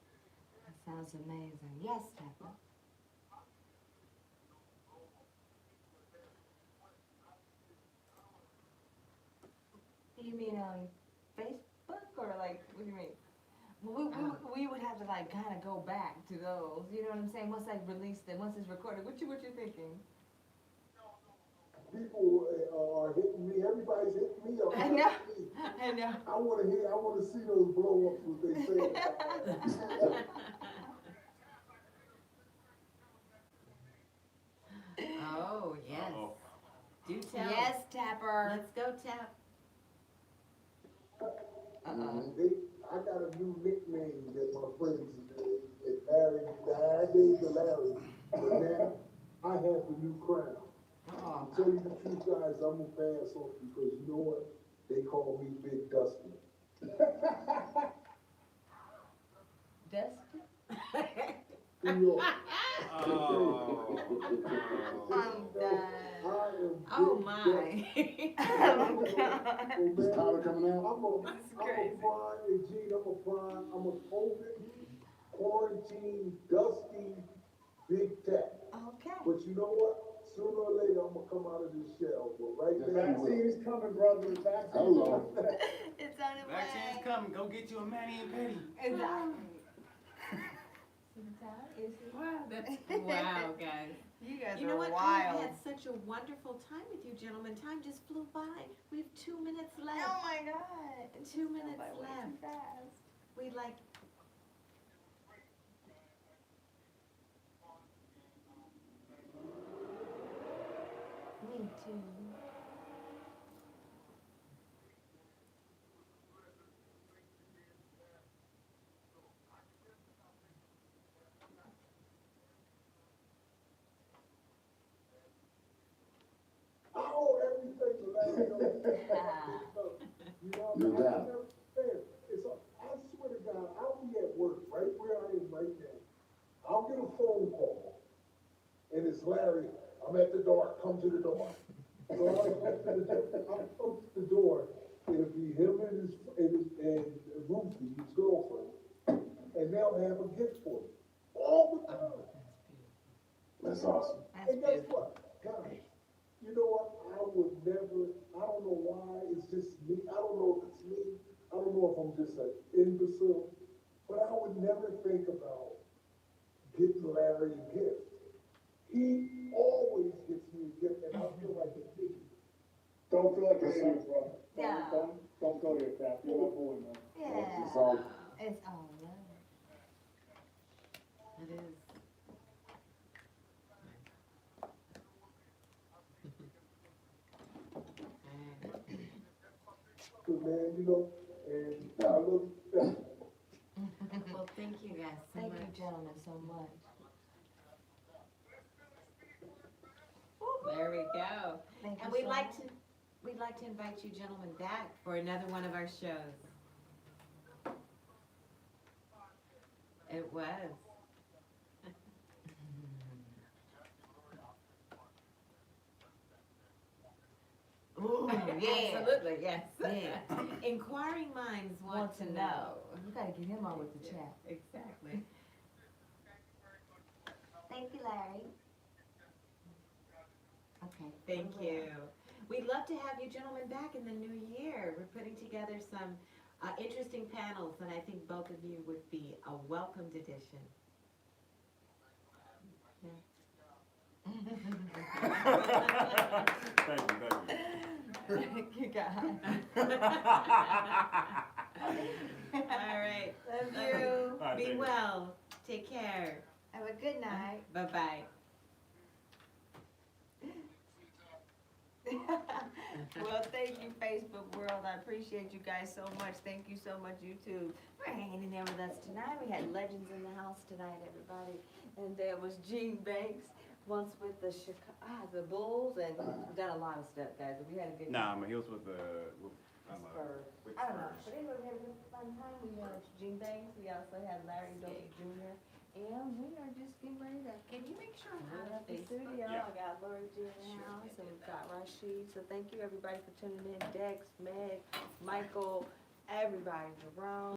[SPEAKER 3] That sounds amazing. Yes, Pepper.
[SPEAKER 1] You mean on Facebook or like, what do you mean? Well, we would have to like kind of go back to those, you know what I'm saying? Once I release them, once it's recorded, what you thinking?
[SPEAKER 2] People are hitting me, everybody's hitting me up.
[SPEAKER 1] I know. I know.
[SPEAKER 2] I wanna see those blow ups, what they say.
[SPEAKER 1] Oh, yes.
[SPEAKER 6] Uh-oh.
[SPEAKER 1] Do tell.
[SPEAKER 3] Yes, Tapper.
[SPEAKER 1] Let's go, Tap.
[SPEAKER 2] I got a new nickname that my friends that married, that I gave to Larry, but now I have the new crown.
[SPEAKER 3] Oh.
[SPEAKER 2] To tell you the truth, guys, I'm gonna pass off because you know what? They call me Big Dusty.
[SPEAKER 1] Dusty?
[SPEAKER 2] New York.
[SPEAKER 6] Oh.
[SPEAKER 1] I'm done.
[SPEAKER 2] I am
[SPEAKER 1] Oh,
[SPEAKER 2] Big
[SPEAKER 1] my.
[SPEAKER 2] Dusty.
[SPEAKER 1] Oh, God.
[SPEAKER 5] Is Tyler coming out?
[SPEAKER 2] I'm a
[SPEAKER 1] crazy.
[SPEAKER 2] prime, and Gene, I'm a COVID, quarantine, dusty, big tech.
[SPEAKER 1] Okay.
[SPEAKER 2] But you know what? Sooner or later, I'm gonna come out of this shell, but right
[SPEAKER 5] Yes,
[SPEAKER 2] now.
[SPEAKER 5] you will.
[SPEAKER 4] Vaccine is coming, brother, the vaccine.
[SPEAKER 5] Hello.
[SPEAKER 1] It's on its
[SPEAKER 6] Vaccine's
[SPEAKER 1] way.
[SPEAKER 6] coming. Go get you a Manny and Petty.
[SPEAKER 1] Exactly. Wow, that's wow, guys.
[SPEAKER 3] You guys
[SPEAKER 1] You know
[SPEAKER 3] are
[SPEAKER 1] what? I
[SPEAKER 3] wild.
[SPEAKER 1] have had such a wonderful time with you, gentlemen. Time just flew by. We have 2 minutes left.
[SPEAKER 3] Oh my God.
[SPEAKER 1] 2 minutes
[SPEAKER 3] By way too
[SPEAKER 1] left.
[SPEAKER 3] fast.
[SPEAKER 1] We like.
[SPEAKER 3] Me too.
[SPEAKER 2] I owe everything to Larry. You know,
[SPEAKER 5] No
[SPEAKER 2] I
[SPEAKER 5] doubt.
[SPEAKER 2] never fail. I swear to God, I'll be at work right where I am right now. I'll get a phone call, and it's Larry. I'm at the door. Come to the door. So I'll come to the door. It'll be him and Ruthie, his girlfriend, and they'll have a gift for me all the time.
[SPEAKER 5] That's awesome.
[SPEAKER 2] And guess what, guys? You know what? I would never. I don't know why. It's just me. I don't know if it's me. I don't know if I'm just an imbecile, but I would never think about getting Larry a gift. He always gets me a gift, and I feel like a big.
[SPEAKER 4] Don't feel like you're saying, brother.
[SPEAKER 3] Yeah.
[SPEAKER 4] Don't go there, Cap. You're not boy, man.
[SPEAKER 3] Yeah.
[SPEAKER 5] It's all
[SPEAKER 3] It's all love.
[SPEAKER 1] It is.
[SPEAKER 2] Good man, you know, and I love you.
[SPEAKER 1] Well, thank you guys so
[SPEAKER 3] Thank
[SPEAKER 1] much.
[SPEAKER 3] you, gentlemen, so much.
[SPEAKER 1] There we go.
[SPEAKER 3] Thank
[SPEAKER 1] And
[SPEAKER 3] you
[SPEAKER 1] we'd
[SPEAKER 3] so
[SPEAKER 1] like
[SPEAKER 3] much.
[SPEAKER 1] to invite you gentlemen back for another one of our shows. It was.
[SPEAKER 3] Yeah.
[SPEAKER 1] Absolutely, yes.
[SPEAKER 3] Yeah.
[SPEAKER 1] Inquiring minds want to know.
[SPEAKER 3] You gotta get him on with the chat.
[SPEAKER 1] Exactly.
[SPEAKER 3] Thank you, Larry. Okay.
[SPEAKER 1] Thank
[SPEAKER 3] what do we
[SPEAKER 1] you.
[SPEAKER 3] have?
[SPEAKER 1] We'd love to have you gentlemen back in the new year. We're putting together some interesting panels, and I think both of you would be a welcomed addition.
[SPEAKER 6] Thank you.
[SPEAKER 3] You got
[SPEAKER 1] All right.
[SPEAKER 3] Love you.
[SPEAKER 6] All right,
[SPEAKER 1] Be
[SPEAKER 6] thank you.
[SPEAKER 1] well. Take care.
[SPEAKER 3] Have a good night.
[SPEAKER 1] Bye-bye.
[SPEAKER 3] Well, thank you, Facebook world. I appreciate you guys so much. Thank you so much, YouTube, for hanging in there with us tonight. We had legends in the house tonight, everybody. And there was Gene Banks, once with the Bulls, and we've done a lot of stuff, guys. We had a good
[SPEAKER 6] Nah, he was with the,
[SPEAKER 3] Spurs.
[SPEAKER 6] with
[SPEAKER 3] I don't know,
[SPEAKER 6] Spurs.
[SPEAKER 3] but anyway, we had a good fun time. We had Gene Banks. We also had Larry Doby Jr. And we are just getting ready to, can you make sure I'm out of the studio?
[SPEAKER 6] Yeah.
[SPEAKER 3] I got Lori G in the house, and we've got Rashid. So thank you, everybody, for tuning in. Dex, Meg, Michael, everybody, Jerome.